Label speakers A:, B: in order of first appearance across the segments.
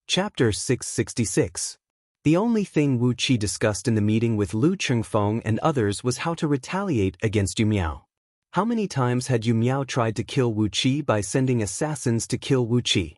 A: Chapter 666. The only thing Wu Qi discussed in the meeting with Lu Chengfeng and others was how to retaliate against Yu Miao. How many times had Yu Miao tried to kill Wu Qi by sending assassins to kill Wu Qi?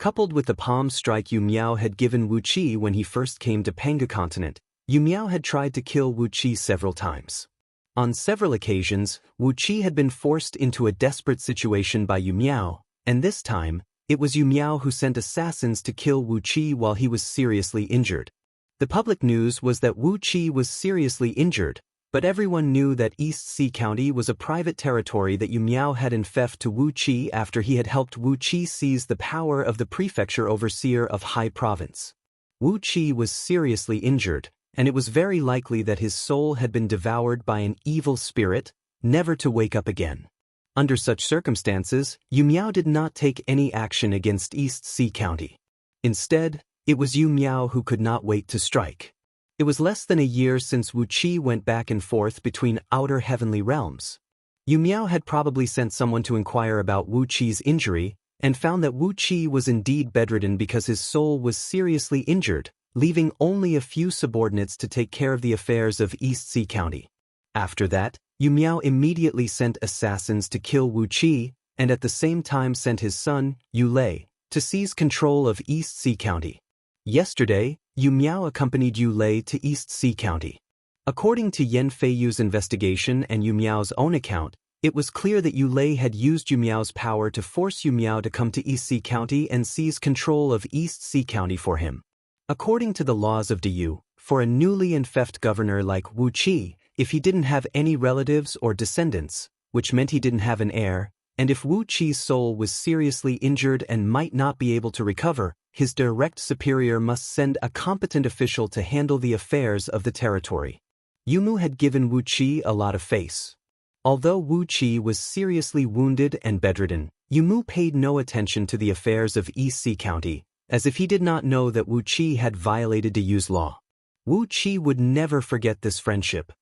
A: Coupled with the palm strike Yu Miao had given Wu Qi when he first came to Panga continent, Yu Miao had tried to kill Wu Qi several times. On several occasions, Wu Qi had been forced into a desperate situation by Yu Miao, and this time, it was Yu Miao who sent assassins to kill Wu Qi while he was seriously injured. The public news was that Wu Qi was seriously injured, but everyone knew that East Sea County was a private territory that Yu Miao had in theft to Wu Qi after he had helped Wu Qi seize the power of the prefecture overseer of Hai Province. Wu Qi was seriously injured, and it was very likely that his soul had been devoured by an evil spirit, never to wake up again. Under such circumstances, Yu Miao did not take any action against East Sea County. Instead, it was Yu Miao who could not wait to strike. It was less than a year since Wu Qi went back and forth between outer heavenly realms. Yu Miao had probably sent someone to inquire about Wu Qi's injury, and found that Wu Qi was indeed bedridden because his soul was seriously injured, leaving only a few subordinates to take care of the affairs of East Sea County. After that, Yu Miao immediately sent assassins to kill Wu Qi, and at the same time sent his son, Yu Lei, to seize control of East Sea County. Yesterday, Yu Miao accompanied Yu Lei to East Sea County. According to Yan Feiyu's investigation and Yu Miao's own account, it was clear that Yu Lei had used Yu Miao's power to force Yu Miao to come to East Sea County and seize control of East Sea County for him. According to the laws of Diyu, for a newly enfeoffed governor like Wu Qi, if he didn't have any relatives or descendants, which meant he didn't have an heir, and if Wu Qi's soul was seriously injured and might not be able to recover, his direct superior must send a competent official to handle the affairs of the territory. Yu Mu had given Wu Qi a lot of face. Although Wu Qi was seriously wounded and bedridden, Yu Mu paid no attention to the affairs of East Sea County, as if he did not know that Wu Qi had violated Diyu's law. Wu Qi would never forget this friendship.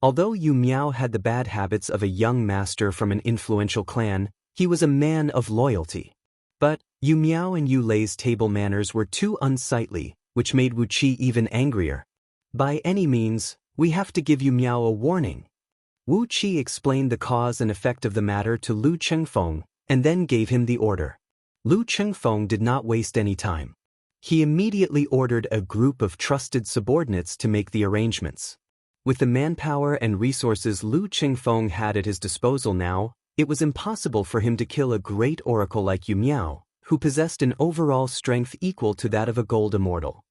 A: Although Yu Miao had the bad habits of a young master from an influential clan, he was a man of loyalty. But Yu Miao and Yu Lei's table manners were too unsightly, which made Wu Qi even angrier. By any means, we have to give Yu Miao a warning. Wu Qi explained the cause and effect of the matter to Lu Chengfeng, and then gave him the order. Lu Chengfeng did not waste any time. He immediately ordered a group of trusted subordinates to make the arrangements. With the manpower and resources Lu Chengfeng had at his disposal now, it was impossible for him to kill a great oracle like Yu Miao, who possessed an overall strength equal to that of a gold immortal.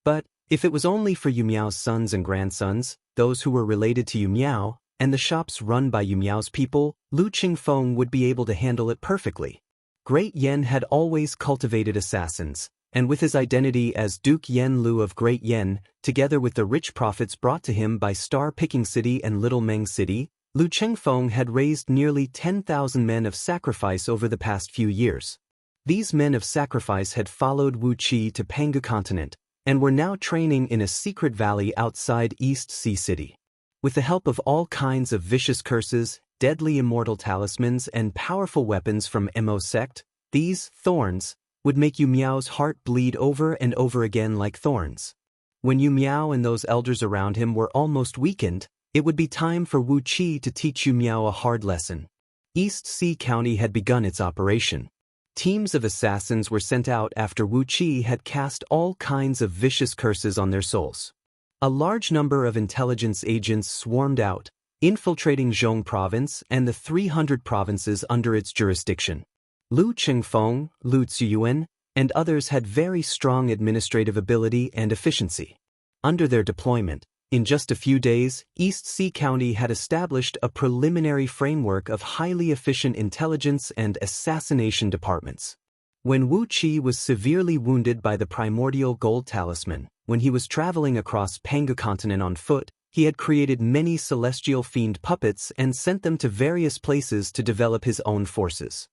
A: But, if it was only for Yu Miao's sons and grandsons, those who were related to Yu Miao, and the shops run by Yu Miao's people, Lu Chengfeng would be able to handle it perfectly. Great Yen had always cultivated assassins, and with his identity as Duke Yen Lu of Great Yen, together with the rich profits brought to him by Star Picking City and Little Meng City, Lu Chengfeng had raised nearly 10,000 men of sacrifice over the past few years. These men of sacrifice had followed Wu Qi to Panga continent, and were now training in a secret valley outside East Sea City. With the help of all kinds of vicious curses, deadly immortal talismans and powerful weapons from Mo sect, these thorns would make Yu Miao's heart bleed over and over again like thorns. When Yu Miao and those elders around him were almost weakened, it would be time for Wu Qi to teach Yu Miao a hard lesson. East Sea County had begun its operation. Teams of assassins were sent out after Wu Qi had cast all kinds of vicious curses on their souls. A large number of intelligence agents swarmed out, infiltrating Zhong province and the 300 provinces under its jurisdiction. Lu Chengfeng, Lu Ziyuan, and others had very strong administrative ability and efficiency. Under their deployment, in just a few days, East Sea County had established a preliminary framework of highly efficient intelligence and assassination departments. When Wu Qi was severely wounded by the primordial gold talisman, when he was traveling across Panga continent on foot, he had created many celestial fiend puppets and sent them to various places to develop his own forces.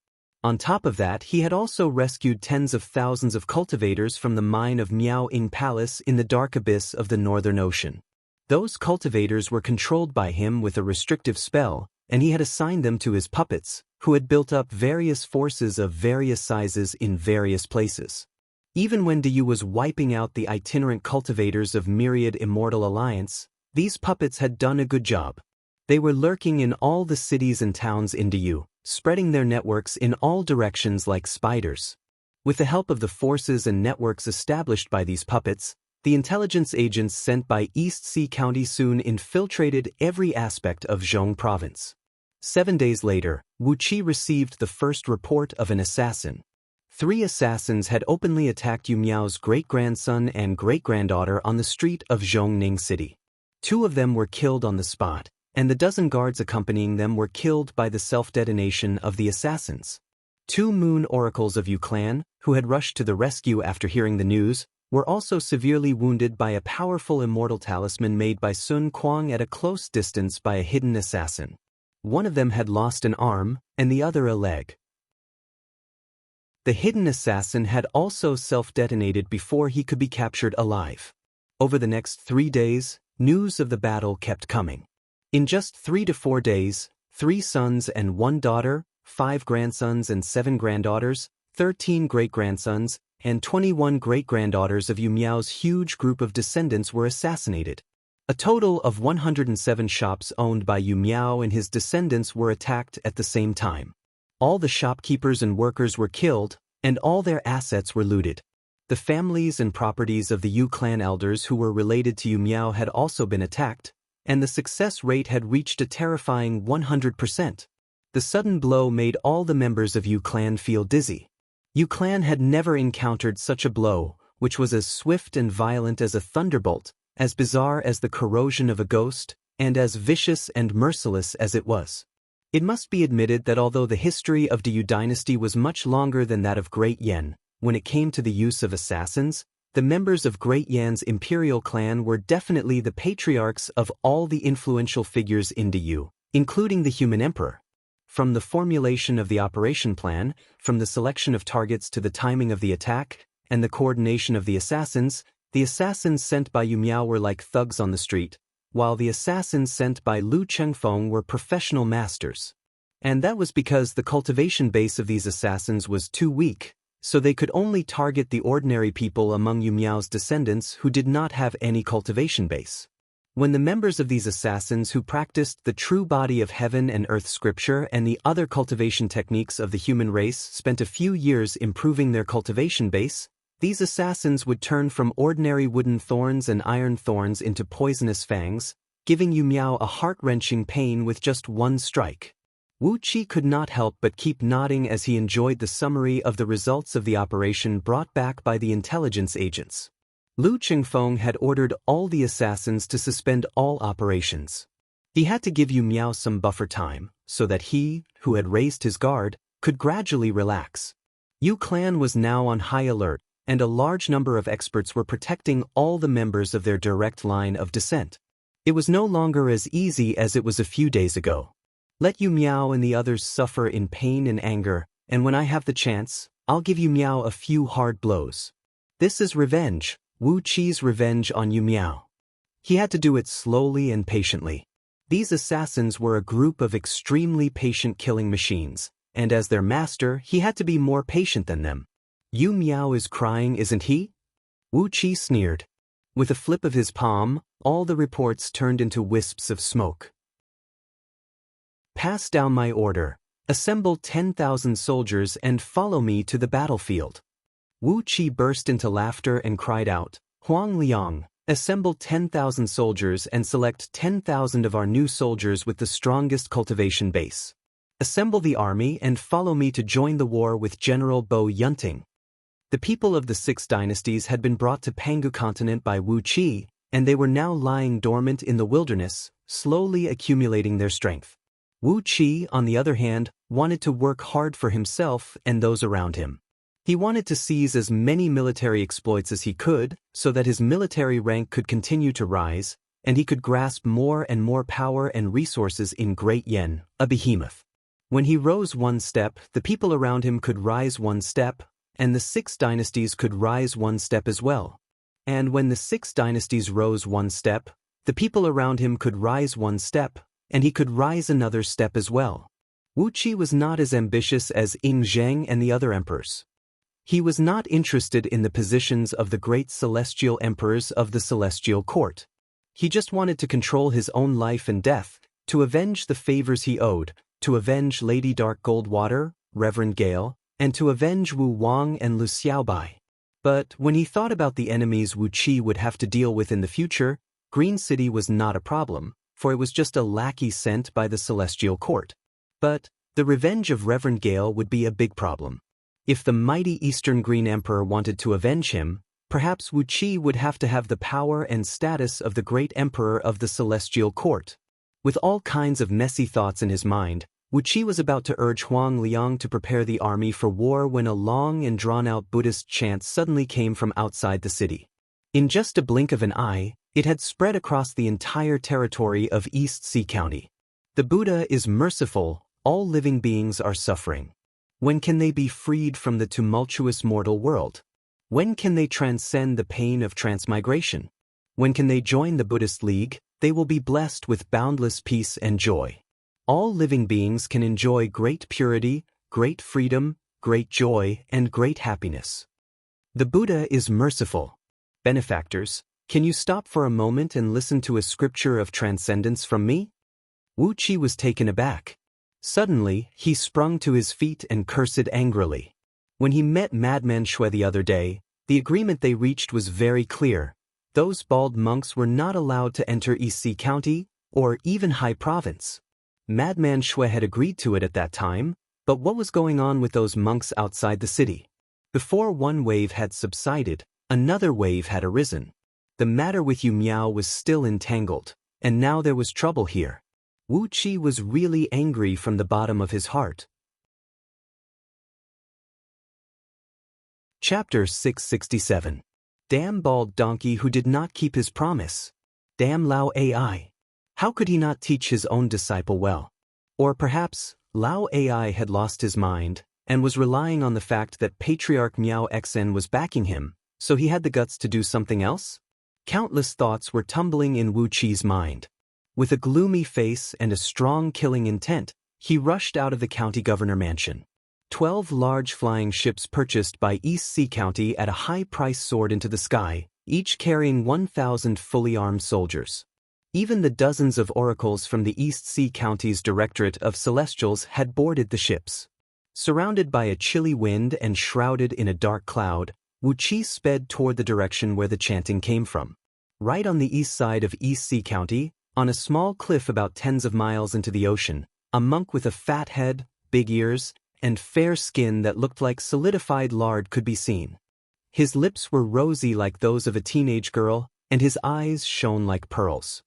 A: On top of that, he had also rescued tens of thousands of cultivators from the mine of Miao Ying Palace in the dark abyss of the Northern Ocean. Those cultivators were controlled by him with a restrictive spell, and he had assigned them to his puppets, who had built up various forces of various sizes in various places. Even when Diyu was wiping out the itinerant cultivators of myriad immortal alliance, these puppets had done a good job. They were lurking in all the cities and towns in Diyu, spreading their networks in all directions like spiders. With the help of the forces and networks established by these puppets, the intelligence agents sent by East Sea County soon infiltrated every aspect of Zhong Province. 7 days later, Wu Qi received the first report of an assassin. 3 assassins had openly attacked Yu Miao's great-grandson and great-granddaughter on the street of Zhongning City. 2 of them were killed on the spot, and the dozen guards accompanying them were killed by the self-detonation of the assassins. 2 moon oracles of Yu clan, who had rushed to the rescue after hearing the news, were also severely wounded by a powerful immortal talisman made by Sun Kuang at a close distance by a hidden assassin. 1 of them had lost an arm, and the other a leg. The hidden assassin had also self-detonated before he could be captured alive. Over the next 3 days, news of the battle kept coming. In just 3 to 4 days, 3 sons and 1 daughter, 5 grandsons and 7 granddaughters, 13 great-grandsons, and 21 great-granddaughters of Yu Miao's huge group of descendants were assassinated. A total of 107 shops owned by Yu Miao and his descendants were attacked at the same time. All the shopkeepers and workers were killed, and all their assets were looted. The families and properties of the Yu clan elders who were related to Yu Miao had also been attacked, and the success rate had reached a terrifying 100%. The sudden blow made all the members of Yu clan feel dizzy. Yu clan had never encountered such a blow, which was as swift and violent as a thunderbolt, as bizarre as the corrosion of a ghost, and as vicious and merciless as it was. It must be admitted that although the history of the Yu dynasty was much longer than that of Great Yan, when it came to the use of assassins, the members of Great Yan's imperial clan were definitely the patriarchs of all the influential figures in Diyu, including the human emperor. From the formulation of the operation plan, from the selection of targets to the timing of the attack, and the coordination of the assassins sent by Yu Miao were like thugs on the street, while the assassins sent by Lu Chengfeng were professional masters. And that was because the cultivation base of these assassins was too weak, so they could only target the ordinary people among Yu Miao's descendants who did not have any cultivation base. When the members of these assassins who practiced the true body of heaven and earth scripture and the other cultivation techniques of the human race spent a few years improving their cultivation base, these assassins would turn from ordinary wooden thorns and iron thorns into poisonous fangs, giving Yu Miao a heart-wrenching pain with just 1 strike. Wu Qi could not help but keep nodding as he enjoyed the summary of the results of the operation brought back by the intelligence agents. Lu Chengfeng had ordered all the assassins to suspend all operations. He had to give Yu Miao some buffer time, so that he, who had raised his guard, could gradually relax. Yu clan was now on high alert, and a large number of experts were protecting all the members of their direct line of descent. It was no longer as easy as it was a few days ago. Let Yu Miao and the others suffer in pain and anger, and when I have the chance, I'll give Yu Miao a few hard blows. This is revenge, Wu Qi's revenge on Yu Miao. He had to do it slowly and patiently. These assassins were a group of extremely patient killing machines, and as their master, he had to be more patient than them. Yu Miao is crying, isn't he? Wu Qi sneered. With a flip of his palm, all the reports turned into wisps of smoke. Pass down my order. Assemble 10,000 soldiers and follow me to the battlefield. Wu Qi burst into laughter and cried out, Huang Liang, assemble 10,000 soldiers and select 10,000 of our new soldiers with the strongest cultivation base. Assemble the army and follow me to join the war with General Bo Yunting. The people of the 6 dynasties had been brought to Pangu continent by Wu Qi, and they were now lying dormant in the wilderness, slowly accumulating their strength. Wu Qi, on the other hand, wanted to work hard for himself and those around him. He wanted to seize as many military exploits as he could, so that his military rank could continue to rise, and he could grasp more and more power and resources in Great Yan, a behemoth. When he rose 1 step, the people around him could rise 1 step, and the 6 dynasties could rise 1 step as well. And when the 6 dynasties rose 1 step, the people around him could rise 1 step, and he could rise another step as well. Wu Qi was not as ambitious as Ying Zheng and the other emperors. He was not interested in the positions of the great celestial emperors of the celestial court. He just wanted to control his own life and death, to avenge the favors he owed, to avenge Lady Dark Goldwater, Reverend Gale, and to avenge Wu Wang and Lu Xiaobai. But when he thought about the enemies Wu Qi would have to deal with in the future, Green City was not a problem, for it was just a lackey sent by the celestial court. But the revenge of Reverend Gale would be a big problem. If the mighty Eastern Green Emperor wanted to avenge him, perhaps Wu Qi would have to have the power and status of the great emperor of the celestial court. With all kinds of messy thoughts in his mind, Wu Qi was about to urge Huang Liang to prepare the army for war when a long and drawn-out Buddhist chant suddenly came from outside the city. In just a blink of an eye, it had spread across the entire territory of East Sea County. The Buddha is merciful, all living beings are suffering. When can they be freed from the tumultuous mortal world? When can they transcend the pain of transmigration? When can they join the Buddhist League? They will be blessed with boundless peace and joy. All living beings can enjoy great purity, great freedom, great joy, and great happiness. The Buddha is merciful. Benefactors, can you stop for a moment and listen to a scripture of transcendence from me? Wu Qi was taken aback. Suddenly, he sprung to his feet and cursed angrily. When he met Madman Shui the other day, the agreement they reached was very clear. Those bald monks were not allowed to enter East Sea County, or even High Province. Madman Shui had agreed to it at that time, but what was going on with those monks outside the city? Before one wave had subsided, another wave had arisen. The matter with Yu Miao was still entangled, and now there was trouble here. Wu Qi was really angry from the bottom of his heart. Chapter 667. Damn bald donkey who did not keep his promise. Damn Lao Ai. How could he not teach his own disciple well? Or perhaps, Lao Ai had lost his mind, and was relying on the fact that Patriarch Miao Xen was backing him, so he had the guts to do something else? Countless thoughts were tumbling in Wu Qi's mind. With a gloomy face and a strong killing intent, he rushed out of the county governor mansion. 12 large flying ships purchased by East Sea County at a high price soared into the sky, each carrying 1,000 fully armed soldiers. Even the dozens of oracles from the East Sea County's Directorate of Celestials had boarded the ships. Surrounded by a chilly wind and shrouded in a dark cloud, Wu Qi sped toward the direction where the chanting came from. Right on the east side of East Sea County, on a small cliff about tens of miles into the ocean, a monk with a fat head, big ears, and fair skin that looked like solidified lard could be seen. His lips were rosy like those of a teenage girl, and his eyes shone like pearls.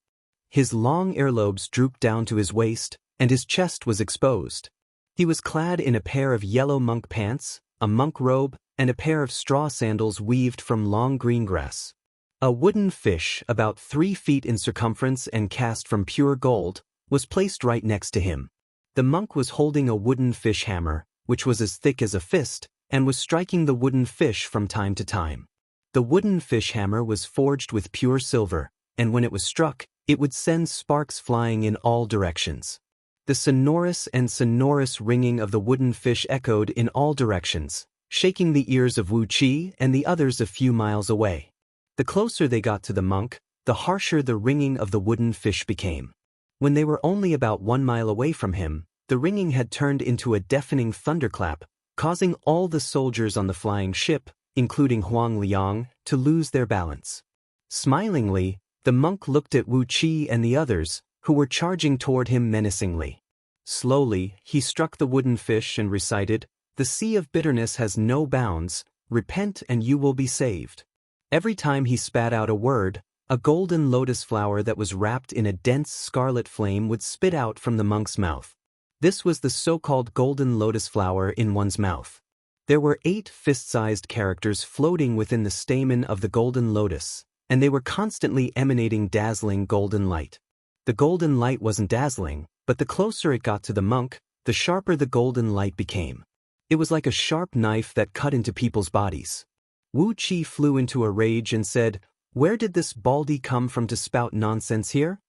A: His long earlobes drooped down to his waist, and his chest was exposed. He was clad in a pair of yellow monk pants, a monk robe, and a pair of straw sandals weaved from long green grass. A wooden fish, about 3 feet in circumference and cast from pure gold, was placed right next to him. The monk was holding a wooden fish hammer, which was as thick as a fist, and was striking the wooden fish from time to time. The wooden fish hammer was forged with pure silver, and when it was struck, it would send sparks flying in all directions. The sonorous ringing of the wooden fish echoed in all directions, shaking the ears of Wu Qi and the others a few miles away. The closer they got to the monk, the harsher the ringing of the wooden fish became. When they were only about 1 mile away from him, the ringing had turned into a deafening thunderclap, causing all the soldiers on the flying ship, including Huang Liang, to lose their balance. Smilingly, the monk looked at Wu Qi and the others, who were charging toward him menacingly. Slowly, he struck the wooden fish and recited, "The sea of bitterness has no bounds, repent and you will be saved." Every time he spat out a word, a golden lotus flower that was wrapped in a dense scarlet flame would spit out from the monk's mouth. This was the so-called golden lotus flower in one's mouth. There were 8 fist-sized characters floating within the stamen of the golden lotus, and they were constantly emanating dazzling golden light. The golden light wasn't dazzling, but the closer it got to the monk, the sharper the golden light became. It was like a sharp knife that cut into people's bodies. Wu Qi flew into a rage and said, "Where did this baldy come from to spout nonsense here?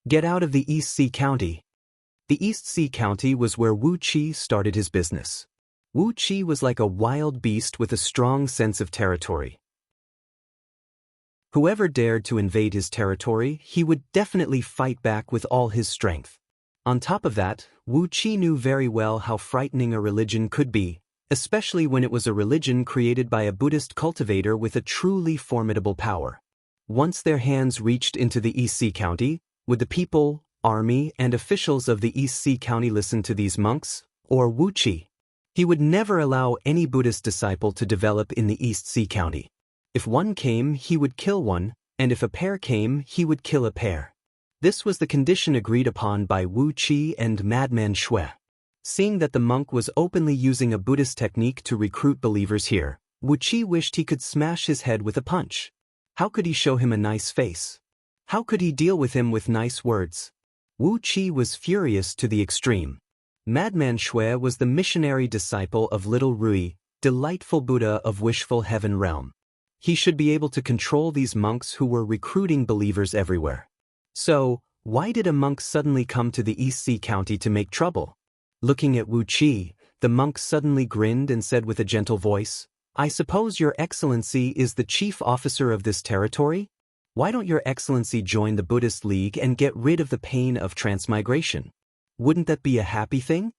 A: Get out of the East Sea County." The East Sea County was where Wu Qi started his business. Wu Qi was like a wild beast with a strong sense of territory. Whoever dared to invade his territory, he would definitely fight back with all his strength. On top of that, Wu Qi knew very well how frightening a religion could be, especially when it was a religion created by a Buddhist cultivator with a truly formidable power. Once their hands reached into the East Sea County, would the people, army, and officials of the East Sea County listen to these monks, or Wu Qi? He would never allow any Buddhist disciple to develop in the East Sea County. If one came, he would kill one, and if a pair came, he would kill a pair. This was the condition agreed upon by Wu Qi and Madman Shui. Seeing that the monk was openly using a Buddhist technique to recruit believers here, Wu Qi wished he could smash his head with a punch. How could he show him a nice face? How could he deal with him with nice words? Wu Qi was furious to the extreme. Madman Shui was the missionary disciple of Little Rui, delightful Buddha of wishful heaven realm. He should be able to control these monks who were recruiting believers everywhere. So, why did a monk suddenly come to the East Sea County to make trouble? Looking at Wu Qi, the monk suddenly grinned and said with a gentle voice, "I suppose Your Excellency is the chief officer of this territory? Why don't Your Excellency join the Buddhist League and get rid of the pain of transmigration? Wouldn't that be a happy thing?"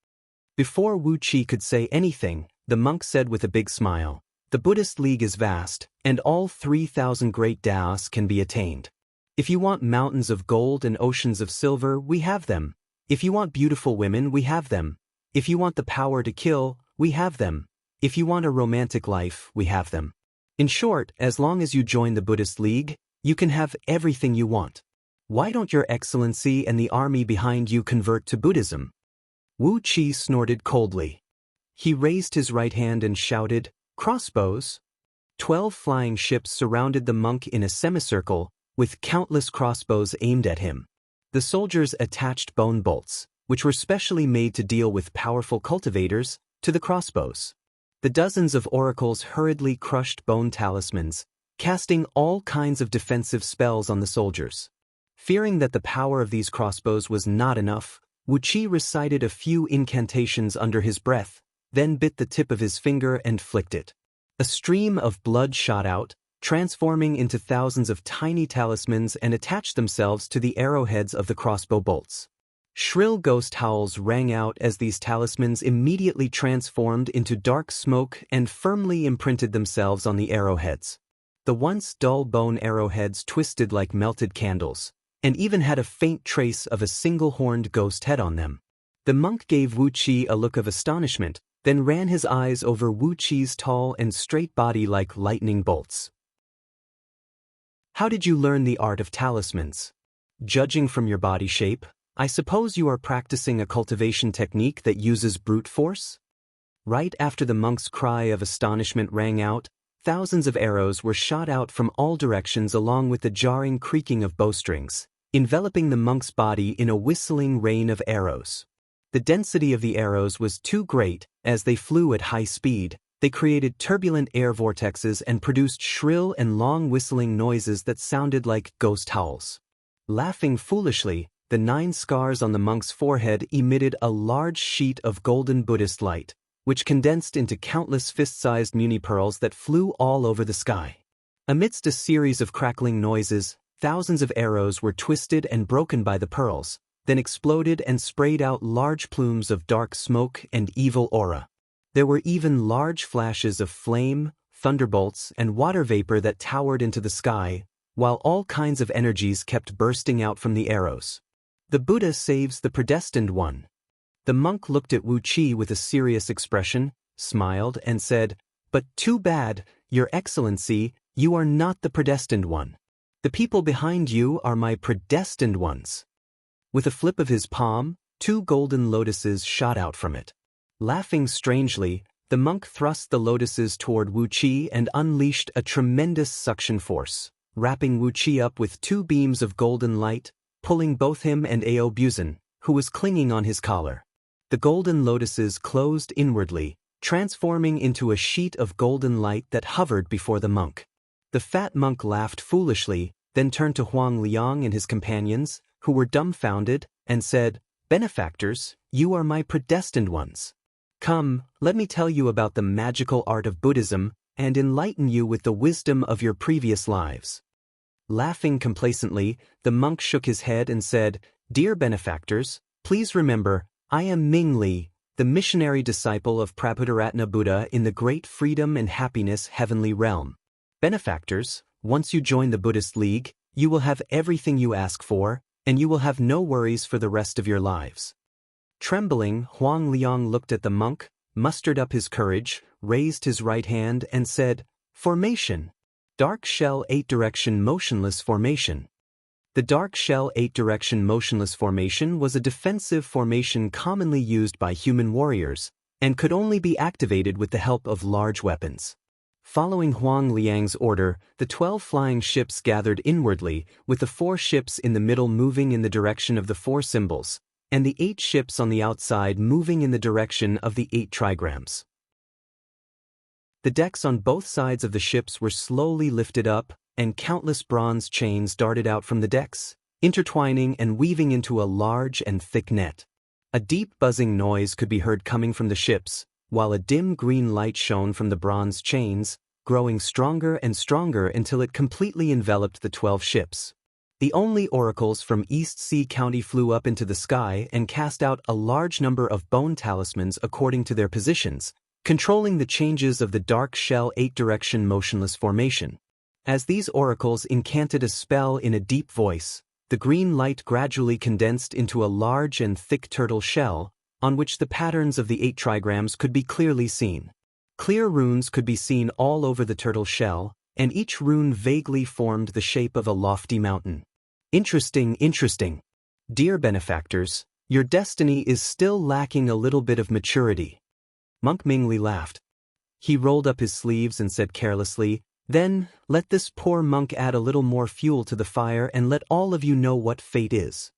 A: Before Wu Qi could say anything, the monk said with a big smile, "The Buddhist League is vast, and all 3,000 great Taoists can be attained. If you want mountains of gold and oceans of silver, we have them. If you want beautiful women, we have them. If you want the power to kill, we have them. If you want a romantic life, we have them. In short, as long as you join the Buddhist League, you can have everything you want. Why don't Your Excellency and the army behind you convert to Buddhism?" Wu Qi snorted coldly. He raised his right hand and shouted, "Crossbows!" 12 flying ships surrounded the monk in a semicircle, with countless crossbows aimed at him. The soldiers attached bone bolts, which were specially made to deal with powerful cultivators, to the crossbows. The dozens of oracles hurriedly crushed bone talismans, casting all kinds of defensive spells on the soldiers. Fearing that the power of these crossbows was not enough, Wu Qi recited a few incantations under his breath, then bit the tip of his finger and flicked it. A stream of blood shot out, transforming into thousands of tiny talismans and attached themselves to the arrowheads of the crossbow bolts. Shrill ghost howls rang out as these talismans immediately transformed into dark smoke and firmly imprinted themselves on the arrowheads. The once dull bone arrowheads twisted like melted candles, and even had a faint trace of a single-horned ghost head on them. The monk gave Wu Qi a look of astonishment, then ran his eyes over Wu Qi's tall and straight body like lightning bolts. "How did you learn the art of talismans? Judging from your body shape, I suppose you are practicing a cultivation technique that uses brute force?" Right after the monk's cry of astonishment rang out, thousands of arrows were shot out from all directions along with the jarring creaking of bowstrings, enveloping the monk's body in a whistling rain of arrows. The density of the arrows was too great. As they flew at high speed, they created turbulent air vortexes and produced shrill and long whistling noises that sounded like ghost howls. Laughing foolishly, the 9 scars on the monk's forehead emitted a large sheet of golden Buddhist light, which condensed into countless fist-sized muni pearls that flew all over the sky. Amidst a series of crackling noises, thousands of arrows were twisted and broken by the pearls, then exploded and sprayed out large plumes of dark smoke and evil aura. There were even large flashes of flame, thunderbolts, and water vapor that towered into the sky, while all kinds of energies kept bursting out from the arrows. "The Buddha saves the predestined one." The monk looked at Wu Qi with a serious expression, smiled, and said, "But too bad, Your Excellency, you are not the predestined one. The people behind you are my predestined ones." With a flip of his palm, 2 golden lotuses shot out from it. Laughing strangely, the monk thrust the lotuses toward Wu Qi and unleashed a tremendous suction force, wrapping Wu Qi up with 2 beams of golden light, pulling both him and Ao Buzan, who was clinging on his collar. The golden lotuses closed inwardly, transforming into a sheet of golden light that hovered before the monk. The fat monk laughed foolishly, then turned to Huang Liang and his companions, who were dumbfounded, and said, "Benefactors, you are my predestined ones." Come, let me tell you about the magical art of Buddhism and enlighten you with the wisdom of your previous lives." Laughing complacently, the monk shook his head and said, "Dear benefactors, please remember, I am Ming Li, the missionary disciple of Prabhudaratna Buddha in the great freedom and happiness heavenly realm. Benefactors, once you join the Buddhist League, you will have everything you ask for, and you will have no worries for the rest of your lives." Trembling, Huang Liang looked at the monk, mustered up his courage, raised his right hand and said, "Formation. Dark shell 8-direction motionless formation." The dark shell 8-direction motionless formation was a defensive formation commonly used by human warriors, and could only be activated with the help of large weapons. Following Huang Liang's order, the 12 flying ships gathered inwardly, with the 4 ships in the middle moving in the direction of the 4 symbols, and the 8 ships on the outside moving in the direction of the 8 trigrams. The decks on both sides of the ships were slowly lifted up, and countless bronze chains darted out from the decks, intertwining and weaving into a large and thick net. A deep buzzing noise could be heard coming from the ships, while a dim green light shone from the bronze chains, growing stronger and stronger until it completely enveloped the 12 ships. The only oracles from East Sea County flew up into the sky and cast out a large number of bone talismans according to their positions, controlling the changes of the dark shell 8-direction motionless formation. As these oracles incanted a spell in a deep voice, the green light gradually condensed into a large and thick turtle shell, on which the patterns of the 8 trigrams could be clearly seen. Clear runes could be seen all over the turtle shell, and each rune vaguely formed the shape of a lofty mountain. Interesting, interesting. Dear benefactors, your destiny is still lacking a little bit of maturity. Monk Mingli laughed. He rolled up his sleeves and said carelessly, "Then, let this poor monk add a little more fuel to the fire and let all of you know what fate is."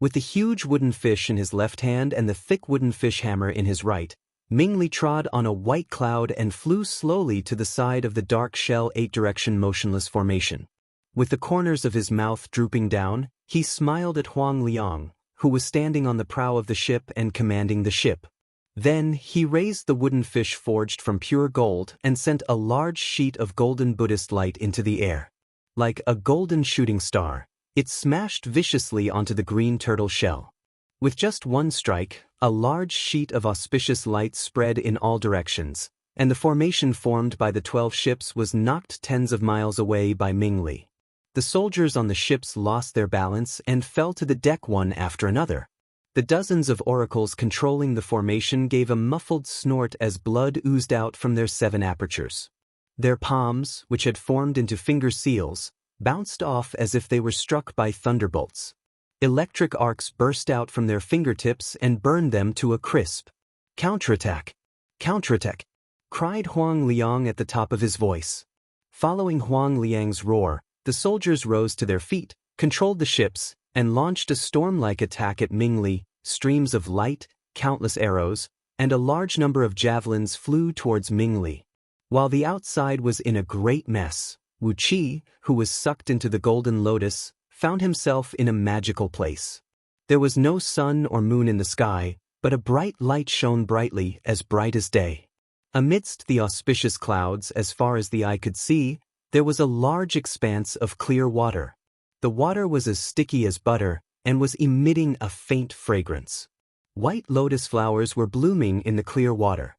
A: With the huge wooden fish in his left hand and the thick wooden fish hammer in his right, Mingli trod on a white cloud and flew slowly to the side of the dark shell 8-direction motionless formation. With the corners of his mouth drooping down, he smiled at Huang Liang, who was standing on the prow of the ship and commanding the ship. Then he raised the wooden fish forged from pure gold and sent a large sheet of golden Buddhist light into the air. Like a golden shooting star, it smashed viciously onto the green turtle shell. With just one strike, a large sheet of auspicious light spread in all directions, and the formation formed by the 12 ships was knocked tens of miles away by Mingli. The soldiers on the ships lost their balance and fell to the deck one after another. The dozens of oracles controlling the formation gave a muffled snort as blood oozed out from their 7 apertures. Their palms, which had formed into finger seals, bounced off as if they were struck by thunderbolts. Electric arcs burst out from their fingertips and burned them to a crisp. "Counterattack! Counterattack!" cried Huang Liang at the top of his voice. Following Huang Liang's roar, the soldiers rose to their feet, controlled the ships, and launched a storm-like attack at Mingli. Streams of light, countless arrows, and a large number of javelins flew towards Mingli. While the outside was in a great mess, Wu Qi, who was sucked into the golden lotus, found himself in a magical place. There was no sun or moon in the sky, but a bright light shone brightly, as bright as day. Amidst the auspicious clouds, as far as the eye could see, there was a large expanse of clear water. The water was as sticky as butter, and was emitting a faint fragrance. White lotus flowers were blooming in the clear water.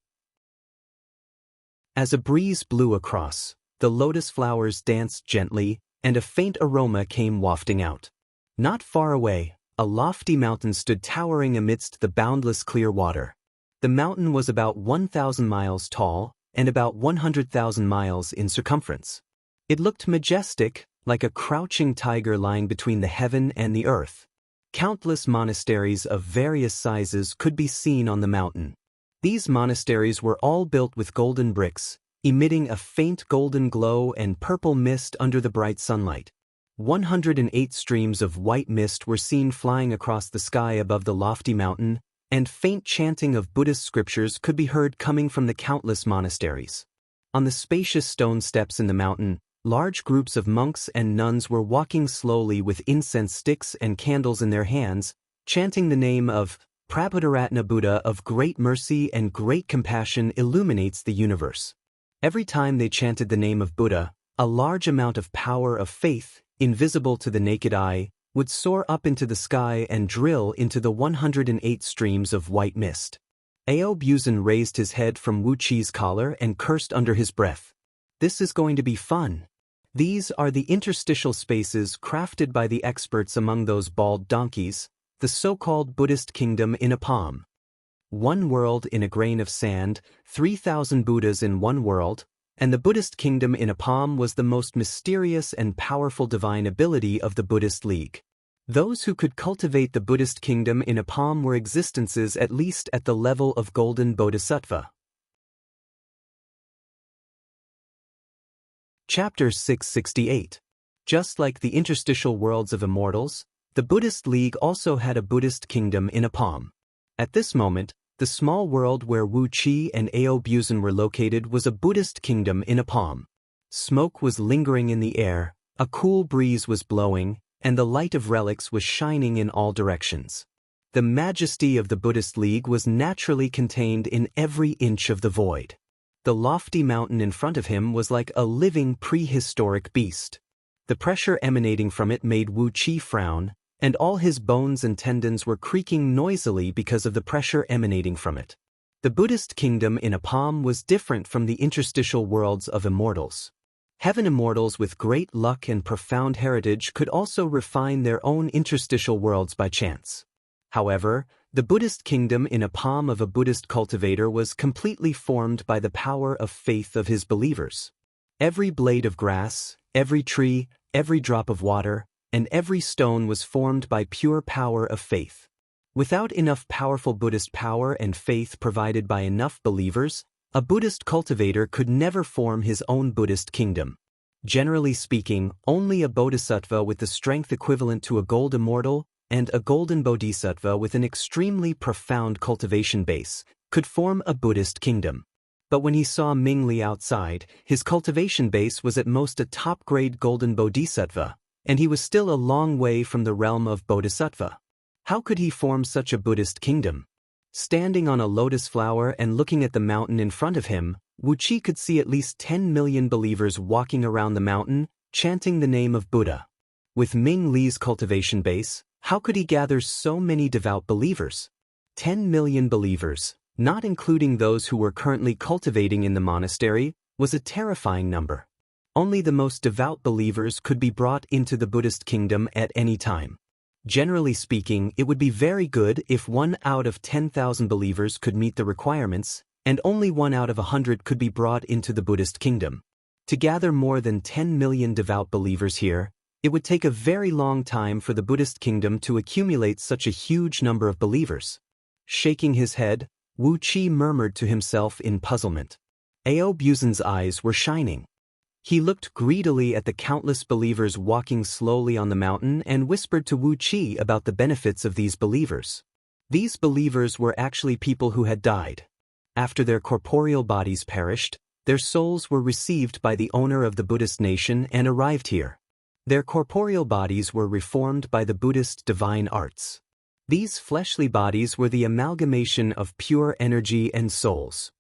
A: As a breeze blew across, the lotus flowers danced gently, and a faint aroma came wafting out. Not far away, a lofty mountain stood towering amidst the boundless clear water. The mountain was about 1,000 miles tall, and about 100,000 miles in circumference. It looked majestic, like a crouching tiger lying between the heaven and the earth. Countless monasteries of various sizes could be seen on the mountain. These monasteries were all built with golden bricks, emitting a faint golden glow and purple mist under the bright sunlight. 108 streams of white mist were seen flying across the sky above the lofty mountain, and faint chanting of Buddhist scriptures could be heard coming from the countless monasteries. On the spacious stone steps in the mountain, large groups of monks and nuns were walking slowly with incense sticks and candles in their hands, chanting the name of Prabhudaratna Buddha of great mercy and great compassion illuminates the universe. Every time they chanted the name of Buddha, a large amount of power of faith, invisible to the naked eye, would soar up into the sky and drill into the 108 streams of white mist. Ao Buzan raised his head from Wu Chi's collar and cursed under his breath. This is going to be fun. These are the interstitial spaces crafted by the experts among those bald donkeys, the so-called Buddhist kingdom in a palm. One world in a grain of sand, 3,000 Buddhas in one world, and the Buddhist kingdom in a palm was the most mysterious and powerful divine ability of the Buddhist League. Those who could cultivate the Buddhist kingdom in a palm were existences at least at the level of golden bodhisattva. Chapter 668. Just like the interstitial worlds of immortals, the Buddhist League also had a Buddhist kingdom in a palm. At this moment, the small world where Wu Chi and Ao Buzan were located was a Buddhist kingdom in a palm. Smoke was lingering in the air, a cool breeze was blowing, and the light of relics was shining in all directions. The majesty of the Buddhist League was naturally contained in every inch of the void. The lofty mountain in front of him was like a living prehistoric beast. The pressure emanating from it made Wu Chi frown, and all his bones and tendons were creaking noisily because of the pressure emanating from it. The Buddhist kingdom in a palm was different from the interstitial worlds of immortals. Heaven immortals with great luck and profound heritage could also refine their own interstitial worlds by chance. However, the Buddhist kingdom in a palm of a Buddhist cultivator was completely formed by the power of faith of his believers. Every blade of grass, every tree, every drop of water, and every stone was formed by pure power of faith. Without enough powerful Buddhist power and faith provided by enough believers, a Buddhist cultivator could never form his own Buddhist kingdom. Generally speaking, only a bodhisattva with the strength equivalent to a gold immortal and a golden bodhisattva with an extremely profound cultivation base could form a Buddhist kingdom. But when he saw Ming Li outside, his cultivation base was at most a top-grade golden bodhisattva, and he was still a long way from the realm of bodhisattva. How could he form such a Buddhist kingdom? Standing on a lotus flower and looking at the mountain in front of him, Wu Chi could see at least 10 million believers walking around the mountain, chanting the name of Buddha. With Ming Li's cultivation base, how could he gather so many devout believers? 10 million believers, not including those who were currently cultivating in the monastery, was a terrifying number. Only the most devout believers could be brought into the Buddhist kingdom at any time. Generally speaking, it would be very good if 1 out of 10,000 believers could meet the requirements, and only 1 out of 100 could be brought into the Buddhist kingdom. To gather more than 10 million devout believers here, it would take a very long time for the Buddhist kingdom to accumulate such a huge number of believers. Shaking his head, Wu Chi murmured to himself in puzzlement. Ao Buzan's eyes were shining. He looked greedily at the countless believers walking slowly on the mountain and whispered to Wu Chi about the benefits of these believers. These believers were actually people who had died. After their corporeal bodies perished, their souls were received by the owner of the Buddhist nation and arrived here. Their corporeal bodies were reformed by the Buddhist divine arts. These fleshly bodies were the amalgamation of pure energy and souls.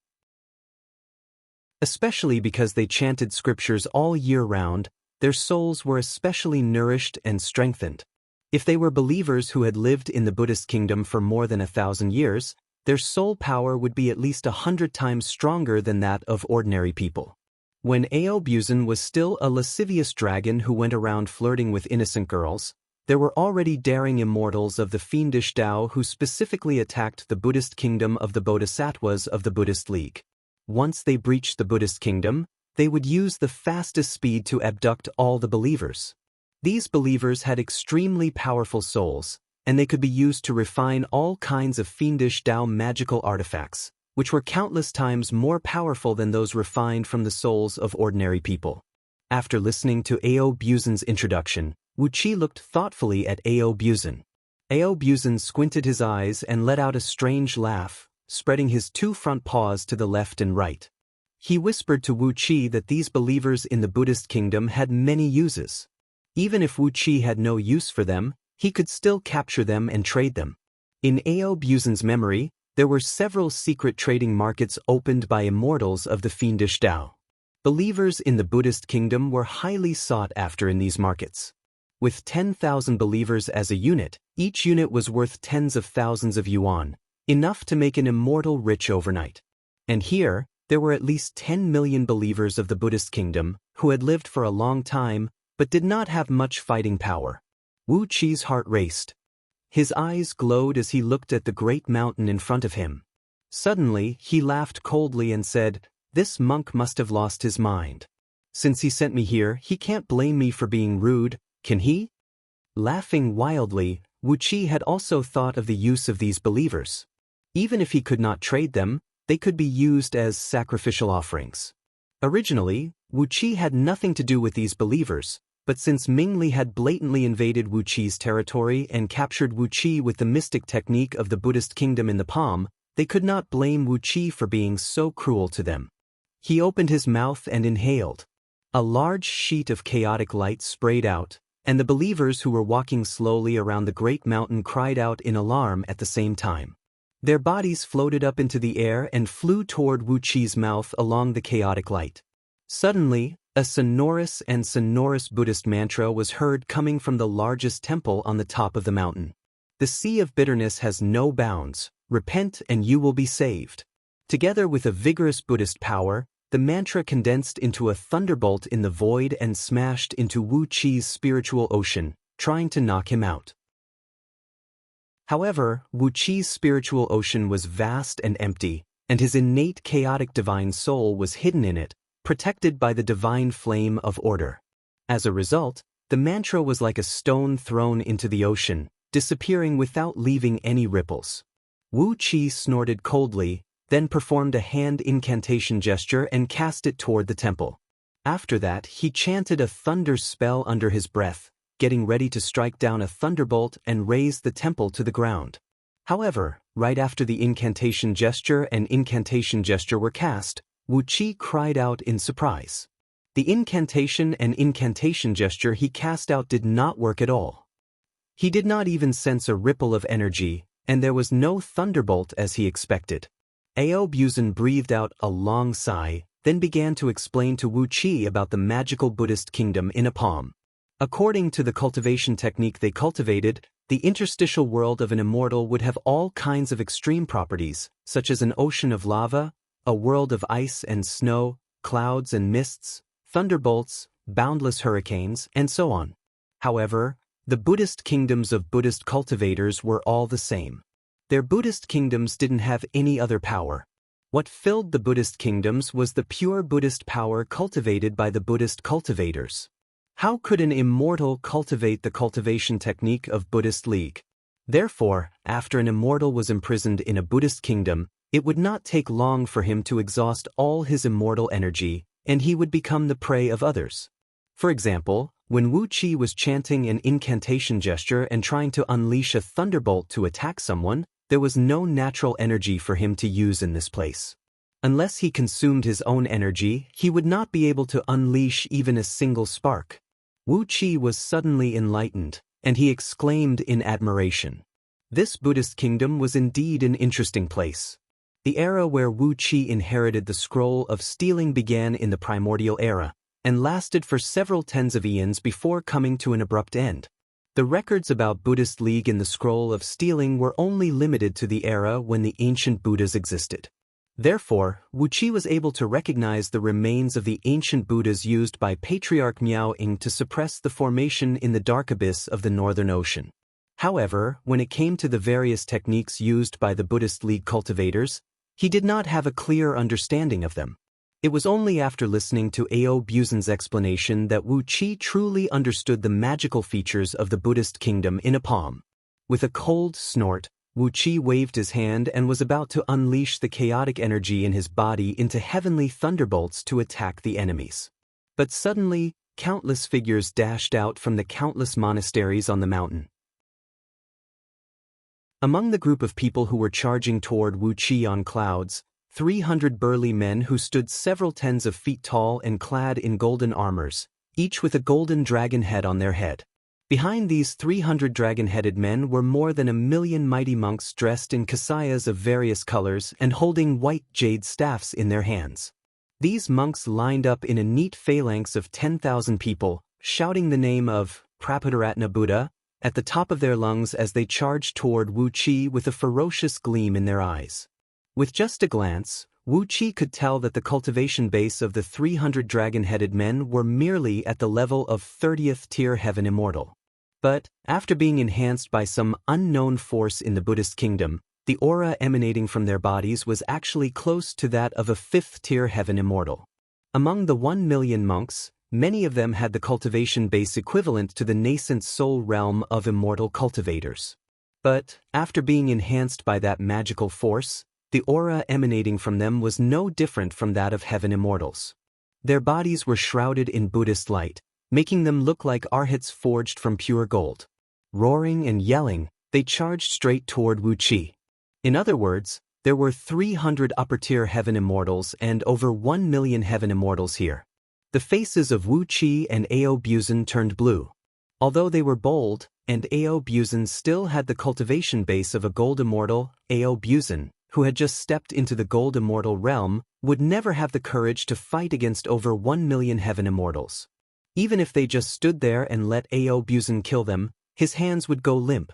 A: Especially because they chanted scriptures all year round, their souls were especially nourished and strengthened. If they were believers who had lived in the Buddhist kingdom for more than 1,000 years, their soul power would be at least 100 times stronger than that of ordinary people. When Ao Buzan was still a lascivious dragon who went around flirting with innocent girls, there were already daring immortals of the fiendish Tao who specifically attacked the Buddhist kingdom of the Bodhisattvas of the Buddhist League. Once they breached the Buddhist kingdom, they would use the fastest speed to abduct all the believers. These believers had extremely powerful souls, and they could be used to refine all kinds of fiendish Tao magical artifacts, which were countless times more powerful than those refined from the souls of ordinary people. After listening to Ao Buzan's introduction, Wu Chi looked thoughtfully at Ao Buzan. Ao Buzan squinted his eyes and let out a strange laugh, spreading his 2 front paws to the left and right. He whispered to Wu Chi that these believers in the Buddhist kingdom had many uses. Even if Wu Chi had no use for them, he could still capture them and trade them. In Audiobook's memory, there were several secret trading markets opened by immortals of the fiendish Tao. Believers in the Buddhist kingdom were highly sought after in these markets. With 10,000 believers as a unit, each unit was worth tens of thousands of yuan, enough to make an immortal rich overnight. And here, there were at least 10 million believers of the Buddhist kingdom who had lived for a long time but did not have much fighting power. Wu Qi's heart raced. His eyes glowed as he looked at the great mountain in front of him. Suddenly, he laughed coldly and said, "This monk must have lost his mind. Since he sent me here, he can't blame me for being rude, can he?" Laughing wildly, Wu Qi had also thought of the use of these believers. Even if he could not trade them, they could be used as sacrificial offerings. Originally, Wu Qi had nothing to do with these believers, but since Ming Li had blatantly invaded Wu Qi's territory and captured Wu Qi with the mystic technique of the Buddhist kingdom in the palm, they could not blame Wu Qi for being so cruel to them. He opened his mouth and inhaled. A large sheet of chaotic light sprayed out, and the believers who were walking slowly around the great mountain cried out in alarm at the same time. Their bodies floated up into the air and flew toward Wu Qi's mouth along the chaotic light. Suddenly, a sonorous Buddhist mantra was heard coming from the largest temple on the top of the mountain. "The sea of bitterness has no bounds. Repent and you will be saved." Together with a vigorous Buddhist power, the mantra condensed into a thunderbolt in the void and smashed into Wu Qi's spiritual ocean, trying to knock him out. However, Wu Qi's spiritual ocean was vast and empty, and his innate chaotic divine soul was hidden in it, protected by the divine flame of order. As a result, the mantra was like a stone thrown into the ocean, disappearing without leaving any ripples. Wu Qi snorted coldly, then performed a hand incantation gesture and cast it toward the temple. After that, he chanted a thunder spell under his breath, getting ready to strike down a thunderbolt and raze the temple to the ground. However, right after the incantation gesture were cast, Wu Qi cried out in surprise. The incantation gesture he cast out did not work at all. He did not even sense a ripple of energy, and there was no thunderbolt as he expected. Aobuzan breathed out a long sigh, then began to explain to Wu Qi about the magical Buddhist kingdom in a palm. According to the cultivation technique they cultivated, the interstitial world of an immortal would have all kinds of extreme properties, such as an ocean of lava, a world of ice and snow, clouds and mists, thunderbolts, boundless hurricanes, and so on. However, the Buddhist kingdoms of Buddhist cultivators were all the same. Their Buddhist kingdoms didn't have any other power. What filled the Buddhist kingdoms was the pure Buddhist power cultivated by the Buddhist cultivators. How could an immortal cultivate the cultivation technique of Buddhist League? Therefore, after an immortal was imprisoned in a Buddhist kingdom, it would not take long for him to exhaust all his immortal energy, and he would become the prey of others. For example, when Wu Qi was chanting an incantation gesture and trying to unleash a thunderbolt to attack someone, there was no natural energy for him to use in this place. Unless he consumed his own energy, he would not be able to unleash even a single spark. Wu Qi was suddenly enlightened, and he exclaimed in admiration. This Buddhist kingdom was indeed an interesting place. The era where Wu Qi inherited the scroll of stealing began in the primordial era, and lasted for several tens of eons before coming to an abrupt end. The records about Buddhist League in the scroll of stealing were only limited to the era when the ancient Buddhas existed. Therefore, Wu Qi was able to recognize the remains of the ancient Buddhas used by Patriarch Miao Ying to suppress the formation in the dark abyss of the Northern Ocean. However, when it came to the various techniques used by the Buddhist League cultivators, he did not have a clear understanding of them. It was only after listening to Aobuzan's explanation that Wu Qi truly understood the magical features of the Buddhist kingdom in a palm. With a cold snort, Wu Qi waved his hand and was about to unleash the chaotic energy in his body into heavenly thunderbolts to attack the enemies. But suddenly, countless figures dashed out from the countless monasteries on the mountain. Among the group of people who were charging toward Wu Qi on clouds, 300 burly men who stood several tens of feet tall and clad in golden armors, each with a golden dragon head on their head. Behind these 300 dragon-headed men were more than 1,000,000 mighty monks dressed in kasayas of various colors and holding white jade staffs in their hands. These monks lined up in a neat phalanx of 10,000 people, shouting the name of Prapudaratna Buddha at the top of their lungs as they charged toward Wu Qi with a ferocious gleam in their eyes. With just a glance, Wu Qi could tell that the cultivation base of the 300 dragon-headed men were merely at the level of 30th tier heaven immortal. But, after being enhanced by some unknown force in the Buddhist kingdom, the aura emanating from their bodies was actually close to that of a 5th tier heaven immortal. Among the 1,000,000 monks, many of them had the cultivation base equivalent to the nascent soul realm of immortal cultivators. But, after being enhanced by that magical force, the aura emanating from them was no different from that of heaven immortals. Their bodies were shrouded in Buddhist light, making them look like arhats forged from pure gold. Roaring and yelling, they charged straight toward Wu Qi. In other words, there were 300 upper-tier heaven immortals and over 1,000,000 heaven immortals here. The faces of Wu Qi and Ao Buzan turned blue. Although they were bold, and Ao Buzan still had the cultivation base of a gold immortal, Ao Buzan, who had just stepped into the gold immortal realm, would never have the courage to fight against over 1,000,000 heaven immortals. Even if they just stood there and let Ao Buzan kill them, his hands would go limp.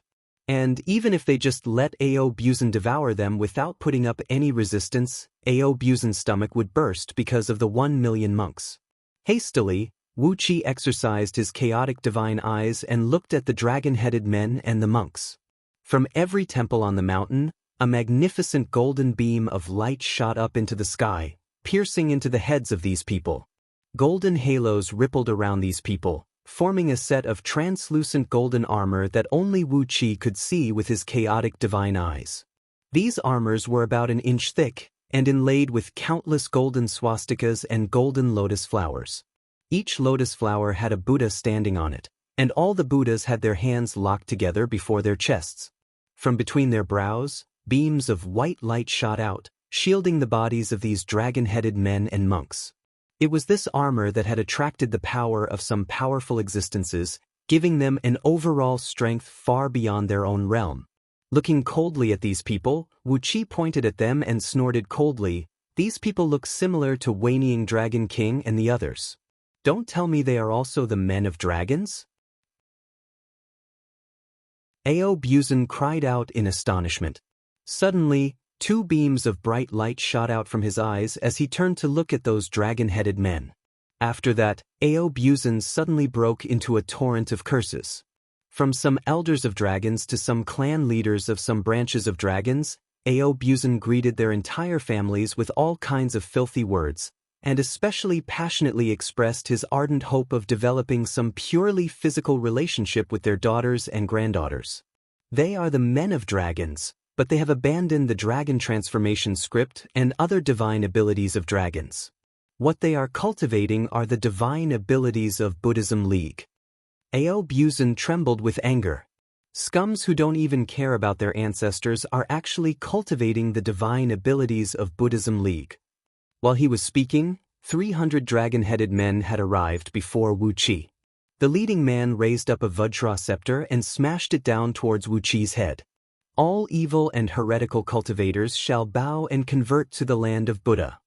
A: And even if they just let Ao Buzan devour them without putting up any resistance, Ao Buzan's stomach would burst because of the 1,000,000 monks. Hastily, Wu Qi exercised his chaotic divine eyes and looked at the dragon-headed men and the monks. From every temple on the mountain, a magnificent golden beam of light shot up into the sky, piercing into the heads of these people. Golden halos rippled around these people, forming a set of translucent golden armor that only Wu Qi could see with his chaotic divine eyes. These armors were about an inch thick, and inlaid with countless golden swastikas and golden lotus flowers. Each lotus flower had a Buddha standing on it, and all the Buddhas had their hands locked together before their chests. From between their brows, beams of white light shot out, shielding the bodies of these dragon-headed men and monks. It was this armor that had attracted the power of some powerful existences, giving them an overall strength far beyond their own realm. Looking coldly at these people, Wu Qi pointed at them and snorted coldly, "These people look similar to Wanying Dragon King and the others. Don't tell me they are also the men of dragons?" Ao Buzan cried out in astonishment. Suddenly, 2 beams of bright light shot out from his eyes as he turned to look at those dragon-headed men. After that, Ao Buzan suddenly broke into a torrent of curses. From some elders of dragons to some clan leaders of some branches of dragons, Ao Buzan greeted their entire families with all kinds of filthy words, and especially passionately expressed his ardent hope of developing some purely physical relationship with their daughters and granddaughters. They are the men of dragons, but they have abandoned the dragon transformation script and other divine abilities of dragons. What they are cultivating are the divine abilities of Buddhism League. Ao Buzan trembled with anger. Scums who don't even care about their ancestors are actually cultivating the divine abilities of Buddhism League. While he was speaking, 300 dragon-headed men had arrived before Wu Qi. The leading man raised up a Vajra scepter and smashed it down towards Wu Qi's head. "All evil and heretical cultivators shall bow and convert to the land of Buddha."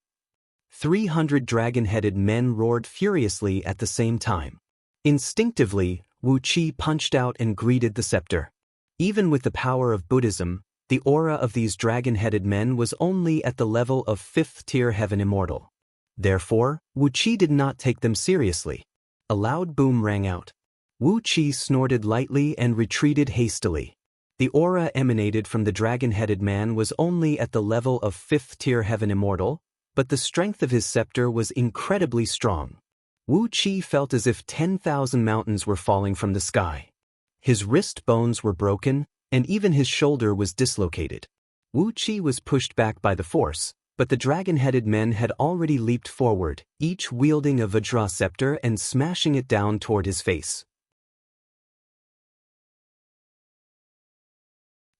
A: 300 dragon-headed men roared furiously at the same time. Instinctively, Wu Qi punched out and greeted the scepter. Even with the power of Buddhism, the aura of these dragon-headed men was only at the level of 5th-tier heaven immortal. Therefore, Wu Qi did not take them seriously. A loud boom rang out. Wu Qi snorted lightly and retreated hastily. The aura emanated from the dragon-headed man was only at the level of 5th-tier heaven immortal, but the strength of his scepter was incredibly strong. Wu Qi felt as if 10,000 mountains were falling from the sky. His wrist bones were broken, and even his shoulder was dislocated. Wu Qi was pushed back by the force, but the dragon-headed men had already leaped forward, each wielding a Vajra scepter and smashing it down toward his face.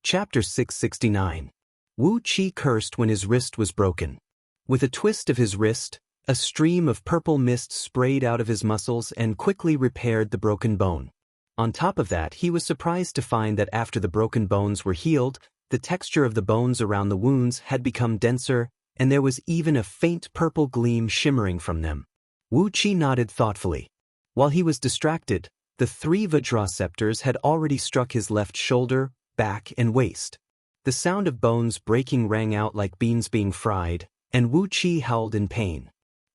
A: Chapter 669. Wu Qi cursed when his wrist was broken. With a twist of his wrist, a stream of purple mist sprayed out of his muscles and quickly repaired the broken bone. On top of that, he was surprised to find that after the broken bones were healed, the texture of the bones around the wounds had become denser, and there was even a faint purple gleam shimmering from them. Wu Qi nodded thoughtfully. While he was distracted, the 3 Vajraceptors had already struck his left shoulder, back, and waist. The sound of bones breaking rang out like beans being fried, and Wu Qi howled in pain.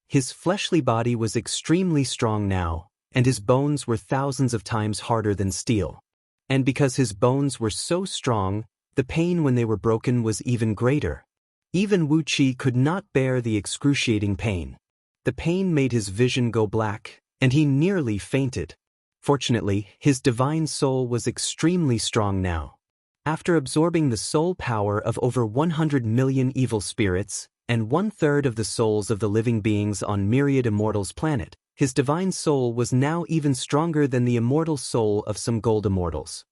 A: His fleshly body was extremely strong now, and his bones were thousands of times harder than steel. And because his bones were so strong, the pain when they were broken was even greater. Even Wu Qi could not bear the excruciating pain. The pain made his vision go black, and he nearly fainted. Fortunately, his divine soul was extremely strong now. After absorbing the soul power of over 100 million evil spirits, and 1/3 of the souls of the living beings on Myriad Immortals' planet, his divine soul was now even stronger than the immortal soul of some gold immortals.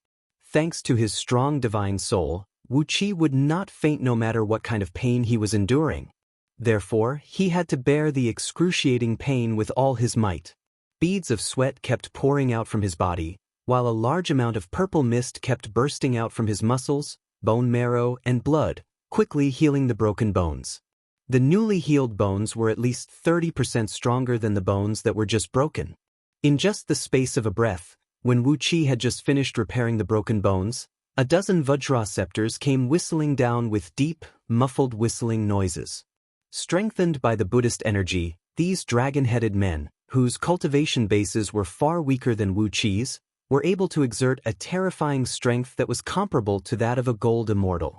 A: Thanks to his strong divine soul, Wu Qi would not faint no matter what kind of pain he was enduring. Therefore, he had to bear the excruciating pain with all his might. Beads of sweat kept pouring out from his body, while a large amount of purple mist kept bursting out from his muscles, bone marrow, and blood, quickly healing the broken bones. The newly healed bones were at least 30% stronger than the bones that were just broken. In just the space of a breath, when Wu Qi had just finished repairing the broken bones, a dozen Vajraceptors came whistling down with deep, muffled whistling noises. Strengthened by the Buddhist energy, these dragon-headed men, whose cultivation bases were far weaker than Wu Qi's, were able to exert a terrifying strength that was comparable to that of a gold immortal.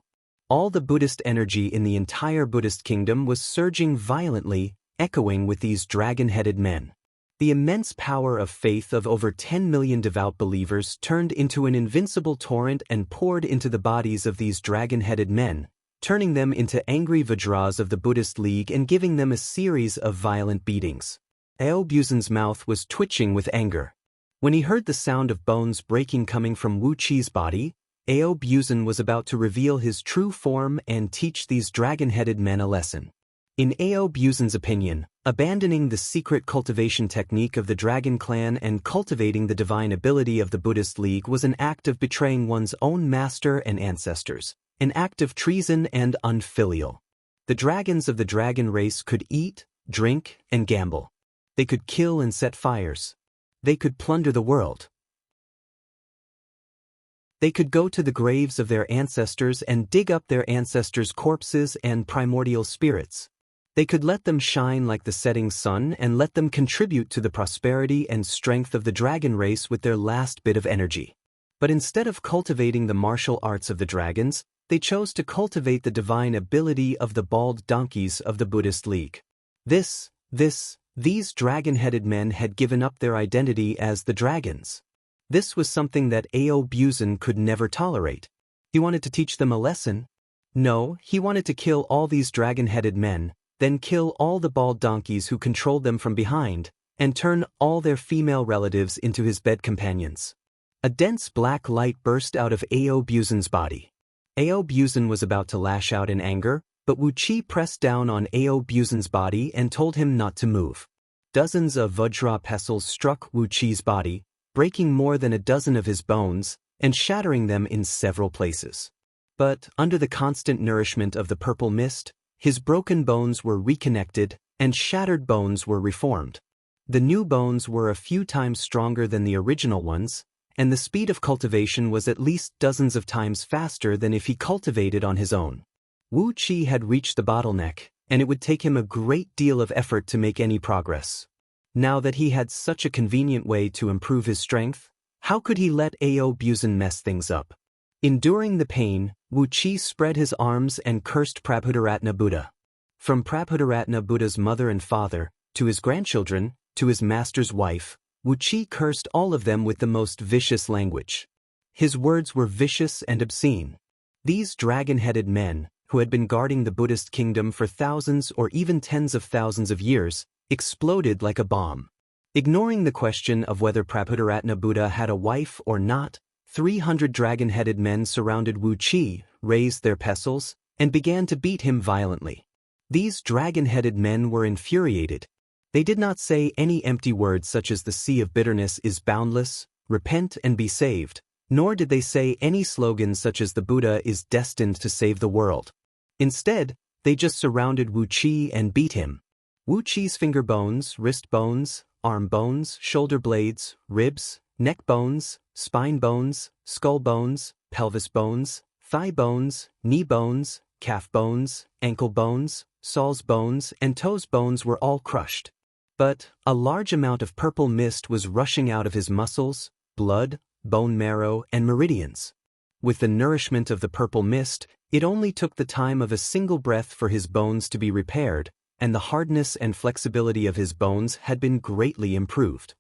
A: All the Buddhist energy in the entire Buddhist kingdom was surging violently, echoing with these dragon-headed men. The immense power of faith of over 10 million devout believers turned into an invincible torrent and poured into the bodies of these dragon-headed men, turning them into angry Vajras of the Buddhist League and giving them a series of violent beatings. Aobuzan's mouth was twitching with anger. When he heard the sound of bones breaking coming from Wu Qi's body, Aobuzan was about to reveal his true form and teach these dragon-headed men a lesson. In Aobuzan's opinion, abandoning the secret cultivation technique of the Dragon Clan and cultivating the divine ability of the Buddhist League was an act of betraying one's own master and ancestors, an act of treason and unfilial. The dragons of the dragon race could eat, drink, and gamble. They could kill and set fires. They could plunder the world. They could go to the graves of their ancestors and dig up their ancestors' corpses and primordial spirits. They could let them shine like the setting sun and let them contribute to the prosperity and strength of the dragon race with their last bit of energy. But instead of cultivating the martial arts of the dragons, they chose to cultivate the divine ability of the bald donkeys of the Buddhist League. These dragon-headed men had given up their identity as the dragons. This was something that Aobuzan could never tolerate. He wanted to teach them a lesson. No, he wanted to kill all these dragon-headed men, then kill all the bald donkeys who controlled them from behind, and turn all their female relatives into his bed companions. A dense black light burst out of Aobuzan's body. Aobuzan was about to lash out in anger, but Wu Qi pressed down on Aobuzan's body and told him not to move. Dozens of Vajra pestles struck Wu Qi's body, breaking more than a dozen of his bones, and shattering them in several places. But, under the constant nourishment of the purple mist, his broken bones were reconnected, and shattered bones were reformed. The new bones were a few times stronger than the original ones, and the speed of cultivation was at least dozens of times faster than if he cultivated on his own. Wu Qi had reached the bottleneck, and it would take him a great deal of effort to make any progress. Now that he had such a convenient way to improve his strength, how could he let Aobuzan mess things up? Enduring the pain, Wu Qi spread his arms and cursed Prabhudaratna Buddha. From Prabhudaratna Buddha's mother and father, to his grandchildren, to his master's wife, Wu Qi cursed all of them with the most vicious language. His words were vicious and obscene. These dragon-headed men, who had been guarding the Buddhist kingdom for thousands or even tens of thousands of years, exploded like a bomb. Ignoring the question of whether Prabhudaratna Buddha had a wife or not, 300 dragon-headed men surrounded Wu Qi, raised their pestles, and began to beat him violently. These dragon-headed men were infuriated. They did not say any empty words such as the sea of bitterness is boundless, repent and be saved, nor did they say any slogans such as the Buddha is destined to save the world. Instead, they just surrounded Wu Qi and beat him. Wu Qi's finger bones, wrist bones, arm bones, shoulder blades, ribs, neck bones, spine bones, skull bones, pelvis bones, thigh bones, knee bones, calf bones, ankle bones, soles bones, and toes bones were all crushed. But a large amount of purple mist was rushing out of his muscles, blood, bone marrow, and meridians. With the nourishment of the purple mist, it only took the time of a single breath for his bones to be repaired, and the hardness and flexibility of his bones had been greatly improved.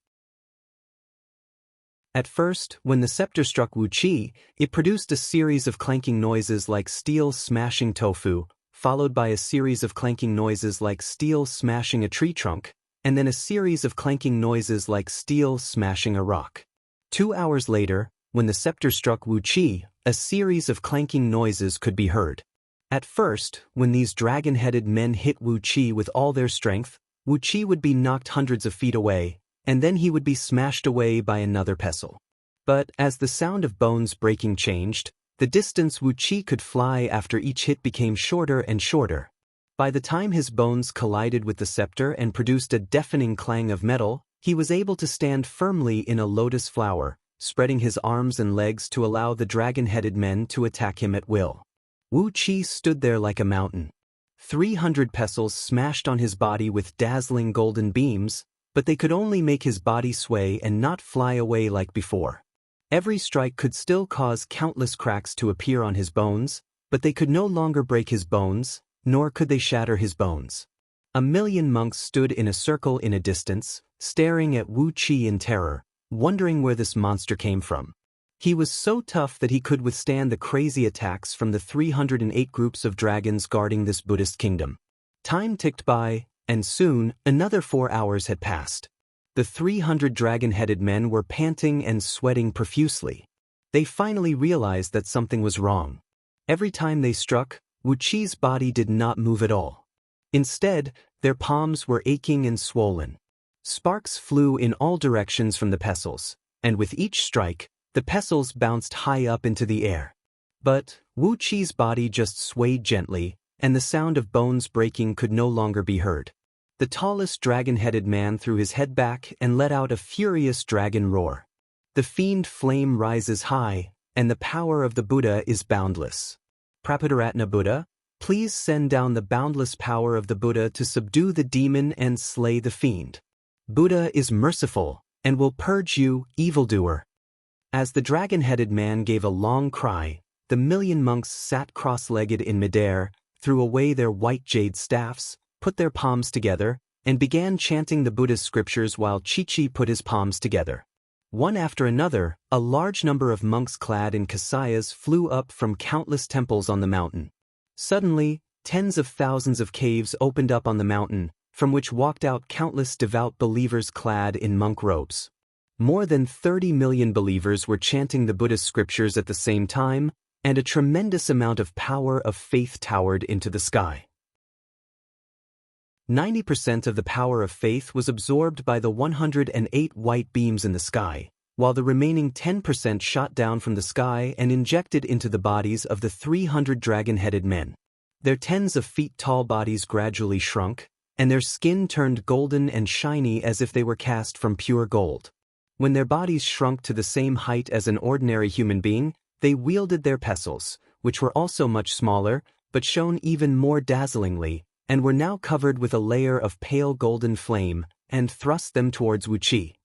A: At first, when the scepter struck Wu Qi, it produced a series of clanking noises like steel smashing tofu, followed by a series of clanking noises like steel smashing a tree trunk, and then a series of clanking noises like steel smashing a rock. 2 hours later, when the scepter struck Wu Qi, a series of clanking noises could be heard. At first, when these dragon-headed men hit Wu Qi with all their strength, Wu Qi would be knocked hundreds of feet away, and then he would be smashed away by another pestle. But as the sound of bones breaking changed, the distance Wu Qi could fly after each hit became shorter and shorter. By the time his bones collided with the scepter and produced a deafening clang of metal, he was able to stand firmly in a lotus flower, spreading his arms and legs to allow the dragon-headed men to attack him at will. Wu Qi stood there like a mountain. 300 pestles smashed on his body with dazzling golden beams, but they could only make his body sway and not fly away like before. Every strike could still cause countless cracks to appear on his bones, but they could no longer break his bones, nor could they shatter his bones. 1,000,000 monks stood in a circle in a distance, staring at Wu Qi in terror, wondering where this monster came from. He was so tough that he could withstand the crazy attacks from the 308 groups of dragons guarding this Buddhist kingdom. Time ticked by, and soon, another 4 hours had passed. The 300 dragon-headed men were panting and sweating profusely. They finally realized that something was wrong. Every time they struck, Wu Qi's body did not move at all. Instead, their palms were aching and swollen. Sparks flew in all directions from the pestles, and with each strike, the pestles bounced high up into the air. But Wu Qi's body just swayed gently, and the sound of bones breaking could no longer be heard. The tallest dragon-headed man threw his head back and let out a furious dragon roar. The fiend flame rises high, and the power of the Buddha is boundless. Prapaduratna Buddha, please send down the boundless power of the Buddha to subdue the demon and slay the fiend. Buddha is merciful, and will purge you, evildoer. As the dragon-headed man gave a long cry, the 1,000,000 monks sat cross-legged in midair, threw away their white jade staffs, put their palms together, and began chanting the Buddha's scriptures while Chi-Chi put his palms together. One after another, a large number of monks clad in kasayas flew up from countless temples on the mountain. Suddenly, tens of thousands of caves opened up on the mountain, from which walked out countless devout believers clad in monk robes. More than 30 million believers were chanting the Buddha's scriptures at the same time, and a tremendous amount of power of faith towered into the sky. 90% of the power of faith was absorbed by the 108 white beams in the sky, while the remaining 10% shot down from the sky and injected into the bodies of the 300 dragon-headed men. Their tens of feet tall bodies gradually shrunk, and their skin turned golden and shiny as if they were cast from pure gold. When their bodies shrunk to the same height as an ordinary human being, they wielded their pestles, which were also much smaller, but shone even more dazzlingly, and were now covered with a layer of pale golden flame, and thrust them towards Wu Qi.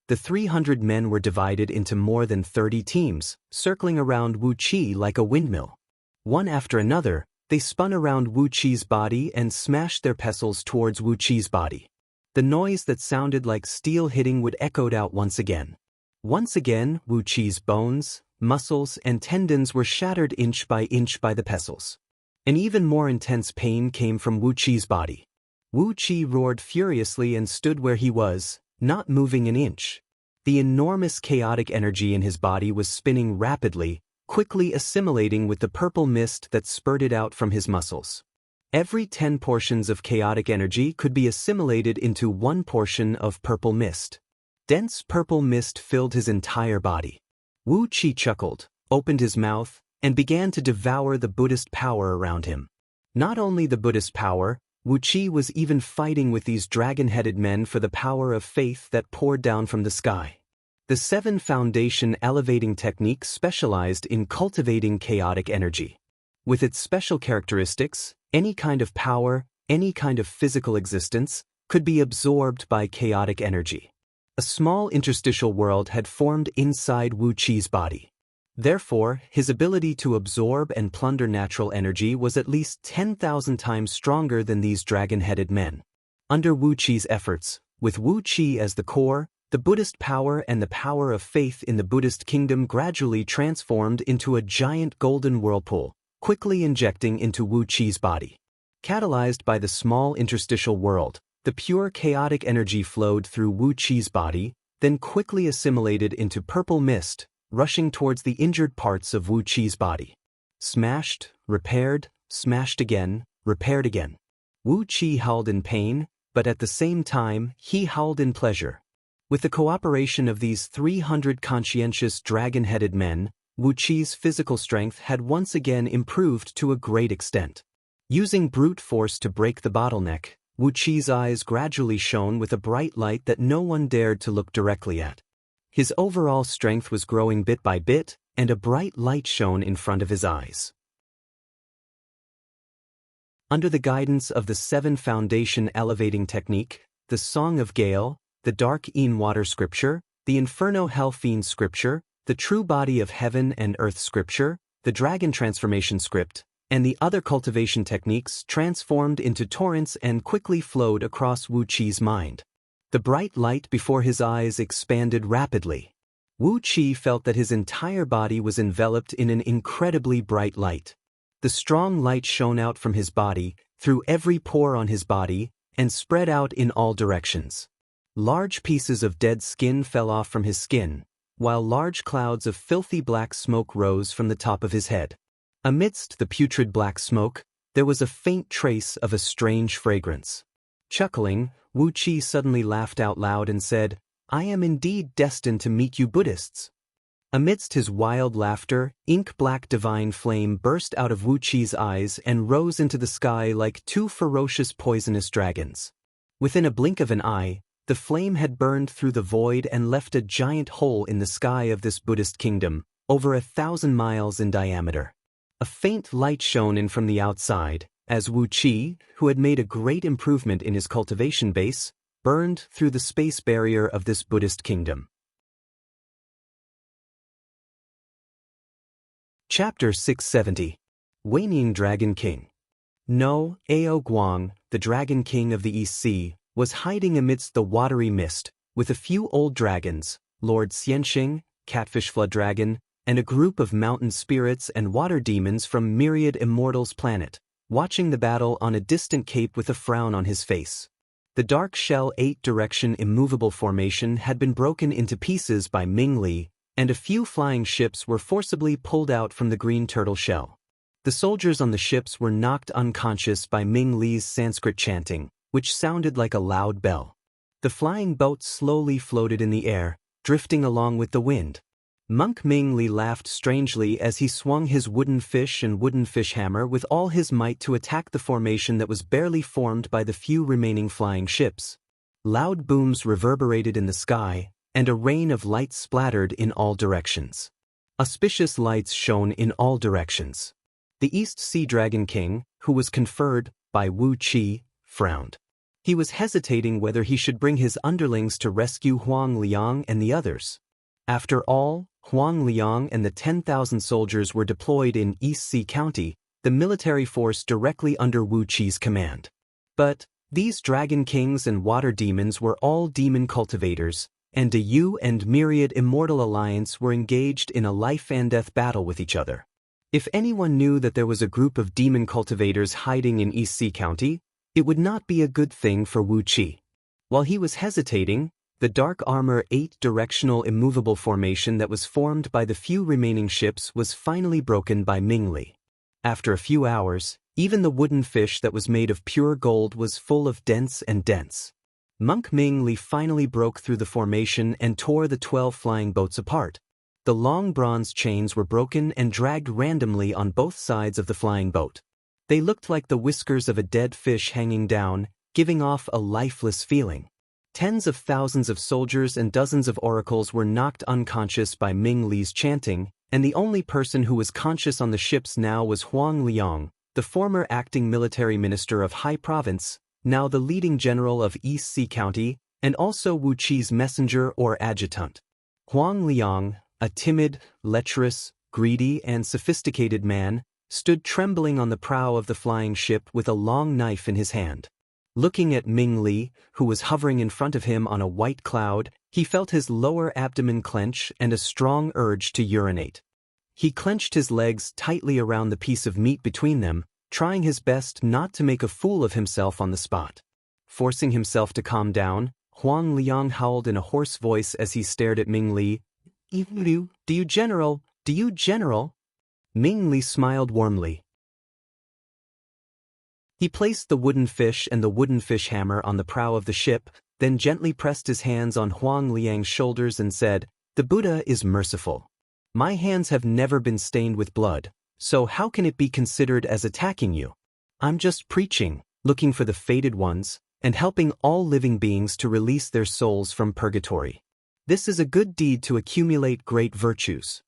A: The 300 men were divided into more than 30 teams, circling around Wu Qi like a windmill. One after another, they spun around Wu Qi's body and smashed their pestles towards Wu Qi's body. The noise that sounded like steel hitting would echoed out once again. Once again, Wu Qi's bones, muscles, and tendons were shattered inch by the pestles. An even more intense pain came from Wu Qi's body. Wu Qi roared furiously and stood where he was, not moving an inch. The enormous chaotic energy in his body was spinning rapidly, quickly assimilating with the purple mist that spurted out from his muscles. Every 10 portions of chaotic energy could be assimilated into 1 portion of purple mist. Dense purple mist filled his entire body. Wu Qi chuckled, opened his mouth, and began to devour the Buddhist power around him. Not only the Buddhist power, Wu Qi was even fighting with these dragon-headed men for the power of faith that poured down from the sky. The 7 Foundation elevating technique specialized in cultivating chaotic energy. With its special characteristics, any kind of power, any kind of physical existence, could be absorbed by chaotic energy. A small interstitial world had formed inside Wu Qi's body. Therefore, his ability to absorb and plunder natural energy was at least 10,000 times stronger than these dragon-headed men. Under Wu Qi's efforts, with Wu Qi as the core, the Buddhist power and the power of faith in the Buddhist kingdom gradually transformed into a giant golden whirlpool, quickly injecting into Wu Qi's body. Catalyzed by the small interstitial world, the pure chaotic energy flowed through Wu Qi's body, then quickly assimilated into purple mist, rushing towards the injured parts of Wu Qi's body. Smashed, repaired, smashed again, repaired again. Wu Qi howled in pain, but at the same time, he howled in pleasure. With the cooperation of these 300 conscientious dragon-headed men, Wu Qi's physical strength had once again improved to a great extent. Using brute force to break the bottleneck, Wu Qi's eyes gradually shone with a bright light that no one dared to look directly at. His overall strength was growing bit by bit, and a bright light shone in front of his eyes. Under the guidance of the 7 Foundation elevating technique, the Song of Gale, the Dark Een Water scripture, the Inferno Hell Fiend scripture, the True Body of Heaven and Earth scripture, the Dragon Transformation script, and the other cultivation techniques transformed into torrents and quickly flowed across Wu Qi's mind. The bright light before his eyes expanded rapidly. Wu Qi felt that his entire body was enveloped in an incredibly bright light. The strong light shone out from his body, through every pore on his body, and spread out in all directions. Large pieces of dead skin fell off from his skin, while large clouds of filthy black smoke rose from the top of his head. Amidst the putrid black smoke, there was a faint trace of a strange fragrance. Chuckling, Wu Qi suddenly laughed out loud and said, "I am indeed destined to meet you Buddhists." Amidst his wild laughter, ink-black divine flame burst out of Wu Qi's eyes and rose into the sky like 2 ferocious poisonous dragons. Within a blink of an eye, the flame had burned through the void and left a giant hole in the sky of this Buddhist kingdom, over 1,000 miles in diameter. A faint light shone in from the outside, as Wu Qi, who had made a great improvement in his cultivation base, burned through the space barrier of this Buddhist kingdom. Chapter 670. Waning Dragon King. No, Ao Guang, the Dragon King of the East Sea, was hiding amidst the watery mist, with a few old dragons, Lord Xianxing, Catfish Flood Dragon, and a group of mountain spirits and water demons from Myriad Immortals planet, watching the battle on a distant cape with a frown on his face. The dark shell 8-direction immovable formation had been broken into pieces by Ming Li, and a few flying ships were forcibly pulled out from the green turtle shell. The soldiers on the ships were knocked unconscious by Ming Li's Sanskrit chanting, which sounded like a loud bell. The flying boat slowly floated in the air, drifting along with the wind. Monk Ming Li laughed strangely as he swung his wooden fish and wooden fish hammer with all his might to attack the formation that was barely formed by the few remaining flying ships. Loud booms reverberated in the sky, and a rain of light splattered in all directions. Auspicious lights shone in all directions. The East Sea Dragon King, who was conferred by Wu Qi, frowned. He was hesitating whether he should bring his underlings to rescue Huang Liang and the others. After all, Huang Liang and the 10,000 soldiers were deployed in East Sea County, the military force directly under Wu Qi's command. But these dragon kings and water demons were all demon cultivators, and the Yu and Myriad Immortal Alliance were engaged in a life-and-death battle with each other. If anyone knew that there was a group of demon cultivators hiding in East Sea County, it would not be a good thing for Wu Qi. While he was hesitating, the dark armor 8-directional immovable formation that was formed by the few remaining ships was finally broken by Ming Li. After a few hours, even the wooden fish that was made of pure gold was full of dents and dents. Monk Ming Li finally broke through the formation and tore the 12 flying boats apart. The long bronze chains were broken and dragged randomly on both sides of the flying boat. They looked like the whiskers of a dead fish hanging down, giving off a lifeless feeling. Tens of thousands of soldiers and dozens of oracles were knocked unconscious by Ming Li's chanting, and the only person who was conscious on the ships now was Huang Liang, the former acting military minister of Hai Province, now the leading general of East Sea County, and also Wu Qi's messenger or adjutant. Huang Liang, a timid, lecherous, greedy and sophisticated man, stood trembling on the prow of the flying ship with a long knife in his hand. Looking at Ming Li, who was hovering in front of him on a white cloud, he felt his lower abdomen clench and a strong urge to urinate. He clenched his legs tightly around the piece of meat between them, trying his best not to make a fool of himself on the spot. Forcing himself to calm down, Huang Liang howled in a hoarse voice as he stared at Ming Li. Do you, General? Do you, General? Ming Li smiled warmly. He placed the wooden fish and the wooden fish hammer on the prow of the ship, then gently pressed his hands on Huang Liang's shoulders and said, "The Buddha is merciful. My hands have never been stained with blood, so how can it be considered as attacking you? I'm just preaching, looking for the fated ones, and helping all living beings to release their souls from purgatory. This is a good deed to accumulate great virtues."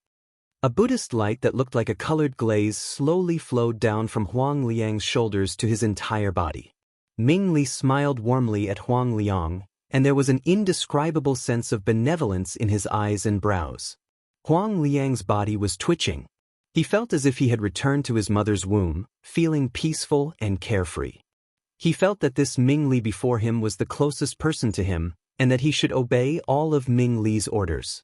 A: A Buddhist light that looked like a colored glaze slowly flowed down from Huang Liang's shoulders to his entire body. Ming Li smiled warmly at Huang Liang, and there was an indescribable sense of benevolence in his eyes and brows. Huang Liang's body was twitching. He felt as if he had returned to his mother's womb, feeling peaceful and carefree. He felt that this Ming Li before him was the closest person to him, and that he should obey all of Ming Li's orders.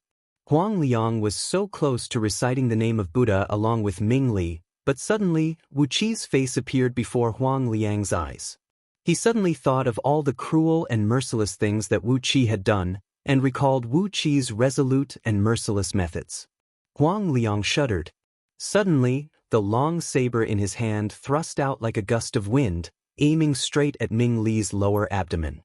A: Huang Liang was so close to reciting the name of Buddha along with Ming Li, but suddenly, Wu Qi's face appeared before Huang Liang's eyes. He suddenly thought of all the cruel and merciless things that Wu Qi had done, and recalled Wu Qi's resolute and merciless methods. Huang Liang shuddered. Suddenly, the long saber in his hand thrust out like a gust of wind, aiming straight at Ming Li's lower abdomen.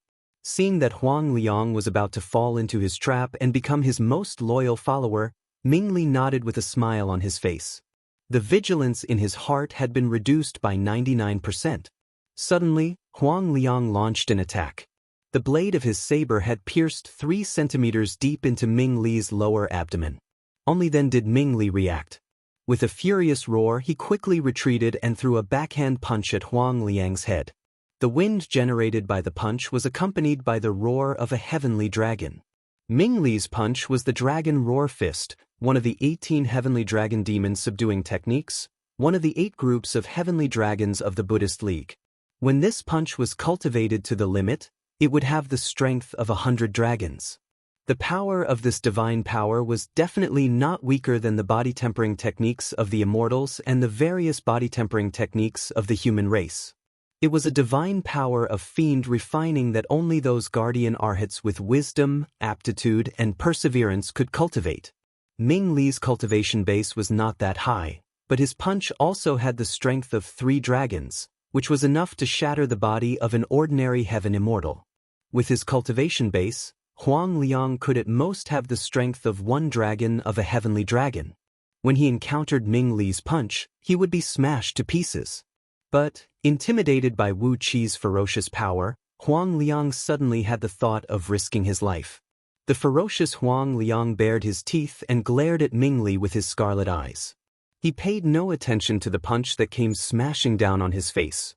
A: Seeing that Huang Liang was about to fall into his trap and become his most loyal follower, Ming Li nodded with a smile on his face. The vigilance in his heart had been reduced by 99%. Suddenly, Huang Liang launched an attack. The blade of his saber had pierced 3 centimeters deep into Ming Li's lower abdomen. Only then did Ming Li react. With a furious roar, he quickly retreated and threw a backhand punch at Huang Liang's head. The wind generated by the punch was accompanied by the roar of a heavenly dragon. Ming Li's punch was the Dragon Roar Fist, one of the 18 heavenly dragon demon subduing techniques, one of the 8 groups of heavenly dragons of the Buddhist League. When this punch was cultivated to the limit, it would have the strength of 100 dragons. The power of this divine power was definitely not weaker than the body tempering techniques of the immortals and the various body tempering techniques of the human race. It was a divine power of fiend refining that only those guardian arhats with wisdom, aptitude, and perseverance could cultivate. Ming Li's cultivation base was not that high, but his punch also had the strength of 3 dragons, which was enough to shatter the body of an ordinary heaven immortal. With his cultivation base, Huang Liang could at most have the strength of 1 dragon of a heavenly dragon. When he encountered Ming Li's punch, he would be smashed to pieces. But, intimidated by Wu Qi's ferocious power, Huang Liang suddenly had the thought of risking his life. The ferocious Huang Liang bared his teeth and glared at Ming Li with his scarlet eyes. He paid no attention to the punch that came smashing down on his face.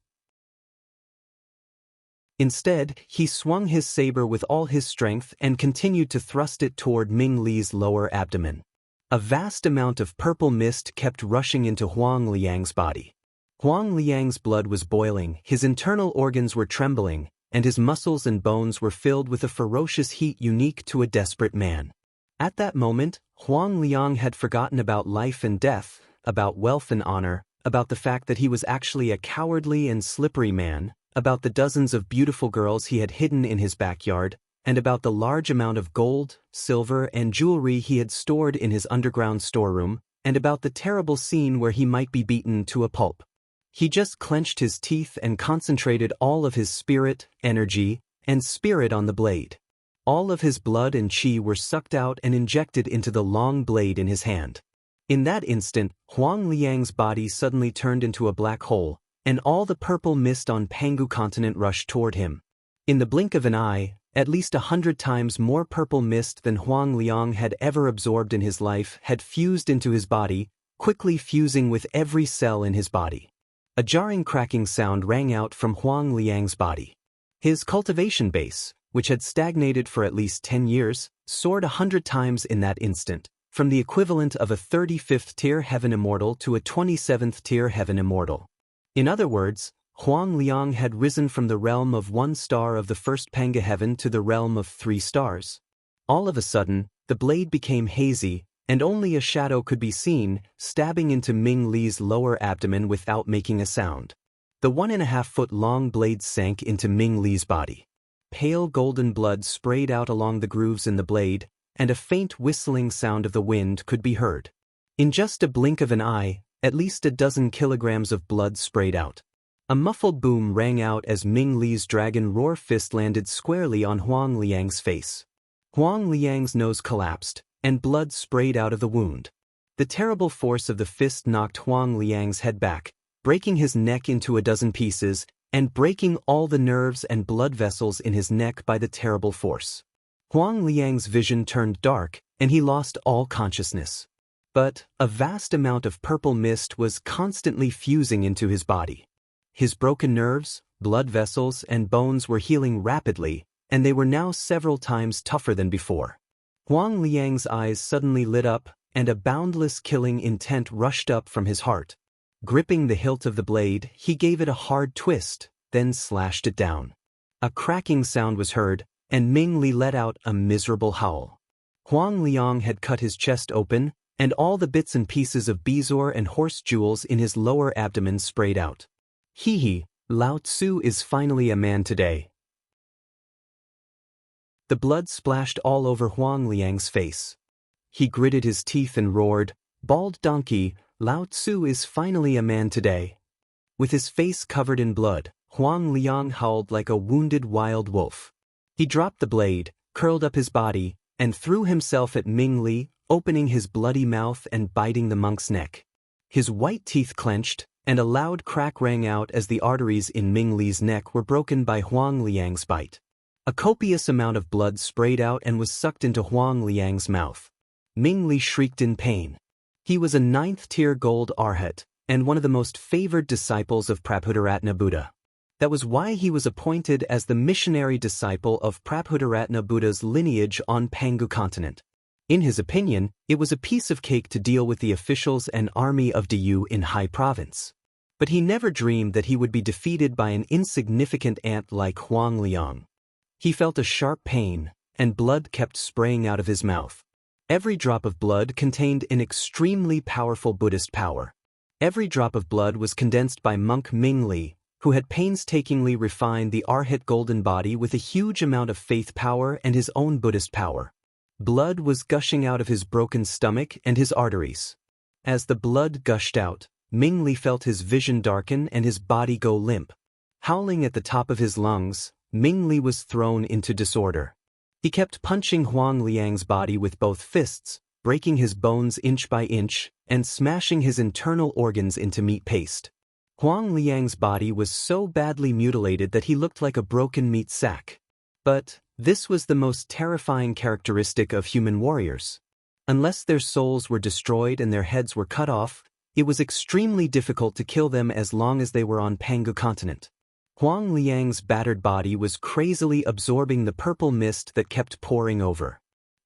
A: Instead, he swung his saber with all his strength and continued to thrust it toward Ming Li's lower abdomen. A vast amount of purple mist kept rushing into Huang Liang's body. Huang Liang's blood was boiling, his internal organs were trembling, and his muscles and bones were filled with a ferocious heat unique to a desperate man. At that moment, Huang Liang had forgotten about life and death, about wealth and honor, about the fact that he was actually a cowardly and slippery man, about the dozens of beautiful girls he had hidden in his backyard, and about the large amount of gold, silver, and jewelry he had stored in his underground storeroom, and about the terrible scene where he might be beaten to a pulp. He just clenched his teeth and concentrated all of his spirit, energy, and spirit on the blade. All of his blood and chi were sucked out and injected into the long blade in his hand. In that instant, Huang Liang's body suddenly turned into a black hole, and all the purple mist on Pangu continent rushed toward him. In the blink of an eye, at least 100 times more purple mist than Huang Liang had ever absorbed in his life had fused into his body, quickly fusing with every cell in his body. A jarring cracking sound rang out from Huang Liang's body. His cultivation base, which had stagnated for at least 10 years, soared 100 times in that instant, from the equivalent of a 35th tier heaven immortal to a 27th tier heaven immortal. In other words, Huang Liang had risen from the realm of 1 star of the first Panga heaven to the realm of 3 stars. All of a sudden, the blade became hazy, and only a shadow could be seen, stabbing into Ming Li's lower abdomen without making a sound. The 1.5-foot-long blade sank into Ming Li's body. Pale golden blood sprayed out along the grooves in the blade, and a faint whistling sound of the wind could be heard. In just a blink of an eye, at least a dozen kilograms of blood sprayed out. A muffled boom rang out as Ming Li's dragon roar fist landed squarely on Huang Liang's face. Huang Liang's nose collapsed, and blood sprayed out of the wound. The terrible force of the fist knocked Huang Liang's head back, breaking his neck into a dozen pieces, and breaking all the nerves and blood vessels in his neck by the terrible force. Huang Liang's vision turned dark, and he lost all consciousness. But a vast amount of purple mist was constantly fusing into his body. His broken nerves, blood vessels, and bones were healing rapidly, and they were now several times tougher than before. Huang Liang's eyes suddenly lit up, and a boundless killing intent rushed up from his heart. Gripping the hilt of the blade, he gave it a hard twist, then slashed it down. A cracking sound was heard, and Ming Li let out a miserable howl. Huang Liang had cut his chest open, and all the bits and pieces of bezoar and horse jewels in his lower abdomen sprayed out. Hee, Lao Tzu is finally a man today. The blood splashed all over Huang Liang's face. He gritted his teeth and roared, "Bald donkey, Lao Tzu is finally a man today." With his face covered in blood, Huang Liang howled like a wounded wild wolf. He dropped the blade, curled up his body, and threw himself at Ming Li, opening his bloody mouth and biting the monk's neck. His white teeth clenched, and a loud crack rang out as the arteries in Ming Li's neck were broken by Huang Liang's bite. A copious amount of blood sprayed out and was sucked into Huang Liang's mouth. Ming Li shrieked in pain. He was a 9th-tier gold arhat, and one of the most favored disciples of Prabhudaratna Buddha. That was why he was appointed as the missionary disciple of Prabhudaratna Buddha's lineage on Pangu continent. In his opinion, it was a piece of cake to deal with the officials and army of Diyu in Hai Province. But he never dreamed that he would be defeated by an insignificant ant like Huang Liang. He felt a sharp pain, and blood kept spraying out of his mouth. Every drop of blood contained an extremely powerful Buddhist power. Every drop of blood was condensed by monk Ming Li, who had painstakingly refined the Arhat golden body with a huge amount of faith power and his own Buddhist power. Blood was gushing out of his broken stomach and his arteries. As the blood gushed out, Ming Li felt his vision darken and his body go limp. Howling at the top of his lungs, Ming Li was thrown into disorder. He kept punching Huang Liang's body with both fists, breaking his bones inch by inch, and smashing his internal organs into meat paste. Huang Liang's body was so badly mutilated that he looked like a broken meat sack. But this was the most terrifying characteristic of human warriors. Unless their souls were destroyed and their heads were cut off, it was extremely difficult to kill them as long as they were on Pangu continent. Huang Liang's battered body was crazily absorbing the purple mist that kept pouring over.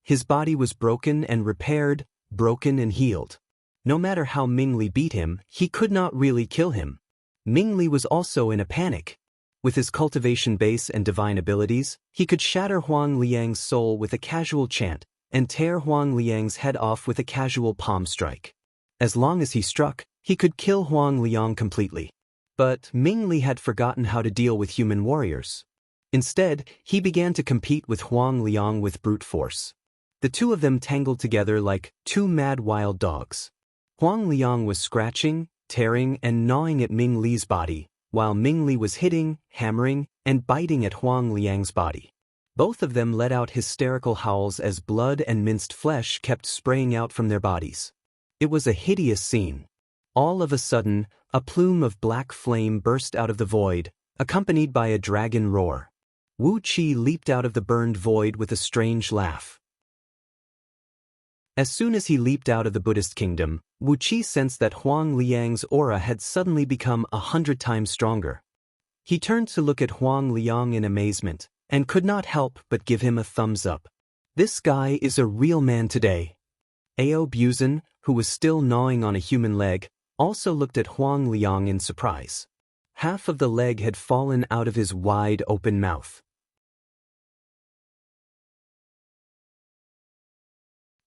A: His body was broken and repaired, broken and healed. No matter how Ming Li beat him, he could not really kill him. Ming Li was also in a panic. With his cultivation base and divine abilities, he could shatter Huang Liang's soul with a casual chant, and tear Huang Liang's head off with a casual palm strike. As long as he struck, he could kill Huang Liang completely. But Ming Li had forgotten how to deal with human warriors. Instead, he began to compete with Huang Liang with brute force. The two of them tangled together like two mad wild dogs. Huang Liang was scratching, tearing, and gnawing at Ming Li's body, while Ming Li was hitting, hammering, and biting at Huang Liang's body. Both of them let out hysterical howls as blood and minced flesh kept spraying out from their bodies. It was a hideous scene. All of a sudden, a plume of black flame burst out of the void, accompanied by a dragon roar. Wu Qi leaped out of the burned void with a strange laugh. As soon as he leaped out of the Buddhist kingdom, Wu Qi sensed that Huang Liang's aura had suddenly become 100 times stronger. He turned to look at Huang Liang in amazement, and could not help but give him a thumbs up. This guy is a real man today. Ao Buzan, who was still gnawing on a human leg, also looked at Huang Liang in surprise. Half of the leg had fallen out of his wide-open mouth.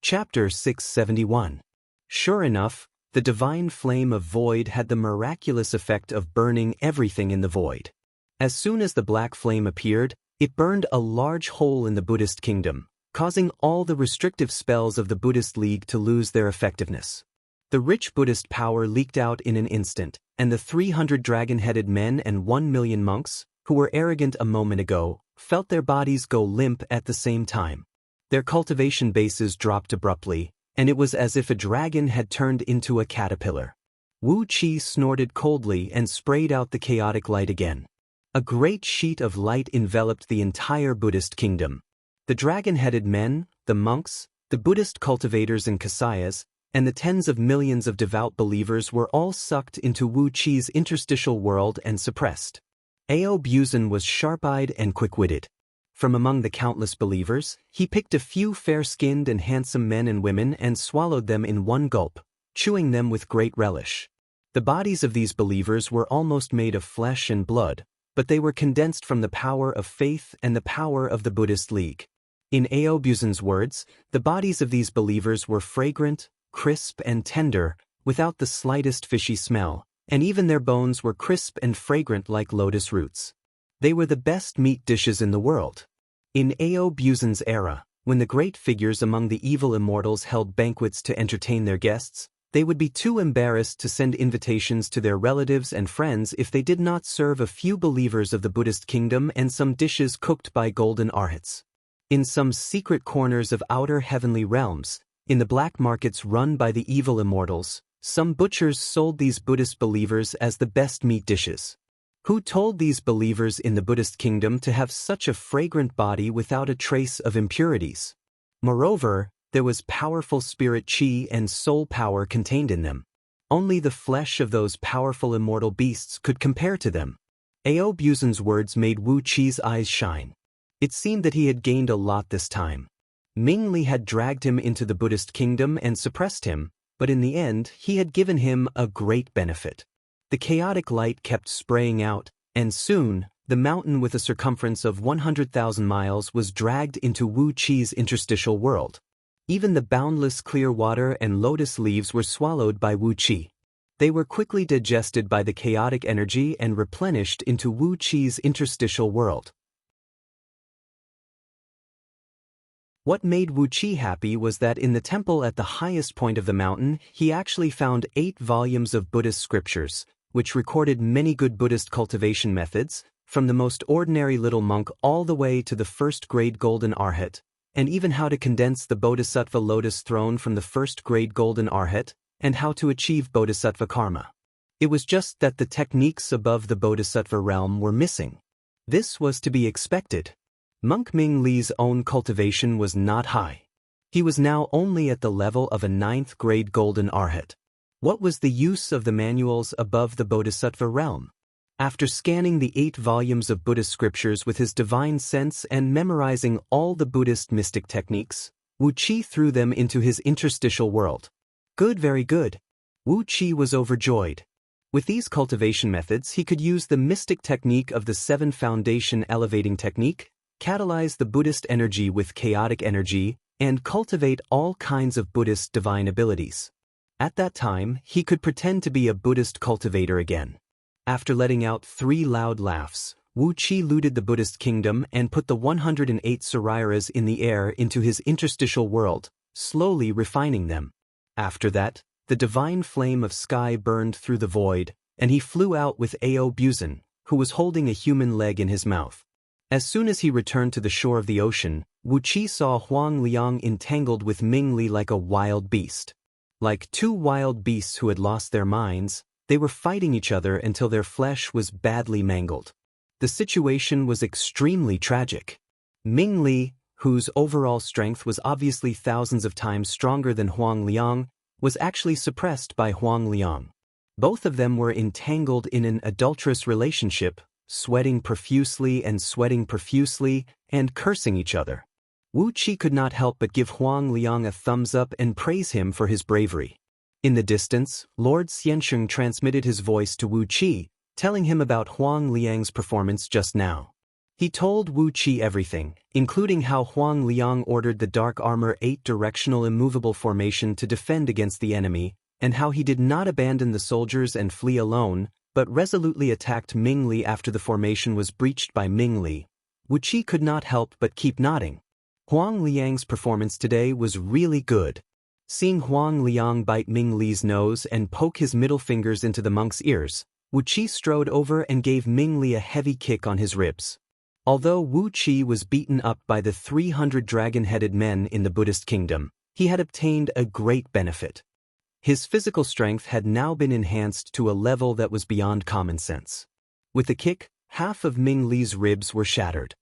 A: Chapter 671. Sure enough, the divine flame of void had the miraculous effect of burning everything in the void. As soon as the black flame appeared, it burned a large hole in the Buddhist kingdom, causing all the restrictive spells of the Buddhist League to lose their effectiveness. The rich Buddhist power leaked out in an instant, and the 300 dragon-headed men and 1 million monks, who were arrogant a moment ago, felt their bodies go limp at the same time. Their cultivation bases dropped abruptly, and it was as if a dragon had turned into a caterpillar. Wu Qi snorted coldly and sprayed out the chaotic light again. A great sheet of light enveloped the entire Buddhist kingdom. The dragon-headed men, the monks, the Buddhist cultivators and kasayas, and the tens of millions of devout believers were all sucked into Wu Qi's interstitial world and suppressed. Ao Buzan was sharp-eyed and quick-witted. From among the countless believers, he picked a few fair-skinned and handsome men and women and swallowed them in one gulp, chewing them with great relish. The bodies of these believers were almost made of flesh and blood, but they were condensed from the power of faith and the power of the Buddhist League. In Ao Buzan's words, the bodies of these believers were fragrant, crisp and tender, without the slightest fishy smell, and even their bones were crisp and fragrant like lotus roots. They were the best meat dishes in the world. In Ao Buzan's era, when the great figures among the evil immortals held banquets to entertain their guests, they would be too embarrassed to send invitations to their relatives and friends if they did not serve a few believers of the Buddhist kingdom and some dishes cooked by golden arhats. In some secret corners of outer heavenly realms, in the black markets run by the evil immortals, some butchers sold these Buddhist believers as the best meat dishes. Who told these believers in the Buddhist kingdom to have such a fragrant body without a trace of impurities? Moreover, there was powerful spirit qi and soul power contained in them. Only the flesh of those powerful immortal beasts could compare to them. Ao Buzan's words made Wu Qi's eyes shine. It seemed that he had gained a lot this time. Ming Li had dragged him into the Buddhist kingdom and suppressed him, but in the end he had given him a great benefit. The chaotic light kept spraying out, and soon, the mountain with a circumference of 100,000 miles was dragged into Wu Qi's interstitial world. Even the boundless clear water and lotus leaves were swallowed by Wu Qi. They were quickly digested by the chaotic energy and replenished into Wu Qi's interstitial world. What made Wu Qi happy was that in the temple at the highest point of the mountain, he actually found 8 volumes of Buddhist scriptures, which recorded many good Buddhist cultivation methods, from the most ordinary little monk all the way to the first-grade golden arhat, and even how to condense the bodhisattva lotus throne from the first-grade golden arhat, and how to achieve bodhisattva karma. It was just that the techniques above the bodhisattva realm were missing. This was to be expected. Monk Ming Li's own cultivation was not high. He was now only at the level of a 9th-grade golden arhat. What was the use of the manuals above the bodhisattva realm? After scanning the 8 volumes of Buddhist scriptures with his divine sense and memorizing all the Buddhist mystic techniques, Wu Qi threw them into his interstitial world. Good, very good. Wu Qi was overjoyed. With these cultivation methods, he could use the mystic technique of the 7 foundation elevating technique, catalyze the Buddhist energy with chaotic energy, and cultivate all kinds of Buddhist divine abilities. At that time, he could pretend to be a Buddhist cultivator again. After letting out 3 loud laughs, Wu Qi looted the Buddhist kingdom and put the 108 sariras in the air into his interstitial world, slowly refining them. After that, the divine flame of sky burned through the void, and he flew out with Ao Buzan, who was holding a human leg in his mouth. As soon as he returned to the shore of the ocean, Wu Qi saw Huang Liang entangled with Ming Li like a wild beast. Like two wild beasts who had lost their minds, they were fighting each other until their flesh was badly mangled. The situation was extremely tragic. Ming Li, whose overall strength was obviously thousands of times stronger than Huang Liang, was actually suppressed by Huang Liang. Both of them were entangled in an adulterous relationship, sweating profusely and cursing each other. Wu Qi could not help but give Huang Liang a thumbs up and praise him for his bravery. In the distance, Lord Xiansheng transmitted his voice to Wu Qi, telling him about Huang Liang's performance just now. He told Wu Qi everything, including how Huang Liang ordered the Dark Armor 8 directional immovable formation to defend against the enemy, and how he did not abandon the soldiers and flee alone, but resolutely attacked Ming Li after the formation was breached by Ming Li. Wu Qi could not help but keep nodding. Huang Liang's performance today was really good. Seeing Huang Liang bite Ming Li's nose and poke his middle fingers into the monk's ears, Wu Qi strode over and gave Ming Li a heavy kick on his ribs. Although Wu Qi was beaten up by the 300 dragon-headed men in the Buddhist kingdom, he had obtained a great benefit. His physical strength had now been enhanced to a level that was beyond common sense. With the kick, half of Ming Li's ribs were shattered.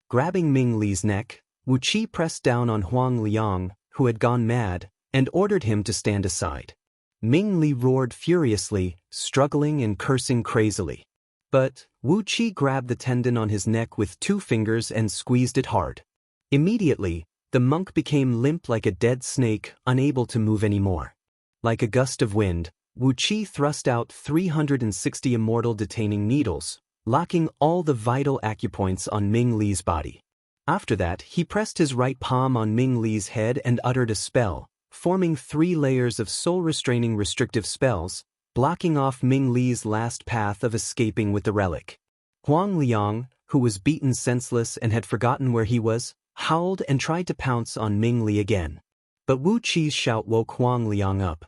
A: Grabbing Ming Li's neck, Wu Qi pressed down on Huang Liang, who had gone mad, and ordered him to stand aside. Ming Li roared furiously, struggling and cursing crazily. But Wu Qi grabbed the tendon on his neck with 2 fingers and squeezed it hard. Immediately, the monk became limp like a dead snake, unable to move anymore. Like a gust of wind, Wu Qi thrust out 360 immortal detaining needles, locking all the vital acupoints on Ming Li's body. After that, he pressed his right palm on Ming Li's head and uttered a spell, forming 3 layers of soul-restraining restrictive spells, blocking off Ming Li's last path of escaping with the relic. Huang Liang, who was beaten senseless and had forgotten where he was, howled and tried to pounce on Ming Li again. But Wu Qi's shout woke Huang Liang up.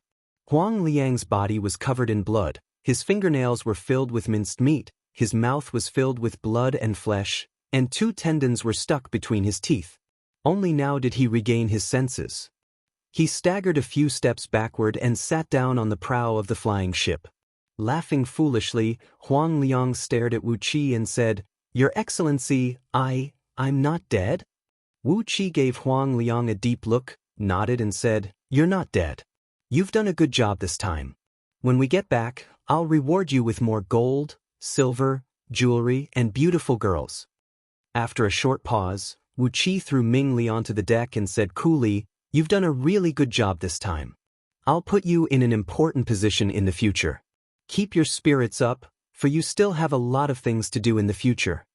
A: Huang Liang's body was covered in blood, his fingernails were filled with minced meat, his mouth was filled with blood and flesh, and 2 tendons were stuck between his teeth. Only now did he regain his senses. He staggered a few steps backward and sat down on the prow of the flying ship. Laughing foolishly, Huang Liang stared at Wu Qi and said, "Your Excellency, I'm not dead?" Wu Qi gave Huang Liang a deep look, nodded and said, "You're not dead. You've done a good job this time. When we get back, I'll reward you with more gold, silver, jewelry, and beautiful girls." After a short pause, Wu Qi threw Ming Li onto the deck and said coolly, "You've done a really good job this time. I'll put you in an important position in the future. Keep your spirits up, for you still have a lot of things to do in the future."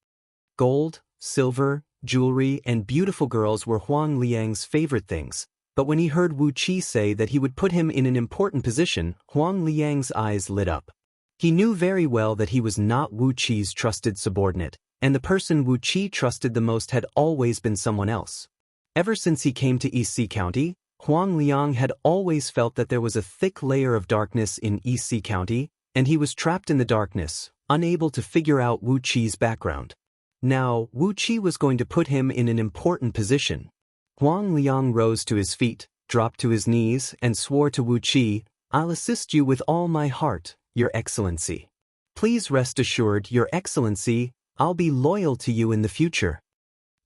A: Gold, silver, jewelry, and beautiful girls were Huang Liang's favorite things, but when he heard Wu Qi say that he would put him in an important position, Huang Liang's eyes lit up. He knew very well that he was not Wu Qi's trusted subordinate, and the person Wu Qi trusted the most had always been someone else. Ever since he came to East Sea County, Huang Liang had always felt that there was a thick layer of darkness in East Sea County, and he was trapped in the darkness, unable to figure out Wu Qi's background. Now, Wu Qi was going to put him in an important position. Huang Liang rose to his feet, dropped to his knees, and swore to Wu Qi, "I'll assist you with all my heart, Your Excellency. Please rest assured, Your Excellency, I'll be loyal to you in the future."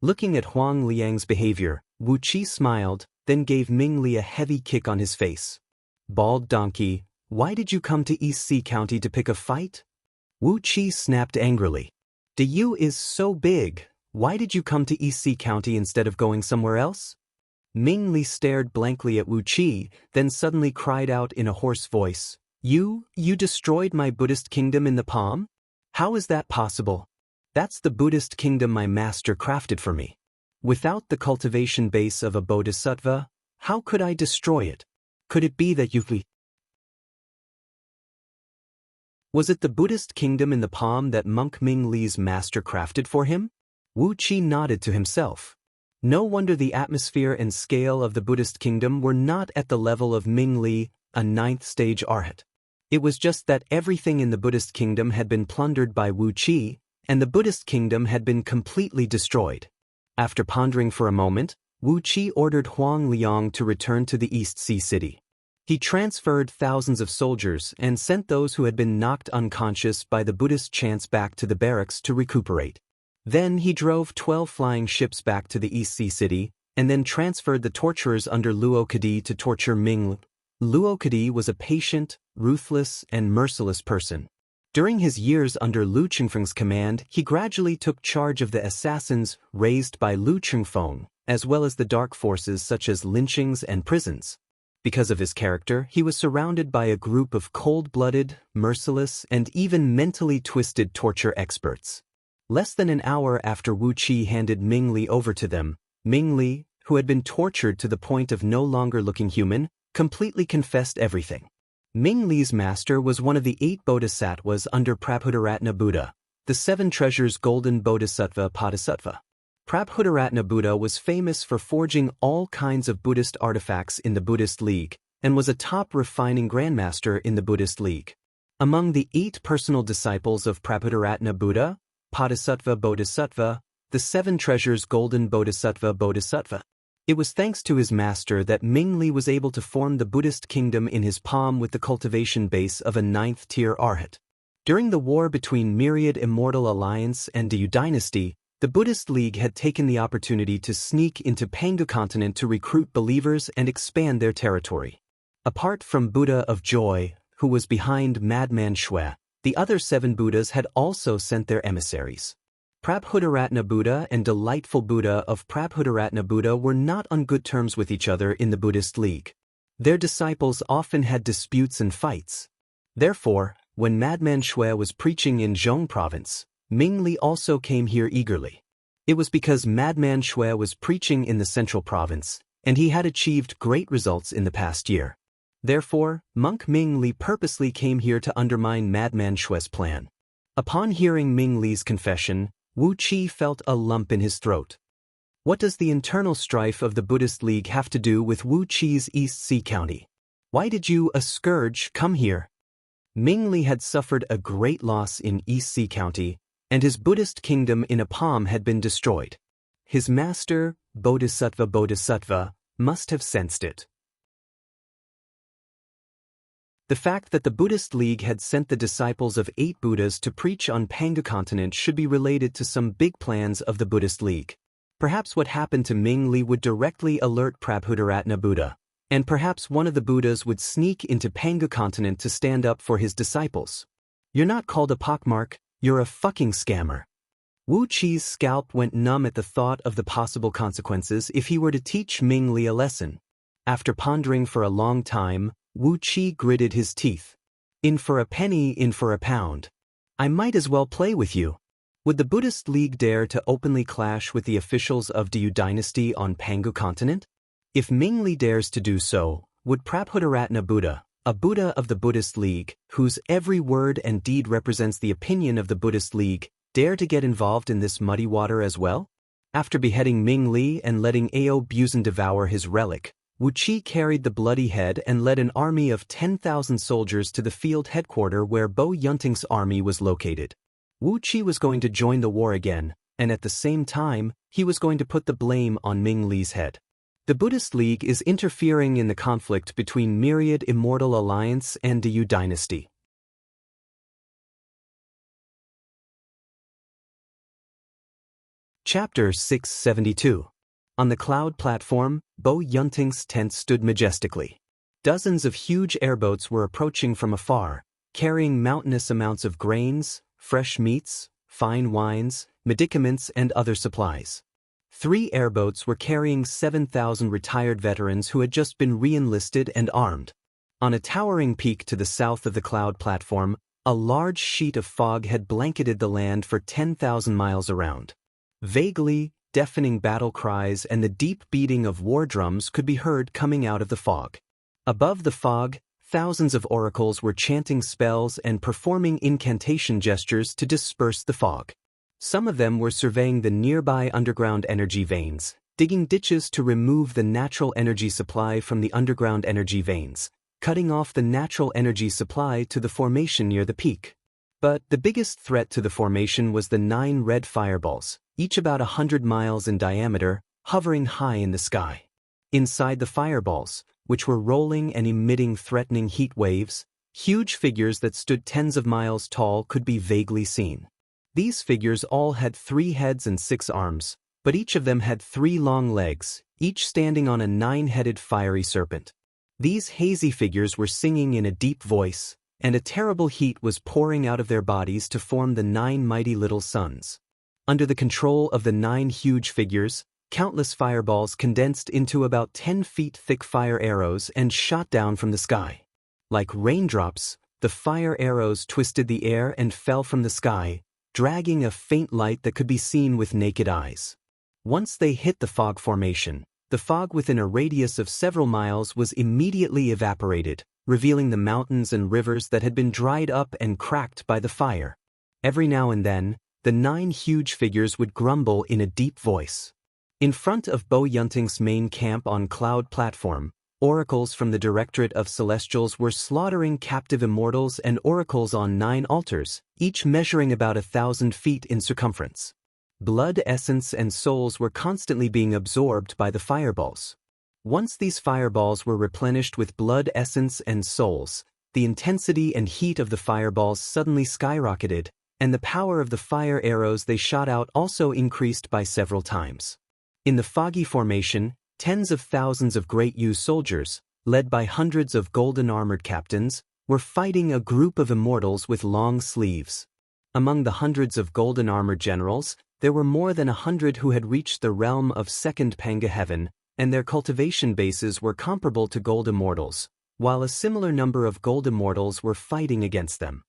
A: Looking at Huang Liang's behavior, Wu Qi smiled, then gave Ming Li a heavy kick on his face. "Bald donkey, why did you come to East Sea County to pick a fight?" Wu Qi snapped angrily. "The U is so big, why did you come to East Sea County instead of going somewhere else?" Ming Li stared blankly at Wu Qi, then suddenly cried out in a hoarse voice, You destroyed my Buddhist kingdom in the palm? How is that possible? That's the Buddhist kingdom my master crafted for me. Without the cultivation base of a bodhisattva, how could I destroy it? Could it be that Was it the Buddhist kingdom in the palm that monk Ming Li's master crafted for him? Wu Qi nodded to himself. No wonder the atmosphere and scale of the Buddhist kingdom were not at the level of Ming Li, a ninth-stage arhat. It was just that everything in the Buddhist kingdom had been plundered by Wu Qi, and the Buddhist kingdom had been completely destroyed. After pondering for a moment, Wu Qi ordered Huang Liang to return to the East Sea City. He transferred thousands of soldiers and sent those who had been knocked unconscious by the Buddhist chants back to the barracks to recuperate. Then he drove 12 flying ships back to the East Sea City, and then transferred the torturers under Luo Kadi to torture Ming. Luo Kadi was a patient, ruthless, and merciless person. During his years under Lu Qingfeng's command, he gradually took charge of the assassins raised by Lu Qingfeng, as well as the dark forces such as lynchings and prisons. Because of his character, he was surrounded by a group of cold-blooded, merciless, and even mentally twisted torture experts. Less than an hour after Wu Qi handed Ming Li over to them, Ming Li, who had been tortured to the point of no longer looking human, completely confessed everything. Ming Li's master was one of the 8 bodhisattvas under Prabhudaratna Buddha, the 7 treasures golden bodhisattva Bodhisattva. Prabhudaratna Buddha was famous for forging all kinds of Buddhist artifacts in the Buddhist League, and was a top refining grandmaster in the Buddhist League. Among the 8 personal disciples of Prabhudaratna Buddha, Bodhisattva, the 7 treasures golden Bodhisattva. It was thanks to his master that Ming Li was able to form the Buddhist kingdom in his palm with the cultivation base of a 9th-tier arhat. During the war between Myriad Immortal Alliance and Diyu Dynasty, the Buddhist League had taken the opportunity to sneak into Pangu continent to recruit believers and expand their territory. Apart from Buddha of Joy, who was behind Madman Shui, the other 7 Buddhas had also sent their emissaries. Prabhudaratna Buddha and Delightful Buddha of Prabhudaratna Buddha were not on good terms with each other in the Buddhist League. Their disciples often had disputes and fights. Therefore, when Madman Shui was preaching in Zhong province, Ming Li also came here eagerly. It was because Madman Shui was preaching in the central province, and he had achieved great results in the past year. Therefore, monk Ming Li purposely came here to undermine Madman Shui's plan. Upon hearing Ming Li's confession, Wu Qi felt a lump in his throat. What does the internal strife of the Buddhist League have to do with Wu Qi's East Sea County? Why did you, a scourge, come here? Ming Li had suffered a great loss in East Sea County, and his Buddhist kingdom in Appam had been destroyed. His master, Bodhisattva, must have sensed it. The fact that the Buddhist League had sent the disciples of 8 Buddhas to preach on Pangu continent should be related to some big plans of the Buddhist League. Perhaps what happened to Ming Li would directly alert Prabhudaratna Buddha, and perhaps one of the Buddhas would sneak into Pangu continent to stand up for his disciples. You're not called a pockmark, you're a fucking scammer. Wu Qi's scalp went numb at the thought of the possible consequences if he were to teach Ming Li a lesson. After pondering for a long time, Wu Qi gritted his teeth. In for a penny, in for a pound. I might as well play with you. Would the Buddhist League dare to openly clash with the officials of Diyu Dynasty on Pangu continent? If Ming Li dares to do so, would Prabhudaratna Buddha, a Buddha of the Buddhist League, whose every word and deed represents the opinion of the Buddhist League, dare to get involved in this muddy water as well? After beheading Ming Li and letting Ao Buzan devour his relic, Wu Qi carried the bloody head and led an army of 10,000 soldiers to the field headquarters where Bo Yunting's army was located. Wu Qi was going to join the war again, and at the same time, he was going to put the blame on Ming Li's head. The Buddhist League is interfering in the conflict between Myriad Immortal Alliance and Diyu Dynasty. Chapter 672. On the cloud platform, Bo Yunting's tent stood majestically. Dozens of huge airboats were approaching from afar, carrying mountainous amounts of grains, fresh meats, fine wines, medicaments, and other supplies. 3 airboats were carrying 7,000 retired veterans who had just been re-enlisted and armed. On a towering peak to the south of the cloud platform, a large sheet of fog had blanketed the land for 10,000 miles around. Vaguely, deafening battle cries and the deep beating of war drums could be heard coming out of the fog. Above the fog, thousands of oracles were chanting spells and performing incantation gestures to disperse the fog. Some of them were surveying the nearby underground energy veins, digging ditches to remove the natural energy supply from the underground energy veins, cutting off the natural energy supply to the formation near the peak. But the biggest threat to the formation was the 9 red fireballs, each about 100 miles in diameter, hovering high in the sky. Inside the fireballs, which were rolling and emitting threatening heat waves, huge figures that stood tens of miles tall could be vaguely seen. These figures all had 3 heads and 6 arms, but each of them had 3 long legs, each standing on a 9-headed fiery serpent. These hazy figures were singing in a deep voice, and a terrible heat was pouring out of their bodies to form the 9 mighty little suns. Under the control of the 9 huge figures, countless fireballs condensed into about 10 feet thick fire arrows and shot down from the sky. Like raindrops, the fire arrows twisted the air and fell from the sky, dragging a faint light that could be seen with naked eyes. Once they hit the fog formation, the fog within a radius of several miles was immediately evaporated, revealing the mountains and rivers that had been dried up and cracked by the fire. Every now and then, the 9 huge figures would grumble in a deep voice. In front of Bo Yunting's main camp on Cloud Platform, oracles from the Directorate of Celestials were slaughtering captive immortals and oracles on 9 altars, each measuring about 1,000 feet in circumference. Blood, essence, and souls were constantly being absorbed by the fireballs. Once these fireballs were replenished with blood, essence, and souls, the intensity and heat of the fireballs suddenly skyrocketed, and the power of the fire arrows they shot out also increased by several times. In the foggy formation, tens of thousands of Great Yu soldiers, led by hundreds of golden-armored captains, were fighting a group of immortals with long sleeves. Among the hundreds of golden-armored generals, there were more than 100 who had reached the realm of Second Panga Heaven, and their cultivation bases were comparable to gold immortals, while a similar number of gold immortals were fighting against them.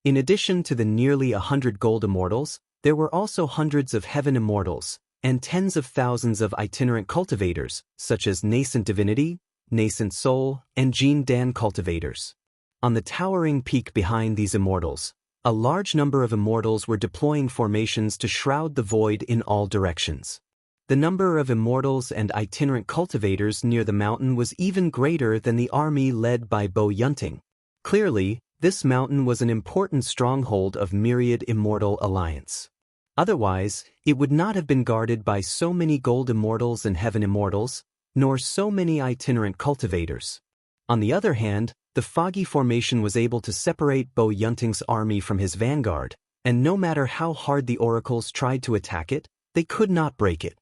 A: In addition to the nearly 100 gold immortals, there were also hundreds of heaven immortals, and tens of thousands of itinerant cultivators, such as Nascent Divinity, Nascent Soul, and Gene Dan cultivators. On the towering peak behind these immortals, a large number of immortals were deploying formations to shroud the void in all directions. The number of immortals and itinerant cultivators near the mountain was even greater than the army led by Bo Yunting. Clearly, this mountain was an important stronghold of Myriad Immortal Alliance. Otherwise, it would not have been guarded by so many gold immortals and heaven immortals, nor so many itinerant cultivators. On the other hand, the foggy formation was able to separate Bo Yunting's army from his vanguard, and no matter how hard the oracles tried to attack it, they could not break it.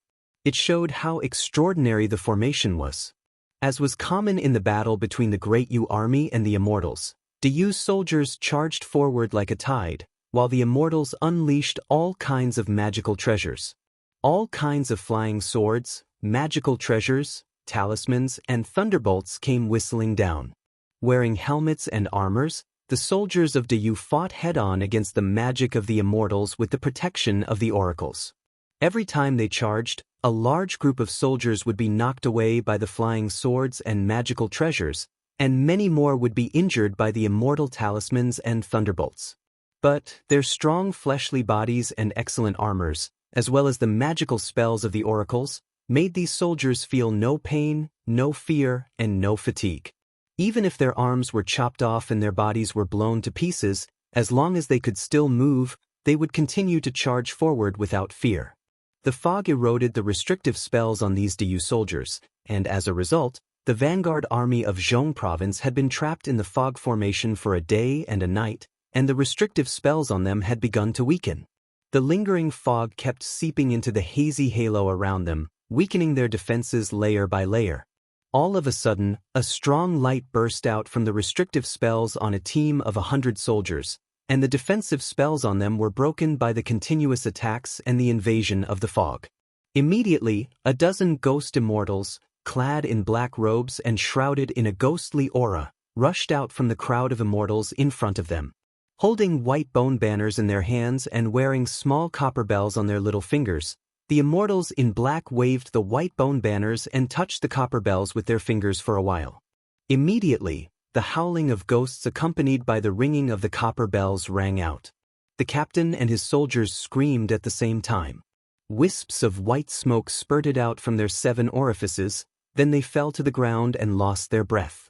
A: It showed how extraordinary the formation was. As was common in the battle between the Great Yu army and the immortals, the Yu's soldiers charged forward like a tide, while the immortals unleashed all kinds of magical treasures. All kinds of flying swords, magical treasures, talismans, and thunderbolts came whistling down. Wearing helmets and armors, the soldiers of the Yu fought head-on against the magic of the immortals with the protection of the oracles. Every time they charged, a large group of soldiers would be knocked away by the flying swords and magical treasures, and many more would be injured by the immortal talismans and thunderbolts. But their strong fleshly bodies and excellent armors, as well as the magical spells of the oracles, made these soldiers feel no pain, no fear, and no fatigue. Even if their arms were chopped off and their bodies were blown to pieces, as long as they could still move, they would continue to charge forward without fear. The fog eroded the restrictive spells on these Diyu soldiers, and as a result, the vanguard army of Zhong province had been trapped in the fog formation for a day and a night, and the restrictive spells on them had begun to weaken. The lingering fog kept seeping into the hazy halo around them, weakening their defenses layer by layer. All of a sudden, a strong light burst out from the restrictive spells on a team of 100 soldiers, and the defensive spells on them were broken by the continuous attacks and the invasion of the fog. Immediately, a dozen ghost immortals, clad in black robes and shrouded in a ghostly aura, rushed out from the crowd of immortals in front of them. Holding white bone banners in their hands and wearing small copper bells on their little fingers, the immortals in black waved the white bone banners and touched the copper bells with their fingers for a while. Immediately, the howling of ghosts accompanied by the ringing of the copper bells rang out. The captain and his soldiers screamed at the same time. Wisps of white smoke spurted out from their 7 orifices, Then they fell to the ground and lost their breath.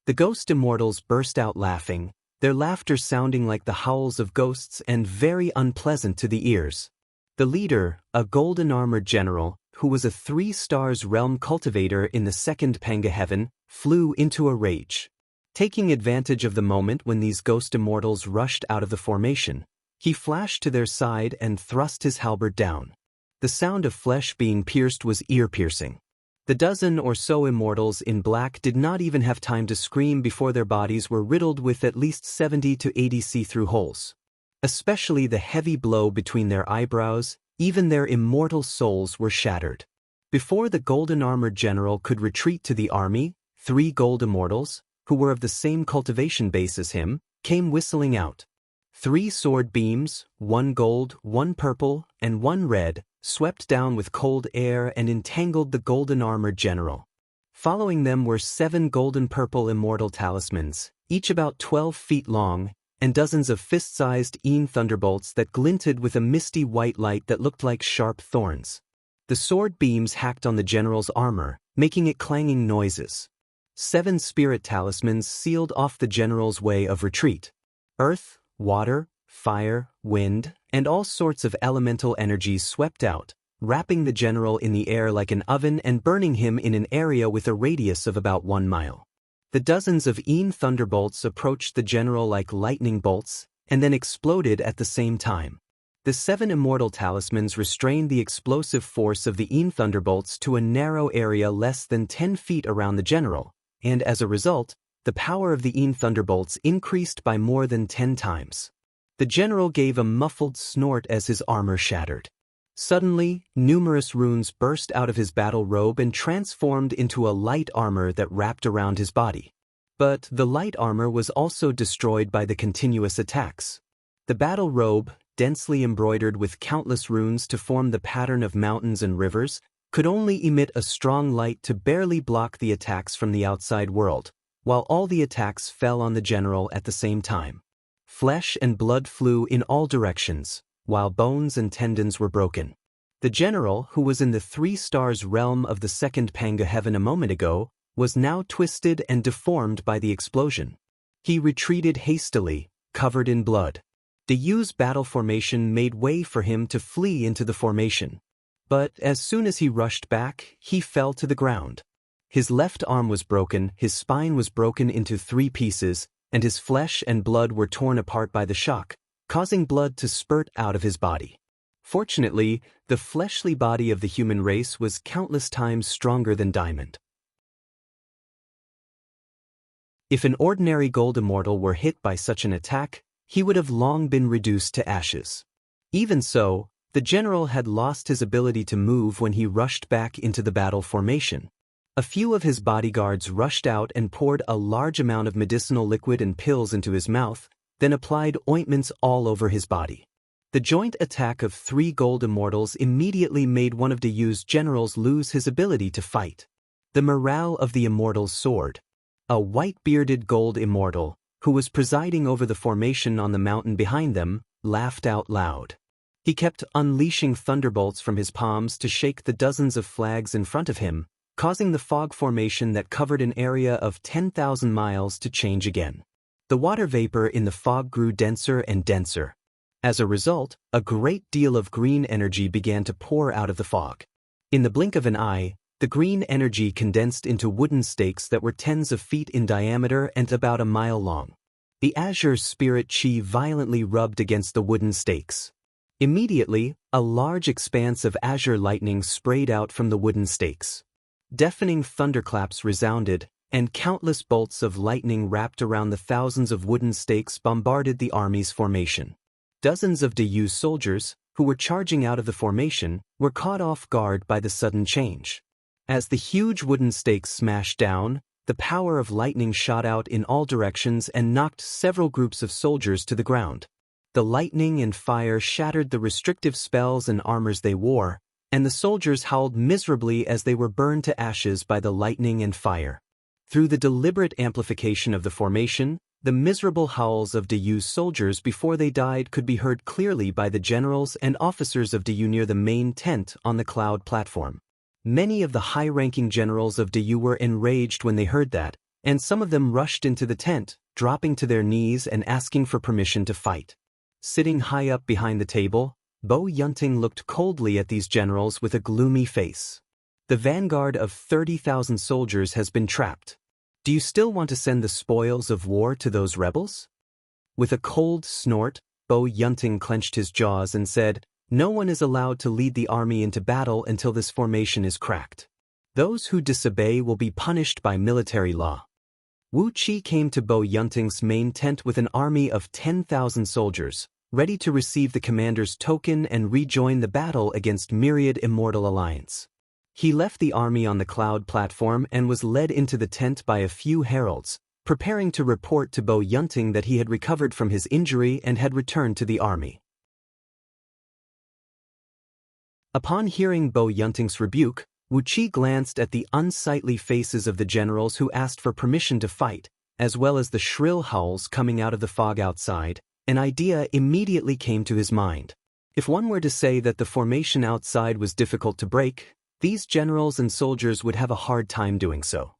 A: The ghost immortals burst out laughing, their laughter sounding like the howls of ghosts and very unpleasant to the ears. The leader, a golden-armored general, who was a 3-stars realm cultivator in the second Panga heaven, flew into a rage. Taking advantage of the moment when these ghost immortals rushed out of the formation, he flashed to their side and thrust his halberd down. The sound of flesh being pierced was ear-piercing. The dozen or so immortals in black did not even have time to scream before their bodies were riddled with at least 70 to 80 see-through holes. Especially the heavy blow between their eyebrows, even their immortal souls were shattered. Before the golden-armored general could retreat to the army, 3 gold immortals, who were of the same cultivation base as him, came whistling out. 3 sword beams, 1 gold, 1 purple, and 1 red, swept down with cold air and entangled the golden-armored general. Following them were 7 golden-purple immortal talismans, each about 12 feet long, and dozens of fist-sized thunderbolts that glinted with a misty white light that looked like sharp thorns. The sword beams hacked on the general's armor, making it clanging noises. 7 spirit talismans sealed off the general's way of retreat. Earth, water, fire, wind, and all sorts of elemental energies swept out, wrapping the general in the air like an oven and burning him in an area with a radius of about 1 mile. The dozens of thunderbolts approached the general like lightning bolts, and then exploded at the same time. The 7 immortal talismans restrained the explosive force of the thunderbolts to a narrow area less than 10 feet around the general, and as a result, the power of the thunderbolts increased by more than 10 times. The general gave a muffled snort as his armor shattered. Suddenly, numerous runes burst out of his battle robe and transformed into a light armor that wrapped around his body. But the light armor was also destroyed by the continuous attacks. The battle robe, densely embroidered with countless runes to form the pattern of mountains and rivers, could only emit a strong light to barely block the attacks from the outside world, while all the attacks fell on the general at the same time. Flesh and blood flew in all directions, while bones and tendons were broken. The general, who was in the 3 stars realm of the second Panga heaven a moment ago, was now twisted and deformed by the explosion. He retreated hastily, covered in blood. The Yu's battle formation made way for him to flee into the formation. But as soon as he rushed back, he fell to the ground. His left arm was broken, his spine was broken into 3 pieces, and his flesh and blood were torn apart by the shock, causing blood to spurt out of his body. Fortunately, the fleshly body of the human race was countless times stronger than diamond. If an ordinary gold immortal were hit by such an attack, he would have long been reduced to ashes. Even so, the general had lost his ability to move when he rushed back into the battle formation. A few of his bodyguards rushed out and poured a large amount of medicinal liquid and pills into his mouth, then applied ointments all over his body. The joint attack of 3 gold immortals immediately made one of the Yu's generals lose his ability to fight. The morale of the immortals soared. A white-bearded gold immortal, who was presiding over the formation on the mountain behind them, laughed out loud. He kept unleashing thunderbolts from his palms to shake the dozens of flags in front of him, causing the fog formation that covered an area of 10,000 miles to change again. The water vapor in the fog grew denser and denser. As a result, a great deal of green energy began to pour out of the fog. In the blink of an eye, the green energy condensed into wooden stakes that were tens of feet in diameter and about a mile long. The azure spirit chi violently rubbed against the wooden stakes. Immediately, a large expanse of azure lightning sprayed out from the wooden stakes. Deafening thunderclaps resounded, and countless bolts of lightning wrapped around the thousands of wooden stakes bombarded the army's formation. Dozens of Yu's soldiers, who were charging out of the formation, were caught off guard by the sudden change. As the huge wooden stakes smashed down, the power of lightning shot out in all directions and knocked several groups of soldiers to the ground. The lightning and fire shattered the restrictive spells and armors they wore, and the soldiers howled miserably as they were burned to ashes by the lightning and fire. Through the deliberate amplification of the formation, The miserable howls of Dayu's soldiers before they died could be heard clearly by the generals and officers of Dayu near the main tent on the cloud platform. Many of the high-ranking generals of Dayu were enraged when they heard that, and some of them rushed into the tent, dropping to their knees and asking for permission to fight. Sitting high up behind the table, Bo Yunting looked coldly at these generals with a gloomy face. The vanguard of 30,000 soldiers has been trapped. Do you still want to send the spoils of war to those rebels? With a cold snort, Bo Yunting clenched his jaws and said, "No one is allowed to lead the army into battle until this formation is cracked. Those who disobey will be punished by military law." Wu Qi came to Bo Yunting's main tent with an army of 10,000 soldiers, ready to receive the commander's token and rejoin the battle against Myriad Immortal Alliance. He left the army on the cloud platform and was led into the tent by a few heralds, preparing to report to Bo Yunting that he had recovered from his injury and had returned to the army. Upon hearing Bo Yunting's rebuke, Wu Qi glanced at the unsightly faces of the generals who asked for permission to fight, as well as the shrill howls coming out of the fog outside. An idea immediately came to his mind. If one were to say that the formation outside was difficult to break, these generals and soldiers would have a hard time doing so.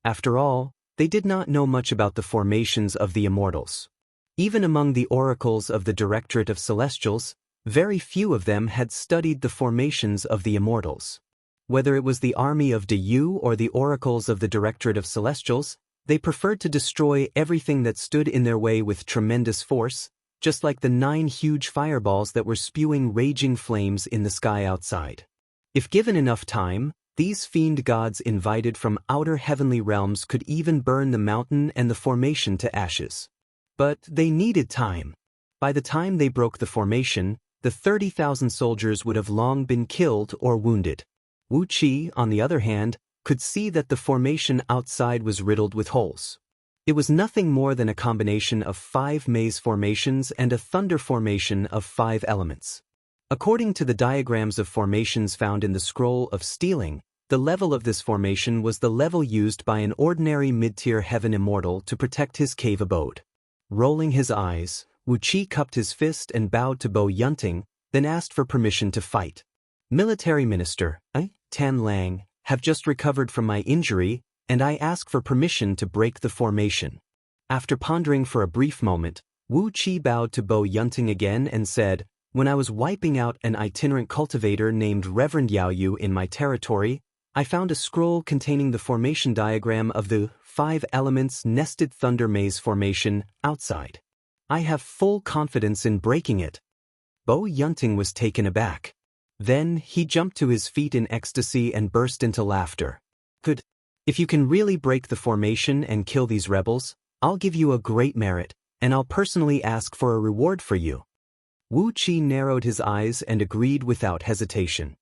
A: After all, they did not know much about the formations of the immortals. Even among the oracles of the Directorate of Celestials, very few of them had studied the formations of the immortals. Whether it was the army of Dayu or the oracles of the Directorate of Celestials, they preferred to destroy everything that stood in their way with tremendous force, just like the 9 huge fireballs that were spewing raging flames in the sky outside. If given enough time, these fiend gods invited from outer heavenly realms could even burn the mountain and the formation to ashes. But they needed time. By the time they broke the formation, the 30,000 soldiers would have long been killed or wounded. Wu Qi, on the other hand, could see that the formation outside was riddled with holes. It was nothing more than a combination of 5 maze formations and a thunder formation of 5 elements. According to the diagrams of formations found in the Scroll of Stealing, the level of this formation was the level used by an ordinary mid-tier heaven immortal to protect his cave abode. Rolling his eyes, Wu Qi cupped his fist and bowed to Bo Yunting, then asked for permission to fight. "Military Minister, I, Tan Lang, have just recovered from my injury, and I ask for permission to break the formation." After pondering for a brief moment, Wu Qi bowed to Bo Yunting again and said, "When I was wiping out an itinerant cultivator named Reverend Yao Yu in my territory, I found a scroll containing the formation diagram of the 5 elements nested thunder maze formation outside. I have full confidence in breaking it." Bo Yunting was taken aback. Then he jumped to his feet in ecstasy and burst into laughter. "Good. If you can really break the formation and kill these rebels, I'll give you a great merit, and I'll personally ask for a reward for you." Wu Qi narrowed his eyes and agreed without hesitation.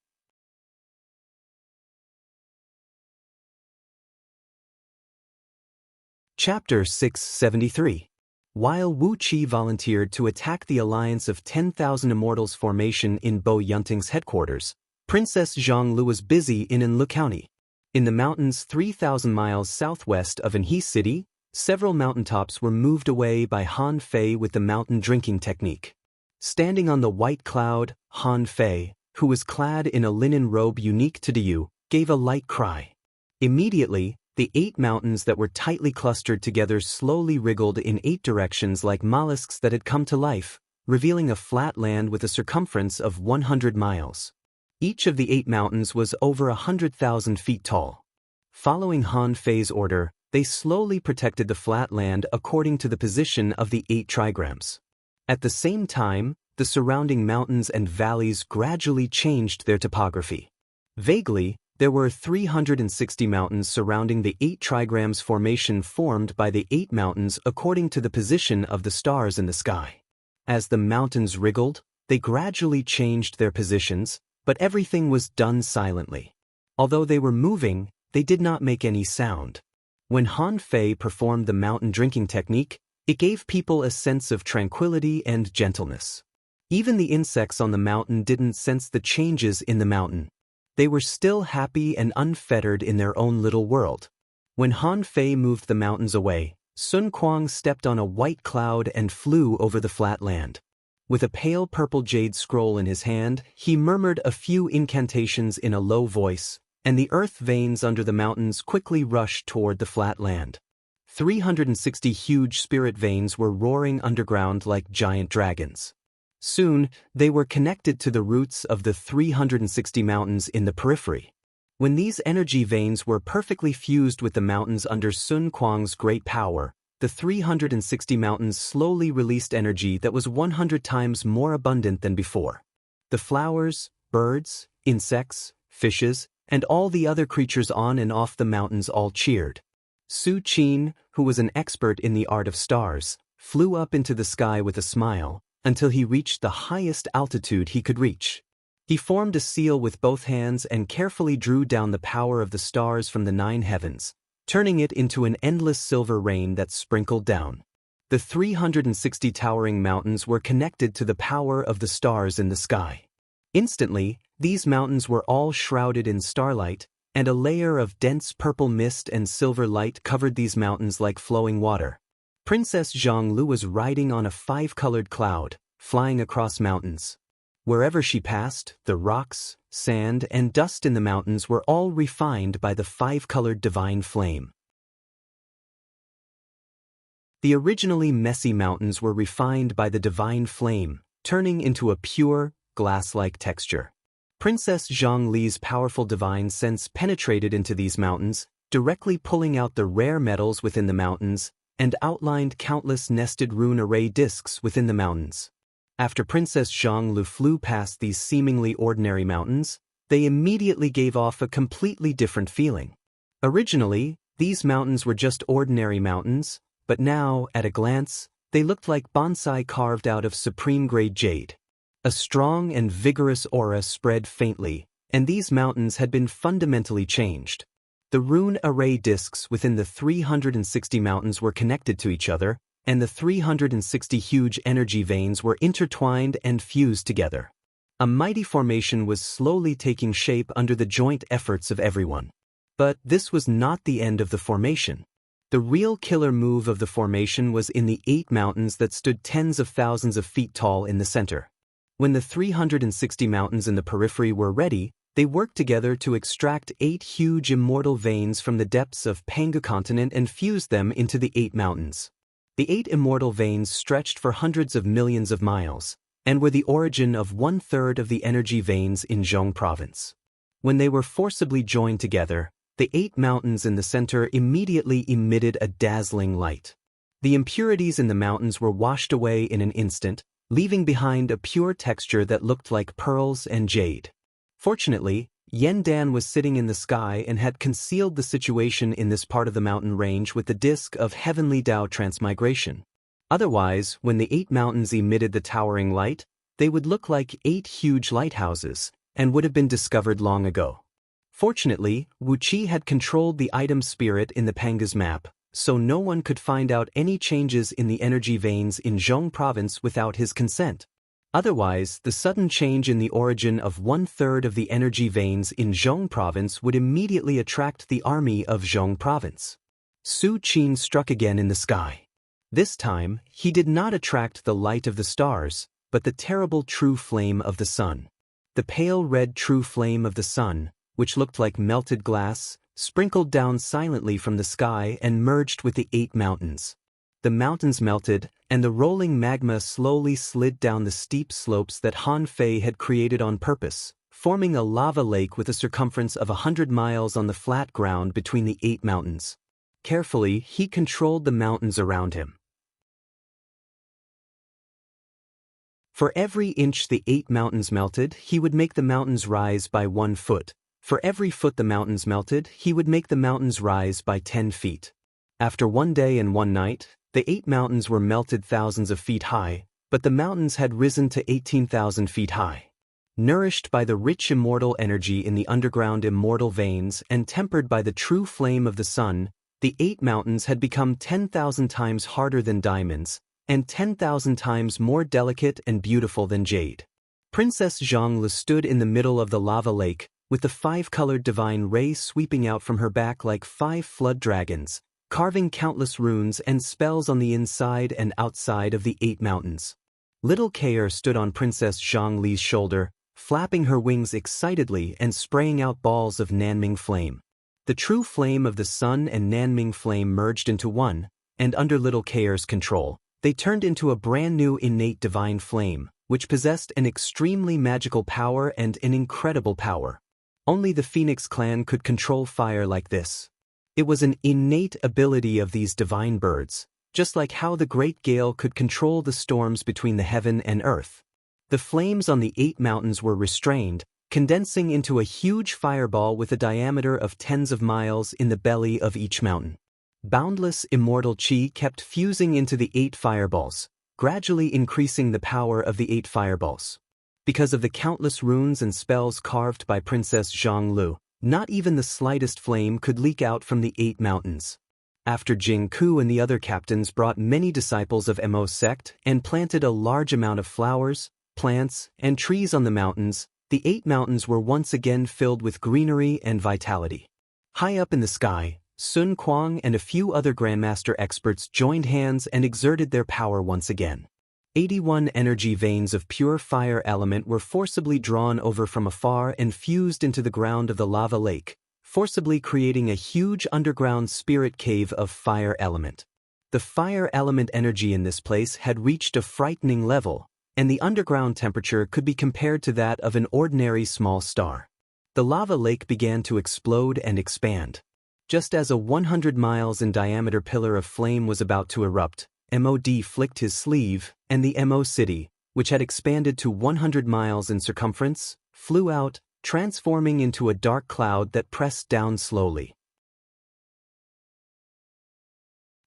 A: Chapter 673. While Wu Qi volunteered to attack the alliance of 10,000 Immortals formation in Bo Yunting's headquarters, Princess Zhonglu was busy in Anlu County. In the mountains 3,000 miles southwest of Anhe City, several mountaintops were moved away by Han Fei with the mountain drinking technique. Standing on the white cloud, Han Fei, who was clad in a linen robe unique to Dayu, gave a light cry. Immediately, the 8 mountains that were tightly clustered together slowly wriggled in 8 directions like mollusks that had come to life, revealing a flat land with a circumference of 100 miles. Each of the 8 mountains was over 100,000 feet tall. Following Han Fei's order, they slowly protected the flat land according to the position of the 8 trigrams. At the same time, the surrounding mountains and valleys gradually changed their topography. Vaguely, there were 360 mountains surrounding the 8 trigrams formation formed by the 8 mountains according to the position of the stars in the sky. As the mountains wriggled, they gradually changed their positions, but everything was done silently. Although they were moving, they did not make any sound. When Han Fei performed the mountain drinking technique, it gave people a sense of tranquility and gentleness. Even the insects on the mountain didn't sense the changes in the mountain. They were still happy and unfettered in their own little world. When Han Fei moved the mountains away, Sun Kuang stepped on a white cloud and flew over the flat land. With a pale purple jade scroll in his hand, he murmured a few incantations in a low voice, and the earth veins under the mountains quickly rushed toward the flat land. 360 huge spirit veins were roaring underground like giant dragons. Soon, they were connected to the roots of the 360 mountains in the periphery. When these energy veins were perfectly fused with the mountains under Sun Kuang's great power, the 360 mountains slowly released energy that was 100 times more abundant than before. The flowers, birds, insects, fishes, and all the other creatures on and off the mountains all cheered. Su Qin, who was an expert in the art of stars, flew up into the sky with a smile, until he reached the highest altitude he could reach. He formed a seal with both hands and carefully drew down the power of the stars from the 9 heavens, turning it into an endless silver rain that sprinkled down. The 360 towering mountains were connected to the power of the stars in the sky. Instantly, these mountains were all shrouded in starlight, and a layer of dense purple mist and silver light covered these mountains like flowing water. Princess Zhonglu was riding on a 5-colored cloud, flying across mountains. Wherever she passed, the rocks, sand, and dust in the mountains were all refined by the 5-colored divine flame. The originally messy mountains were refined by the divine flame, turning into a pure, glass-like texture. Princess Zhongli's powerful divine sense penetrated into these mountains, directly pulling out the rare metals within the mountains, and outlined countless nested rune array discs within the mountains. After Princess Zhonglu flew past these seemingly ordinary mountains, they immediately gave off a completely different feeling. Originally, these mountains were just ordinary mountains, but now, at a glance, they looked like bonsai carved out of supreme-grade jade. A strong and vigorous aura spread faintly, and these mountains had been fundamentally changed. The rune array discs within the 360 mountains were connected to each other, and the 360 huge energy veins were intertwined and fused together. A mighty formation was slowly taking shape under the joint efforts of everyone. But this was not the end of the formation. The real killer move of the formation was in the 8 mountains that stood tens of thousands of feet tall in the center. When the 360 mountains in the periphery were ready, they worked together to extract 8 huge immortal veins from the depths of Panga continent and fuse them into the 8 mountains. The 8 immortal veins stretched for hundreds of millions of miles, and were the origin of 1/3 of the energy veins in Zhong province. When they were forcibly joined together, the 8 mountains in the center immediately emitted a dazzling light. The impurities in the mountains were washed away in an instant, leaving behind a pure texture that looked like pearls and jade. Fortunately, Yen Dan was sitting in the sky and had concealed the situation in this part of the mountain range with the disk of heavenly Tao transmigration. Otherwise, when the 8 mountains emitted the towering light, they would look like 8 huge lighthouses, and would have been discovered long ago. Fortunately, Wu Qi had controlled the item spirit in the Panga's map, so no one could find out any changes in the energy veins in Zhong province without his consent. Otherwise, the sudden change in the origin of 1/3 of the energy veins in Zhong province would immediately attract the army of Zhong province. Su Qin struck again in the sky. This time, he did not attract the light of the stars, but the terrible true flame of the sun. The pale red true flame of the sun, which looked like melted glass, sprinkled down silently from the sky and merged with the 8 mountains. The mountains melted, and the rolling magma slowly slid down the steep slopes that Han Fei had created on purpose, forming a lava lake with a circumference of 100 miles on the flat ground between the 8 mountains. Carefully, he controlled the mountains around him. For every inch the 8 mountains melted, he would make the mountains rise by 1 foot. For every foot the mountains melted, he would make the mountains rise by 10 feet. After 1 day and 1 night, the 8 mountains were melted thousands of feet high, but the mountains had risen to 18,000 feet high. Nourished by the rich immortal energy in the underground immortal veins and tempered by the true flame of the sun, the 8 mountains had become 10,000 times harder than diamonds, and 10,000 times more delicate and beautiful than jade. Princess Zhongli stood in the middle of the lava lake, with the 5-colored divine ray sweeping out from her back like 5 flood dragons, carving countless runes and spells on the inside and outside of the 8 mountains. Little Kaer stood on Princess Zhongli's shoulder, flapping her wings excitedly and spraying out balls of Nanming flame. The true flame of the sun and Nanming flame merged into one, and under Little Kaer's control, they turned into a brand new innate divine flame, which possessed an extremely magical power and an incredible power. Only the Phoenix clan could control fire like this. It was an innate ability of these divine birds, just like how the great gale could control the storms between the heaven and earth. The flames on the 8 mountains were restrained, condensing into a huge fireball with a diameter of tens of miles in the belly of each mountain. Boundless immortal chi kept fusing into the 8 fireballs, gradually increasing the power of the 8 fireballs. Because of the countless runes and spells carved by Princess Zhonglu, not even the slightest flame could leak out from the 8 mountains. After Jingku and the other captains brought many disciples of Emo's sect and planted a large amount of flowers, plants, and trees on the mountains, the 8 mountains were once again filled with greenery and vitality. High up in the sky, Sun Kuang and a few other Grandmaster experts joined hands and exerted their power once again. 81 energy veins of pure fire element were forcibly drawn over from afar and fused into the ground of the lava lake, forcibly creating a huge underground spirit cave of fire element. The fire element energy in this place had reached a frightening level, and the underground temperature could be compared to that of an ordinary small star. The lava lake began to explode and expand. Just as a 100 miles in diameter pillar of flame was about to erupt, MOD flicked his sleeve, and the MO city, which had expanded to 100 miles in circumference, flew out, transforming into a dark cloud that pressed down slowly.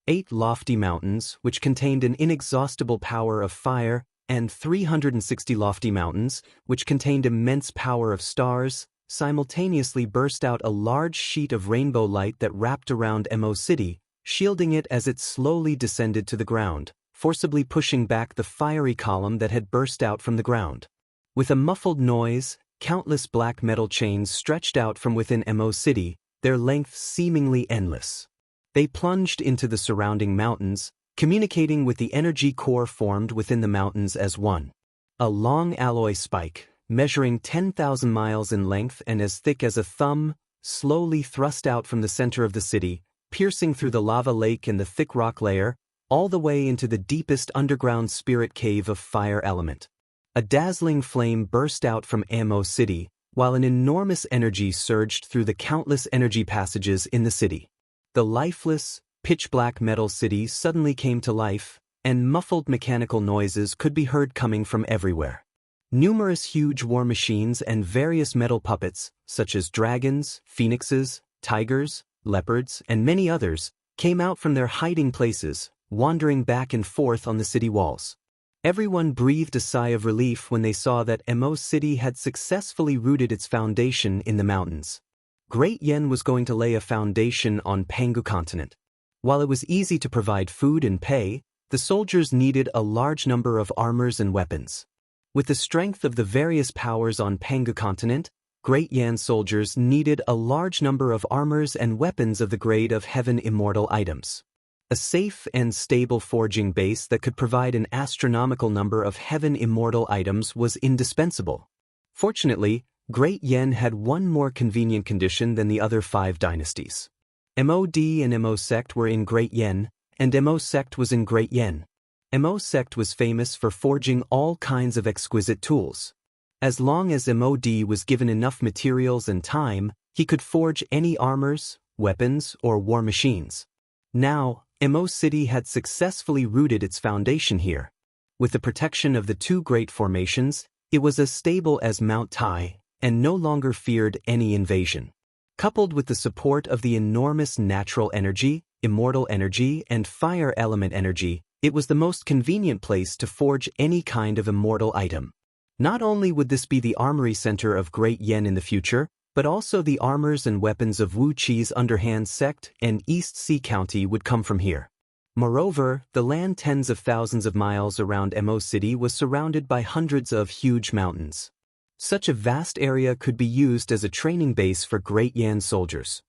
A: 8 lofty mountains, which contained an inexhaustible power of fire, and 360 lofty mountains, which contained immense power of stars, simultaneously burst out a large sheet of rainbow light that wrapped around Mo City, shielding it as it slowly descended to the ground, forcibly pushing back the fiery column that had burst out from the ground. With a muffled noise, countless black metal chains stretched out from within Mo City, their length seemingly endless. They plunged into the surrounding mountains, communicating with the energy core formed within the mountains as one. A long alloy spike, measuring 10,000 miles in length and as thick as a thumb, slowly thrust out from the center of the city, piercing through the lava lake and the thick rock layer, all the way into the deepest underground spirit cave of fire element. A dazzling flame burst out from Mo City, while an enormous energy surged through the countless energy passages in the city. The lifeless, pitch-black metal city suddenly came to life, and muffled mechanical noises could be heard coming from everywhere. Numerous huge war machines and various metal puppets, such as dragons, phoenixes, tigers, leopards, and many others, came out from their hiding places, wandering back and forth on the city walls. Everyone breathed a sigh of relief when they saw that Mo City had successfully rooted its foundation in the mountains. Great Yen was going to lay a foundation on Pangu continent. While it was easy to provide food and pay, the soldiers needed a large number of armors and weapons. With the strength of the various powers on Pangu continent, Great Yan soldiers needed a large number of armors and weapons of the grade of heaven immortal items. A safe and stable forging base that could provide an astronomical number of heaven immortal items was indispensable. Fortunately, Great Yen had one more convenient condition than the other 5 dynasties. MOD and Mo sect were in Great Yen, and Mo sect was in Great Yen. Mo sect was famous for forging all kinds of exquisite tools. As long as MOD was given enough materials and time, he could forge any armors, weapons, or war machines. Now, Mo City had successfully rooted its foundation here. With the protection of the 2 great formations, it was as stable as Mount Tai, and no longer feared any invasion. Coupled with the support of the enormous natural energy, immortal energy, and fire element energy, it was the most convenient place to forge any kind of immortal item. Not only would this be the armory center of Great Yen in the future, but also the armors and weapons of Wu Qi's underhand sect and East Sea County would come from here. Moreover, the land tens of thousands of miles around Mo City was surrounded by hundreds of huge mountains. Such a vast area could be used as a training base for Great Yan soldiers.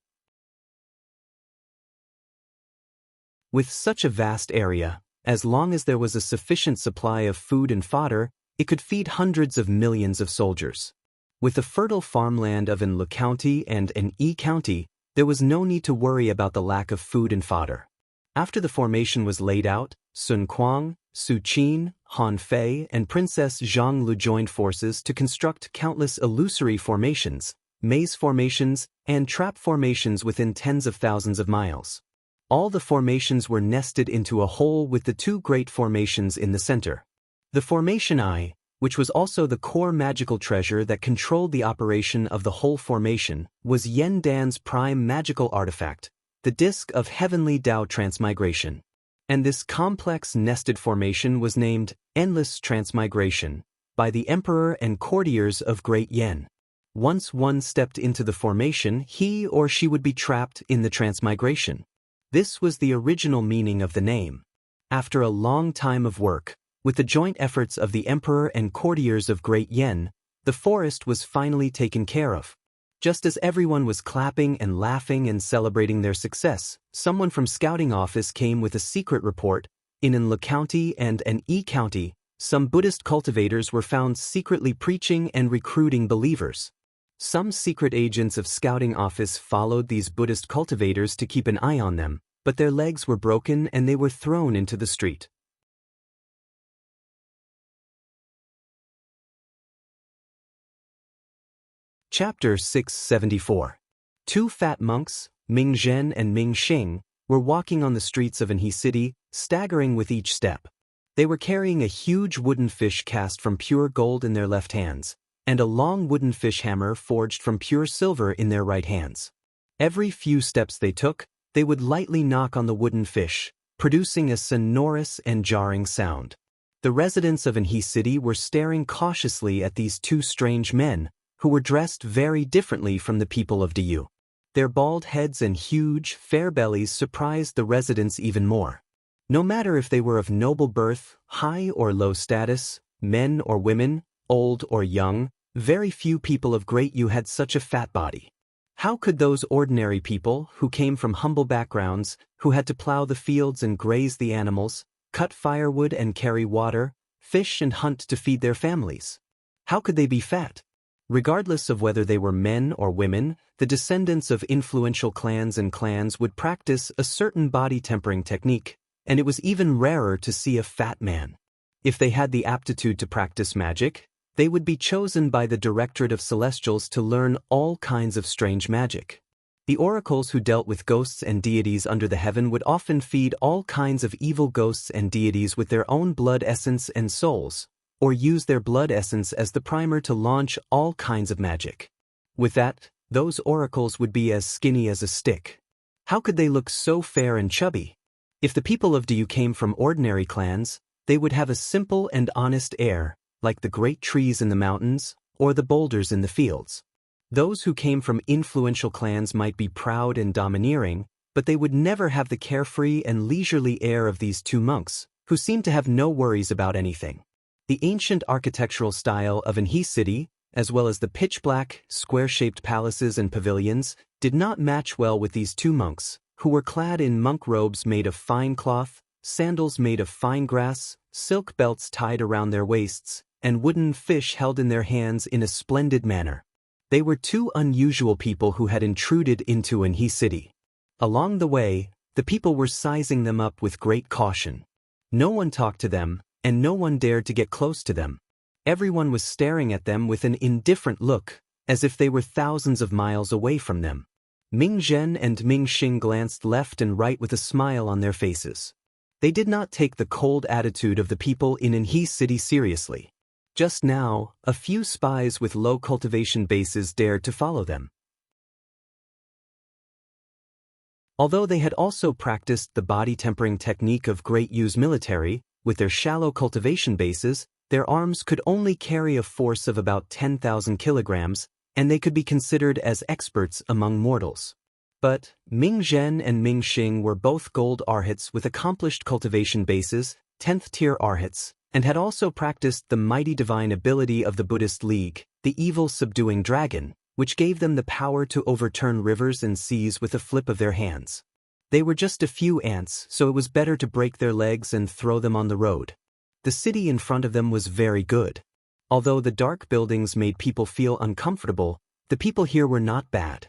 A: With such a vast area, as long as there was a sufficient supply of food and fodder, it could feed hundreds of millions of soldiers. With the fertile farmland of an Lu County and an E County, there was no need to worry about the lack of food and fodder. After the formation was laid out, Sun Quan, Su Qin, Han Fei, and Princess Zhang Lu joined forces to construct countless illusory formations, maze formations, and trap formations within tens of thousands of miles. All the formations were nested into a hole with the two great formations in the center. The Formation Eye, which was also the core magical treasure that controlled the operation of the whole formation, was Yen Dan's prime magical artifact, the Disk of Heavenly Tao Transmigration. And this complex nested formation was named Endless Transmigration by the Emperor and courtiers of Great Yen. Once one stepped into the formation, he or she would be trapped in the transmigration. This was the original meaning of the name. After a long time of work, with the joint efforts of the Emperor and courtiers of Great Yen, the forest was finally taken care of. Just as everyone was clapping and laughing and celebrating their success, someone from scouting office came with a secret report. In an Lu County and an E County, some Buddhist cultivators were found secretly preaching and recruiting believers. Some secret agents of scouting office followed these Buddhist cultivators to keep an eye on them, but their legs were broken and they were thrown into the street. Chapter 674. Two fat monks, Ming Zhen and Ming Xing, were walking on the streets of Anhe City, staggering with each step. They were carrying a huge wooden fish cast from pure gold in their left hands, and a long wooden fish hammer forged from pure silver in their right hands. Every few steps they took, they would lightly knock on the wooden fish, producing a sonorous and jarring sound. The residents of Anhe City were staring cautiously at these two strange men, who were dressed very differently from the people of Diyu. Their bald heads and huge, fair bellies surprised the residents even more. No matter if they were of noble birth, high or low status, men or women, old or young, very few people of Great Yu had such a fat body. How could those ordinary people, who came from humble backgrounds, who had to plow the fields and graze the animals, cut firewood and carry water, fish and hunt to feed their families? How could they be fat? Regardless of whether they were men or women, the descendants of influential clans would practice a certain body tempering technique, and it was even rarer to see a fat man. If they had the aptitude to practice magic, they would be chosen by the Directorate of Celestials to learn all kinds of strange magic. The oracles who dealt with ghosts and deities under the heaven would often feed all kinds of evil ghosts and deities with their own blood essence and souls, or use their blood essence as the primer to launch all kinds of magic. With that, those oracles would be as skinny as a stick. How could they look so fair and chubby? If the people of Diyu came from ordinary clans, they would have a simple and honest air, like the great trees in the mountains, or the boulders in the fields. Those who came from influential clans might be proud and domineering, but they would never have the carefree and leisurely air of these two monks, who seemed to have no worries about anything. The ancient architectural style of Anhe City, as well as the pitch-black, square-shaped palaces and pavilions, did not match well with these two monks, who were clad in monk robes made of fine cloth, sandals made of fine grass, silk belts tied around their waists, and wooden fish held in their hands in a splendid manner. They were two unusual people who had intruded into Anhe City. Along the way, the people were sizing them up with great caution. No one talked to them, and no one dared to get close to them. Everyone was staring at them with an indifferent look, as if they were thousands of miles away from them. Ming Zhen and Ming Xing glanced left and right with a smile on their faces. They did not take the cold attitude of the people in Anhe City seriously. Just now, a few spies with low cultivation bases dared to follow them. Although they had also practiced the body tempering technique of Great Yu's military, with their shallow cultivation bases, their arms could only carry a force of about 10,000 kilograms, and they could be considered as experts among mortals. But Ming Zhen and Ming Xing were both gold arhats with accomplished cultivation bases, 10th-tier arhats, and had also practiced the mighty divine ability of the Buddhist League, the evil subduing dragon, which gave them the power to overturn rivers and seas with a flip of their hands. They were just a few ants, so it was better to break their legs and throw them on the road. The city in front of them was very good. Although the dark buildings made people feel uncomfortable, the people here were not bad.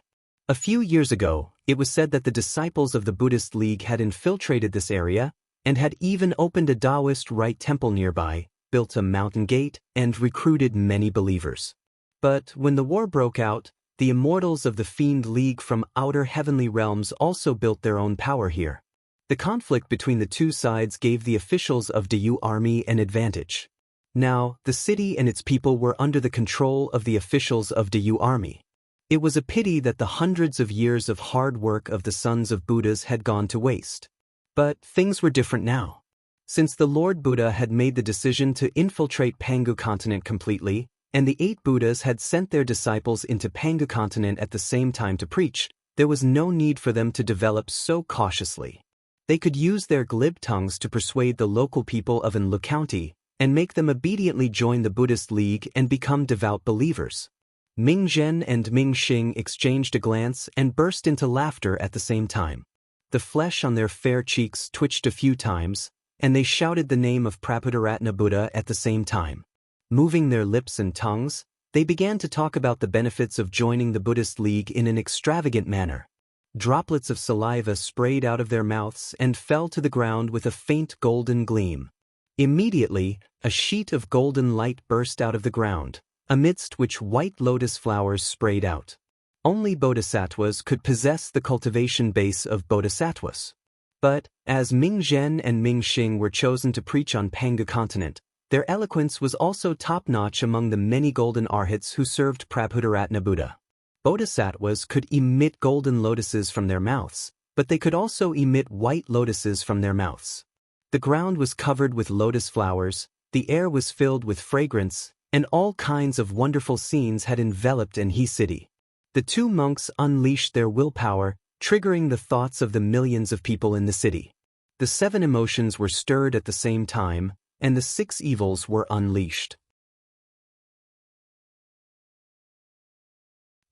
A: A few years ago, it was said that the disciples of the Buddhist League had infiltrated this area and had even opened a Taoist Rite temple nearby, built a mountain gate, and recruited many believers. But when the war broke out, the immortals of the Fiend League from outer heavenly realms also built their own power here. The conflict between the two sides gave the officials of the Yu army an advantage. Now, the city and its people were under the control of the officials of the Yu army. It was a pity that the hundreds of years of hard work of the sons of Buddhas had gone to waste. But things were different now. Since the Lord Buddha had made the decision to infiltrate Pangu continent completely, and the 8 Buddhas had sent their disciples into Pangu continent at the same time to preach, there was no need for them to develop so cautiously. They could use their glib tongues to persuade the local people of Anlu County and make them obediently join the Buddhist League and become devout believers. Ming Zhen and Ming Xing exchanged a glance and burst into laughter at the same time. The flesh on their fair cheeks twitched a few times, and they shouted the name of Prabhudaratna Buddha at the same time. Moving their lips and tongues, they began to talk about the benefits of joining the Buddhist League in an extravagant manner. Droplets of saliva sprayed out of their mouths and fell to the ground with a faint golden gleam. Immediately, a sheet of golden light burst out of the ground, amidst which white lotus flowers sprayed out. Only bodhisattvas could possess the cultivation base of bodhisattvas. But, as Ming Zhen and Ming Xing were chosen to preach on Pangu continent, their eloquence was also top-notch among the many golden arhats who served Prabhudaratna Buddha. Bodhisattvas could emit golden lotuses from their mouths, but they could also emit white lotuses from their mouths. The ground was covered with lotus flowers, the air was filled with fragrance, and all kinds of wonderful scenes had enveloped Anhi city. The 2 monks unleashed their willpower, triggering the thoughts of the millions of people in the city. The 7 emotions were stirred at the same time, and the 6 evils were unleashed.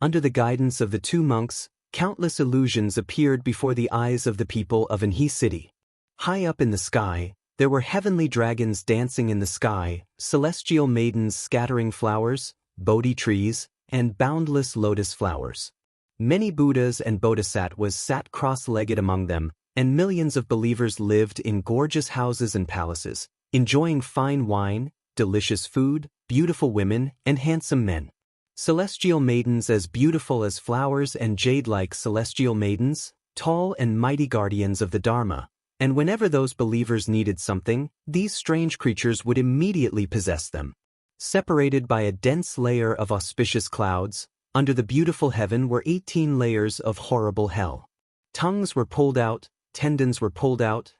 A: Under the guidance of the 2 monks, countless illusions appeared before the eyes of the people of Anhi city. High up in the sky, there were heavenly dragons dancing in the sky, celestial maidens scattering flowers, Bodhi trees, and boundless lotus flowers. Many Buddhas and Bodhisattvas sat cross-legged among them, and millions of believers lived in gorgeous houses and palaces, enjoying fine wine, delicious food, beautiful women, and handsome men. Celestial maidens as beautiful as flowers and jade-like celestial maidens, tall and mighty guardians of the Dharma, and whenever those believers needed something, these strange creatures would immediately possess them. Separated by a dense layer of auspicious clouds, under the beautiful heaven were 18 layers of horrible hell. Tongues were pulled out, tendons were pulled out,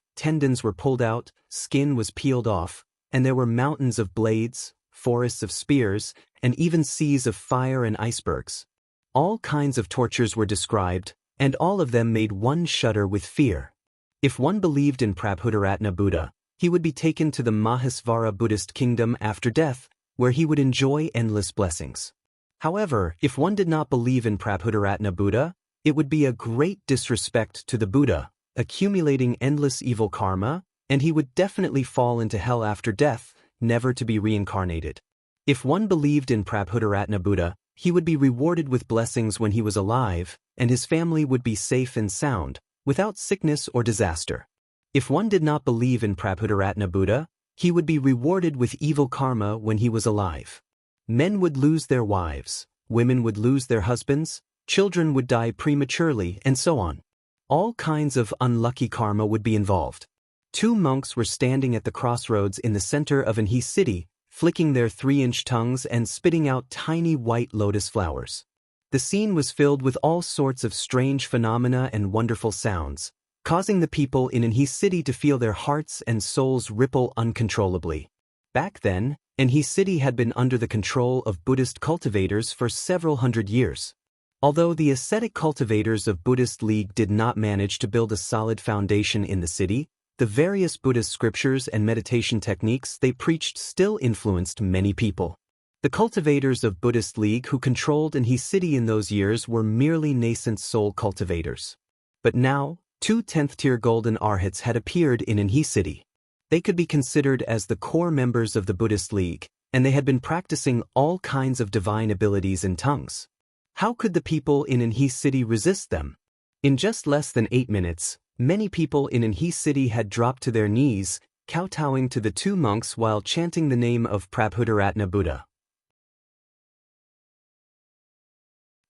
A: skin was peeled off, and there were mountains of blades, forests of spears, and even seas of fire and icebergs. All kinds of tortures were described, and all of them made one shudder with fear. If one believed in Prabhudaratna Buddha, he would be taken to the Mahasvara Buddhist kingdom after death, where he would enjoy endless blessings. However, if one did not believe in Prabhudaratna Buddha, it would be a great disrespect to the Buddha, accumulating endless evil karma, and he would definitely fall into hell after death, never to be reincarnated. If one believed in Prabhudaratna Buddha, he would be rewarded with blessings when he was alive, and his family would be safe and sound, without sickness or disaster. If one did not believe in Prabhudaratna Buddha, he would be rewarded with evil karma when he was alive. Men would lose their wives, women would lose their husbands, children would die prematurely, and so on. All kinds of unlucky karma would be involved. 2 monks were standing at the crossroads in the center of Anhi city, flicking their 3-inch tongues and spitting out tiny white lotus flowers. The scene was filled with all sorts of strange phenomena and wonderful sounds, causing the people in Anhi city to feel their hearts and souls ripple uncontrollably. Back then, Anhi city had been under the control of Buddhist cultivators for several hundred years. Although the ascetic cultivators of Buddhist League did not manage to build a solid foundation in the city, the various Buddhist scriptures and meditation techniques they preached still influenced many people. The cultivators of Buddhist League who controlled Anhi city in those years were merely nascent soul cultivators. But now, Two 10th-tier golden arhats had appeared in Anhui city. They could be considered as the core members of the Buddhist League, and they had been practicing all kinds of divine abilities and tongues. How could the people in Anhui city resist them? In just less than 8 minutes, many people in Anhui city had dropped to their knees, kowtowing to the two monks while chanting the name of Prabhudaratna Buddha.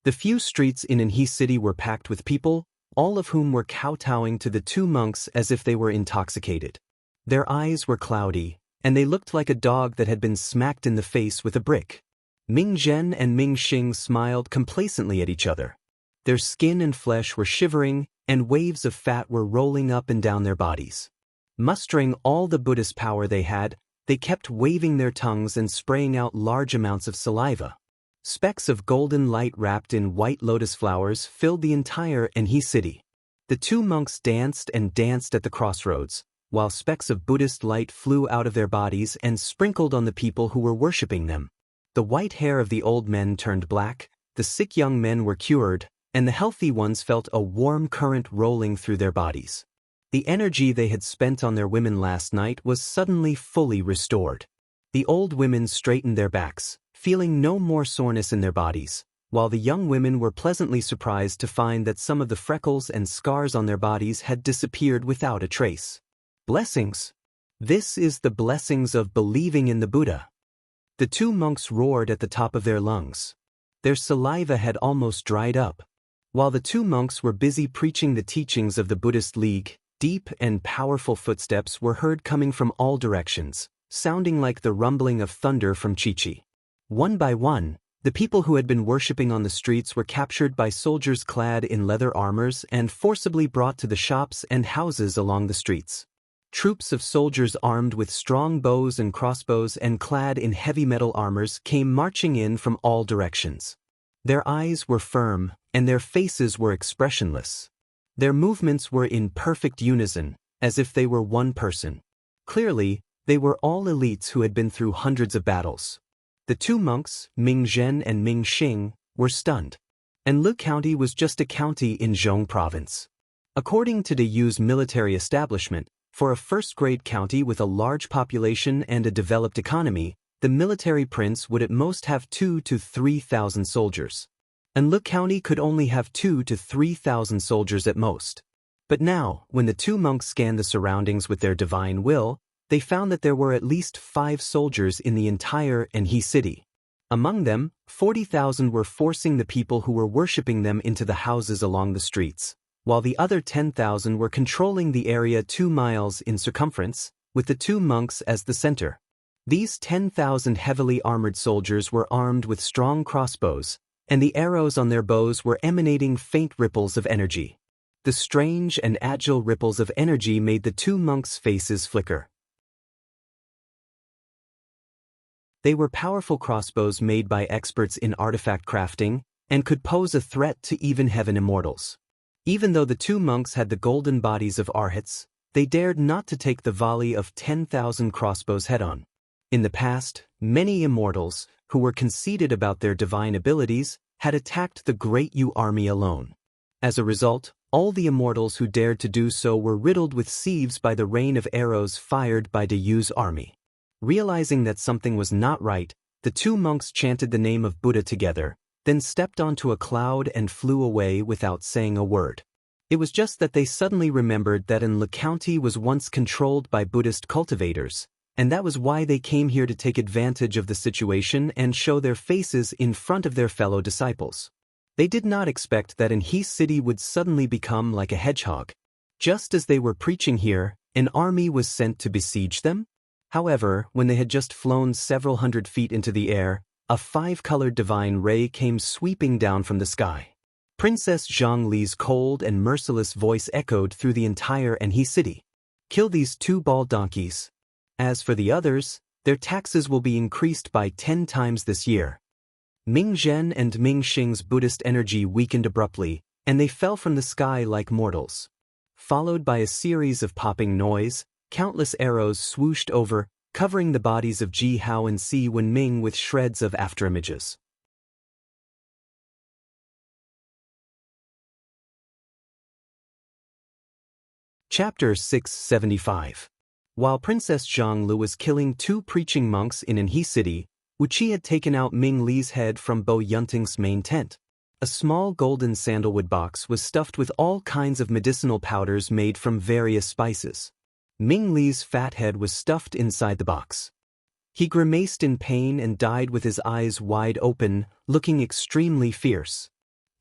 A: The few streets in Anhui city were packed with people, all of whom were kowtowing to the two monks as if they were intoxicated. Their eyes were cloudy, and they looked like a dog that had been smacked in the face with a brick. Ming Zhen and Ming Xing smiled complacently at each other. Their skin and flesh were shivering, and waves of fat were rolling up and down their bodies. Mustering all the Buddhist power they had, they kept waving their tongues and spraying out large amounts of saliva. Specks of golden light wrapped in white lotus flowers filled the entire Anhui city. The two monks danced and danced at the crossroads, while specks of Buddhist light flew out of their bodies and sprinkled on the people who were worshipping them. The white hair of the old men turned black, the sick young men were cured, and the healthy ones felt a warm current rolling through their bodies. The energy they had spent on their women last night was suddenly fully restored. The old women straightened their backs, feeling no more soreness in their bodies, while the young women were pleasantly surprised to find that some of the freckles and scars on their bodies had disappeared without a trace. Blessings! This is the blessings of believing in the Buddha. The two monks roared at the top of their lungs. Their saliva had almost dried up. While the two monks were busy preaching the teachings of the Buddhist League, deep and powerful footsteps were heard coming from all directions, sounding like the rumbling of thunder from Chi-Chi. One by one, the people who had been worshipping on the streets were captured by soldiers clad in leather armors and forcibly brought to the shops and houses along the streets. Troops of soldiers armed with strong bows and crossbows and clad in heavy metal armors came marching in from all directions. Their eyes were firm, and their faces were expressionless. Their movements were in perfect unison, as if they were one person. Clearly, they were all elites who had been through hundreds of battles. The two monks, Ming Zhen and Ming Xing, were stunned. Anhui County was just a county in Zhong Province. According to the Yu's military establishment, for a first-grade county with a large population and a developed economy, the military prince would at most have 2,000 to 3,000 soldiers. Anhui County could only have 2,000 to 3,000 soldiers at most. But now, when the two monks scanned the surroundings with their divine will, they found that there were at least 5 soldiers in the entire Anhui city. Among them, 40,000 were forcing the people who were worshipping them into the houses along the streets, while the other 10,000 were controlling the area 2 miles in circumference, with the two monks as the center. These 10,000 heavily armored soldiers were armed with strong crossbows, and the arrows on their bows were emanating faint ripples of energy. The strange and agile ripples of energy made the two monks' faces flicker. They were powerful crossbows made by experts in artifact crafting, and could pose a threat to even heaven immortals. Even though the two monks had the golden bodies of arhats, they dared not to take the volley of 10,000 crossbows head-on. In the past, many immortals, who were conceited about their divine abilities, had attacked the great Yu army alone. As a result, all the immortals who dared to do so were riddled with sieves by the rain of arrows fired by the Yu's army. Realizing that something was not right, the two monks chanted the name of Buddha together, then stepped onto a cloud and flew away without saying a word. It was just that they suddenly remembered that Anhui County was once controlled by Buddhist cultivators, and that was why they came here to take advantage of the situation and show their faces in front of their fellow disciples. They did not expect that Anhui city would suddenly become like a hedgehog. Just as they were preaching here, an army was sent to besiege them? However, when they had just flown several hundred feet into the air, a 5-colored divine ray came sweeping down from the sky. Princess Zhongli's cold and merciless voice echoed through the entire Anhui city. Kill these 2 bald donkeys. As for the others, their taxes will be increased by 10 times this year. Ming Zhen and Ming Xing's Buddhist energy weakened abruptly, and they fell from the sky like mortals. Followed by a series of popping noise, countless arrows swooshed over, covering the bodies of Ji Hao and Si Wenming with shreds of afterimages. Chapter 675. While Princess Zhonglu was killing 2 preaching monks in Anhe City, Wu Qi had taken out Ming Li's head from Bo Yunting's main tent. A small golden sandalwood box was stuffed with all kinds of medicinal powders made from various spices. Ming Li's fat head was stuffed inside the box. He grimaced in pain and died with his eyes wide open, looking extremely fierce.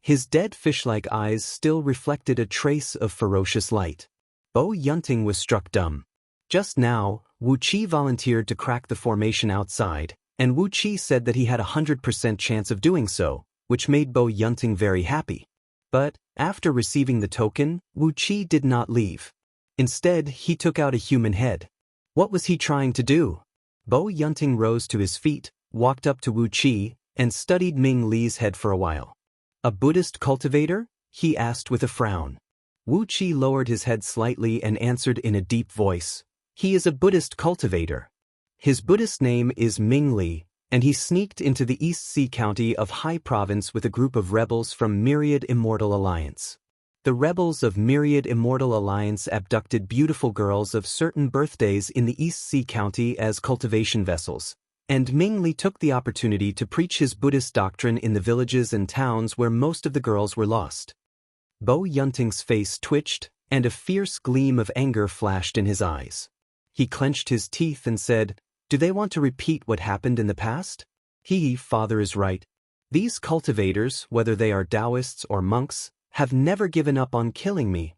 A: His dead fish-like eyes still reflected a trace of ferocious light. Bo Yunting was struck dumb. Just now, Wu Qi volunteered to crack the formation outside, and Wu Qi said that he had a 100% chance of doing so, which made Bo Yunting very happy. But, after receiving the token, Wu Qi did not leave. Instead, he took out a human head. What was he trying to do? Bo Yunting rose to his feet, walked up to Wu Qi, and studied Ming Li's head for a while. A Buddhist cultivator? He asked with a frown. Wu Qi lowered his head slightly and answered in a deep voice. He is a Buddhist cultivator. His Buddhist name is Ming Li, and he sneaked into the East Sea County of Hai Province with a group of rebels from Myriad Immortal Alliance. The rebels of Myriad Immortal Alliance abducted beautiful girls of certain birthdays in the East Sea County as cultivation vessels, and Ming Li took the opportunity to preach his Buddhist doctrine in the villages and towns where most of the girls were lost. Bo Yunting's face twitched, and a fierce gleam of anger flashed in his eyes. He clenched his teeth and said, "Do they want to repeat what happened in the past? Father is right. These cultivators, whether they are Taoists or monks, have never given up on killing me."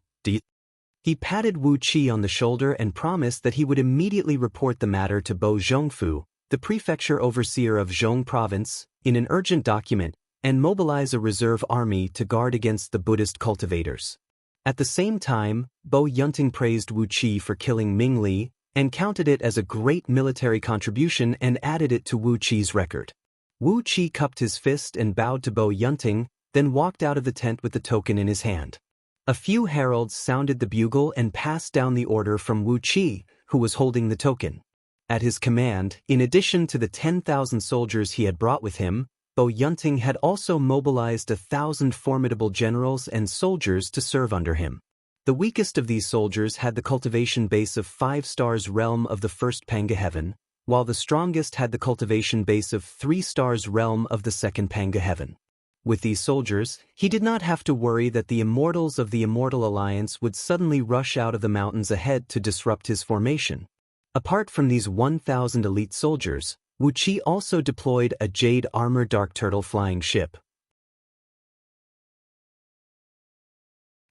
A: He patted Wu Qi on the shoulder and promised that he would immediately report the matter to Bo Zhongfu, the prefecture overseer of Zhong Province, in an urgent document, and mobilize a reserve army to guard against the Buddhist cultivators. At the same time, Bo Yunting praised Wu Qi for killing Ming Li, and counted it as a great military contribution and added it to Wu Qi's record. Wu Qi cupped his fist and bowed to Bo Yunting, then walked out of the tent with the token in his hand. A few heralds sounded the bugle and passed down the order from Wu Qi, who was holding the token. At his command, in addition to the 10,000 soldiers he had brought with him, Bo Yunting had also mobilized 1,000 formidable generals and soldiers to serve under him. The weakest of these soldiers had the cultivation base of 5 stars realm of the first Panga heaven, while the strongest had the cultivation base of 3 stars realm of the second Panga heaven. With these soldiers, he did not have to worry that the immortals of the Immortal Alliance would suddenly rush out of the mountains ahead to disrupt his formation. Apart from these 1,000 elite soldiers, Wu Qi also deployed a jade armor dark turtle flying ship.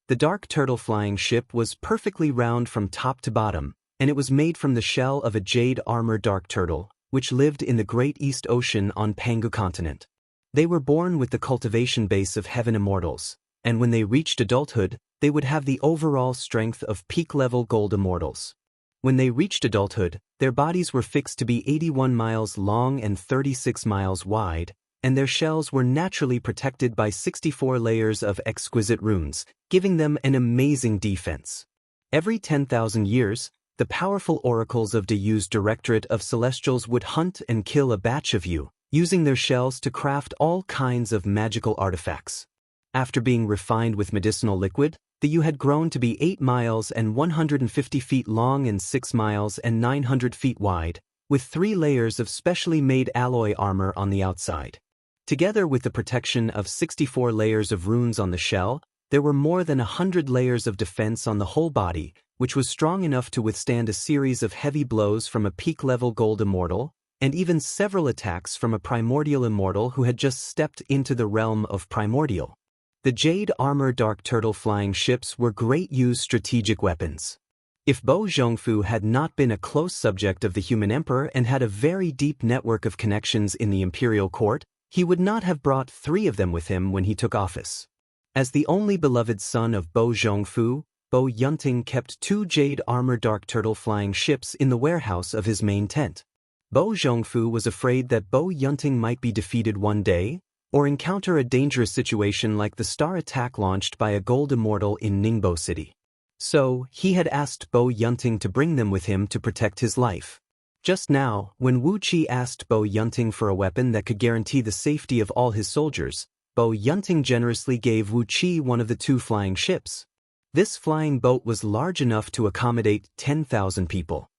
A: The dark turtle flying ship was perfectly round from top to bottom, and it was made from the shell of a jade armor dark turtle, which lived in the Great East Ocean on Pangu continent. They were born with the cultivation base of heaven immortals, and when they reached adulthood, they would have the overall strength of peak-level gold immortals. When they reached adulthood, their bodies were fixed to be 81 miles long and 36 miles wide, and their shells were naturally protected by 64 layers of exquisite runes, giving them an amazing defense. Every 10,000 years, the powerful oracles of Dayu's Directorate of Celestials would hunt and kill a batch of you, using their shells to craft all kinds of magical artifacts. After being refined with medicinal liquid, the Yu had grown to be 8 miles and 150 feet long and 6 miles and 900 feet wide, with 3 layers of specially made alloy armor on the outside. Together with the protection of 64 layers of runes on the shell, there were more than 100 layers of defense on the whole body, which was strong enough to withstand a series of heavy blows from a peak-level gold immortal, and even several attacks from a primordial immortal who had just stepped into the realm of primordial. The Jade Armor Dark Turtle flying ships were great use strategic weapons. If Bo Zhongfu had not been a close subject of the human emperor and had a very deep network of connections in the imperial court, he would not have brought 3 of them with him when he took office. As the only beloved son of Bo Zhongfu, Bo Yunting kept 2 Jade Armor Dark Turtle flying ships in the warehouse of his main tent. Bo Zhongfu was afraid that Bo Yunting might be defeated one day, or encounter a dangerous situation like the star attack launched by a gold immortal in Ningbo City. So, he had asked Bo Yunting to bring them with him to protect his life. Just now, when Wu Qi asked Bo Yunting for a weapon that could guarantee the safety of all his soldiers, Bo Yunting generously gave Wu Qi one of the 2 flying ships. This flying boat was large enough to accommodate 10,000 people.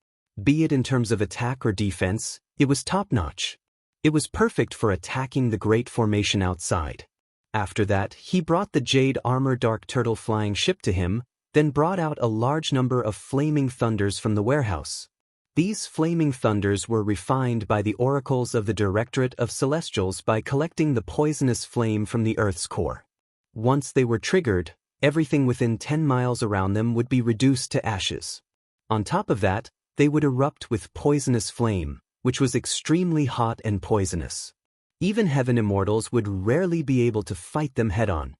A: Be it in terms of attack or defense, it was top-notch. It was perfect for attacking the great formation outside. After that, he brought the jade armor Dark Turtle flying ship to him, then brought out a large number of flaming thunders from the warehouse. These flaming thunders were refined by the oracles of the Directorate of Celestials by collecting the poisonous flame from the Earth's core. Once they were triggered, everything within 10 miles around them would be reduced to ashes. On top of that, they would erupt with poisonous flame, which was extremely hot and poisonous. Even heaven immortals would rarely be able to fight them head-on.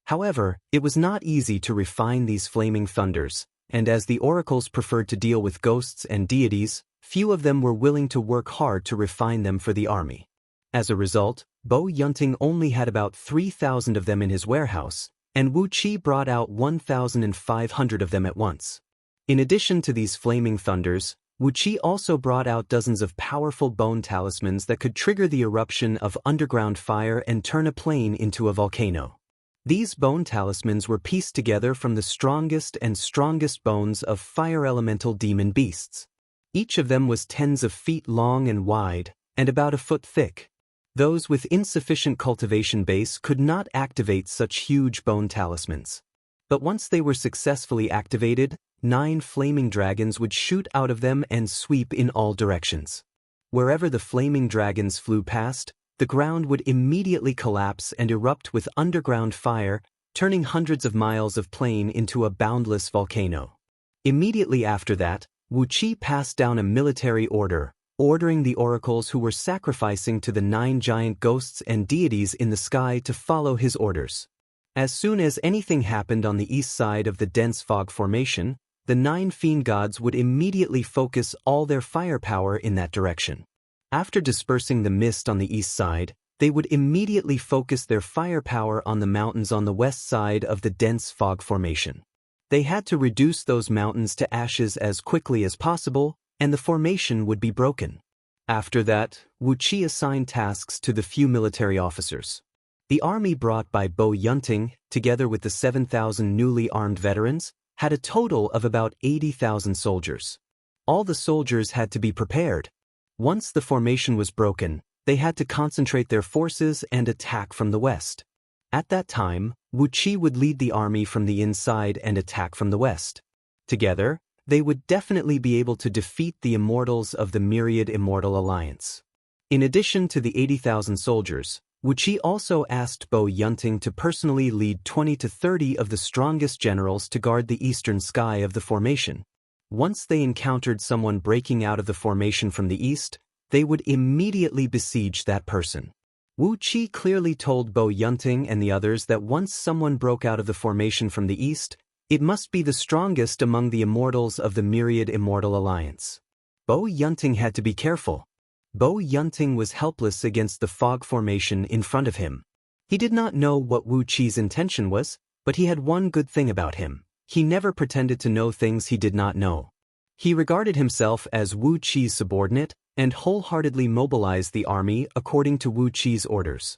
A: However, it was not easy to refine these flaming thunders, and as the oracles preferred to deal with ghosts and deities, few of them were willing to work hard to refine them for the army. As a result, Bo Yunting only had about 3,000 of them in his warehouse, and Wu Qi brought out 1,500 of them at once. In addition to these flaming thunders, Wu Qi also brought out dozens of powerful bone talismans that could trigger the eruption of underground fire and turn a plain into a volcano. These bone talismans were pieced together from the strongest and strongest bones of fire elemental demon beasts. Each of them was tens of feet long and wide, and about a foot thick. Those with insufficient cultivation base could not activate such huge bone talismans. But once they were successfully activated, 9 flaming dragons would shoot out of them and sweep in all directions. Wherever the flaming dragons flew past, the ground would immediately collapse and erupt with underground fire, turning hundreds of miles of plain into a boundless volcano. Immediately after that, Wu Qi passed down a military order, ordering the oracles who were sacrificing to the 9 giant ghosts and deities in the sky to follow his orders. As soon as anything happened on the east side of the dense fog formation, the 9 fiend gods would immediately focus all their firepower in that direction. After dispersing the mist on the east side, they would immediately focus their firepower on the mountains on the west side of the dense fog formation. They had to reduce those mountains to ashes as quickly as possible, and the formation would be broken. After that, Wu Qi assigned tasks to the few military officers. The army brought by Bo Yunting, together with the 7,000 newly armed veterans, had a total of about 80,000 soldiers. All the soldiers had to be prepared. Once the formation was broken, they had to concentrate their forces and attack from the west. At that time, Wu Qi would lead the army from the inside and attack from the west. Together, they would definitely be able to defeat the immortals of the Myriad Immortal Alliance. In addition to the 80,000 soldiers, Wu Qi also asked Bo Yunting to personally lead 20 to 30 of the strongest generals to guard the eastern sky of the formation. Once they encountered someone breaking out of the formation from the east, they would immediately besiege that person. Wu Qi clearly told Bo Yunting and the others that once someone broke out of the formation from the east, it must be the strongest among the immortals of the Myriad Immortal Alliance. Bo Yunting had to be careful. Bo Yunting was helpless against the fog formation in front of him. He did not know what Wu Qi's intention was, but he had one good thing about him. He never pretended to know things he did not know. He regarded himself as Wu Qi's subordinate and wholeheartedly mobilized the army according to Wu Qi's orders.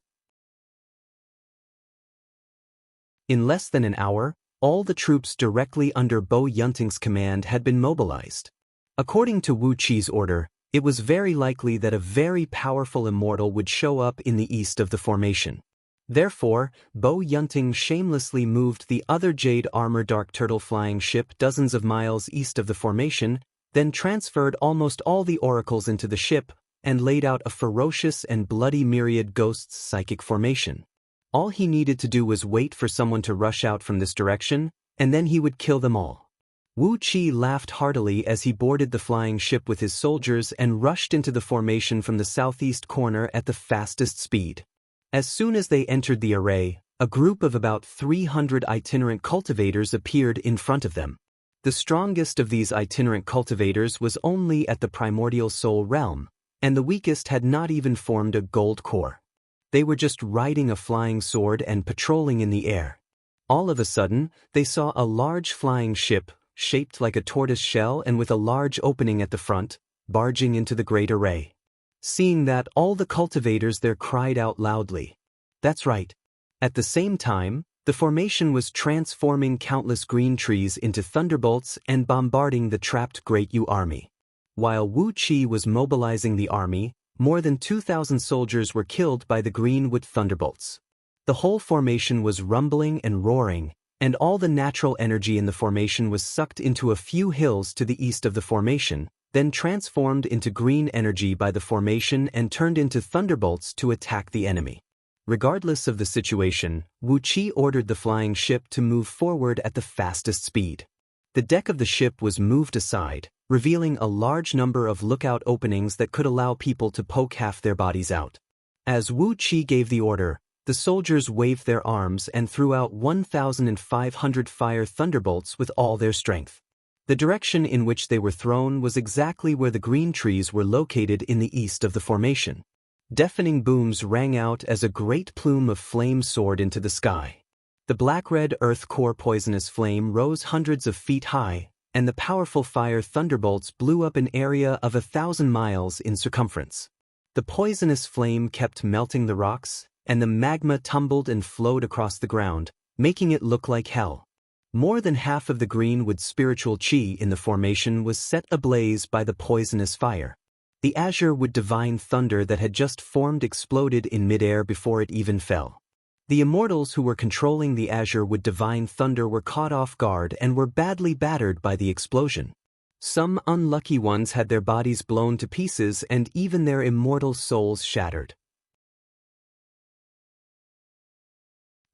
A: In less than an hour, all the troops directly under Bo Yunting's command had been mobilized. According to Wu Qi's order, it was very likely that a very powerful immortal would show up in the east of the formation. Therefore, Bo Yunting shamelessly moved the other jade armor Dark Turtle flying ship dozens of miles east of the formation, then transferred almost all the oracles into the ship, and laid out a ferocious and bloody myriad ghosts psychic formation. All he needed to do was wait for someone to rush out from this direction, and then he would kill them all. Wu Qi laughed heartily as he boarded the flying ship with his soldiers and rushed into the formation from the southeast corner at the fastest speed. As soon as they entered the array, a group of about 300 itinerant cultivators appeared in front of them. The strongest of these itinerant cultivators was only at the primordial soul realm, and the weakest had not even formed a gold core. They were just riding a flying sword and patrolling in the air. All of a sudden, they saw a large flying ship, shaped like a tortoise shell and with a large opening at the front, barging into the great array. Seeing that, all the cultivators there cried out loudly. That's right. At the same time, the formation was transforming countless green trees into thunderbolts and bombarding the trapped Great Yu army. While Wu Qi was mobilizing the army, more than 2,000 soldiers were killed by the greenwood thunderbolts. The whole formation was rumbling and roaring, and all the natural energy in the formation was sucked into a few hills to the east of the formation, then transformed into green energy by the formation and turned into thunderbolts to attack the enemy. Regardless of the situation, Wu Qi ordered the flying ship to move forward at the fastest speed. The deck of the ship was moved aside, revealing a large number of lookout openings that could allow people to poke half their bodies out. As Wu Qi gave the order, the soldiers waved their arms and threw out 1,500 fire thunderbolts with all their strength. The direction in which they were thrown was exactly where the green trees were located in the east of the formation. Deafening booms rang out as a great plume of flame soared into the sky. The black-red earth core poisonous flame rose hundreds of feet high, and the powerful fire thunderbolts blew up an area of 1,000 miles in circumference. The poisonous flame kept melting the rocks, and the magma tumbled and flowed across the ground, making it look like hell. More than half of the greenwood spiritual chi in the formation was set ablaze by the poisonous fire. The azure wood divine thunder that had just formed exploded in midair before it even fell. The immortals who were controlling the azure wood divine thunder were caught off guard and were badly battered by the explosion. Some unlucky ones had their bodies blown to pieces and even their immortal souls shattered.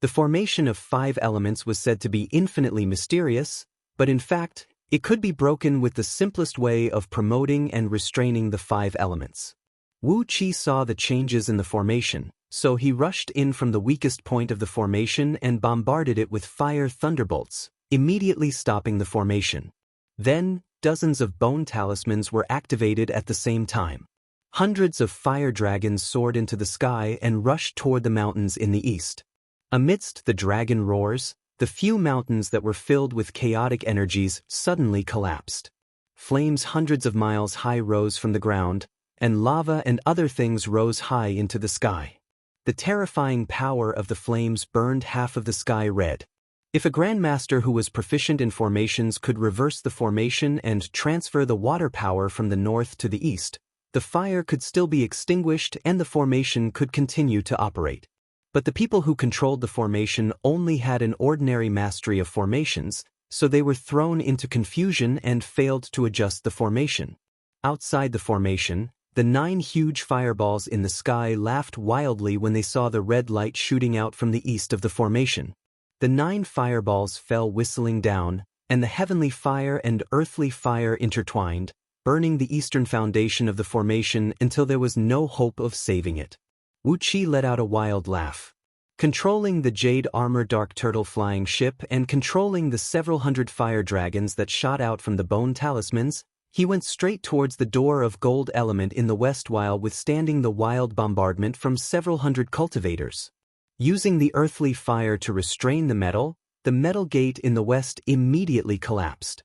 A: The formation of 5 elements was said to be infinitely mysterious, but in fact, it could be broken with the simplest way of promoting and restraining the 5 elements. Wu Qi saw the changes in the formation, so he rushed in from the weakest point of the formation and bombarded it with fire thunderbolts, immediately stopping the formation. Then, dozens of bone talismans were activated at the same time. Hundreds of fire dragons soared into the sky and rushed toward the mountains in the east. Amidst the dragon roars, the few mountains that were filled with chaotic energies suddenly collapsed. Flames hundreds of miles high rose from the ground, and lava and other things rose high into the sky. The terrifying power of the flames burned half of the sky red. If a grandmaster who was proficient in formations could reverse the formation and transfer the water power from the north to the east, the fire could still be extinguished and the formation could continue to operate. But the people who controlled the formation only had an ordinary mastery of formations, so they were thrown into confusion and failed to adjust the formation. Outside the formation, the 9 huge fireballs in the sky laughed wildly when they saw the red light shooting out from the east of the formation. The 9 fireballs fell whistling down, and the heavenly fire and earthly fire intertwined, burning the eastern foundation of the formation until there was no hope of saving it. Wu Qi let out a wild laugh. Controlling the jade armor dark turtle flying ship and controlling the several hundred fire dragons that shot out from the bone talismans, he went straight towards the door of gold element in the west while withstanding the wild bombardment from several hundred cultivators. Using the earthly fire to restrain the metal gate in the west immediately collapsed.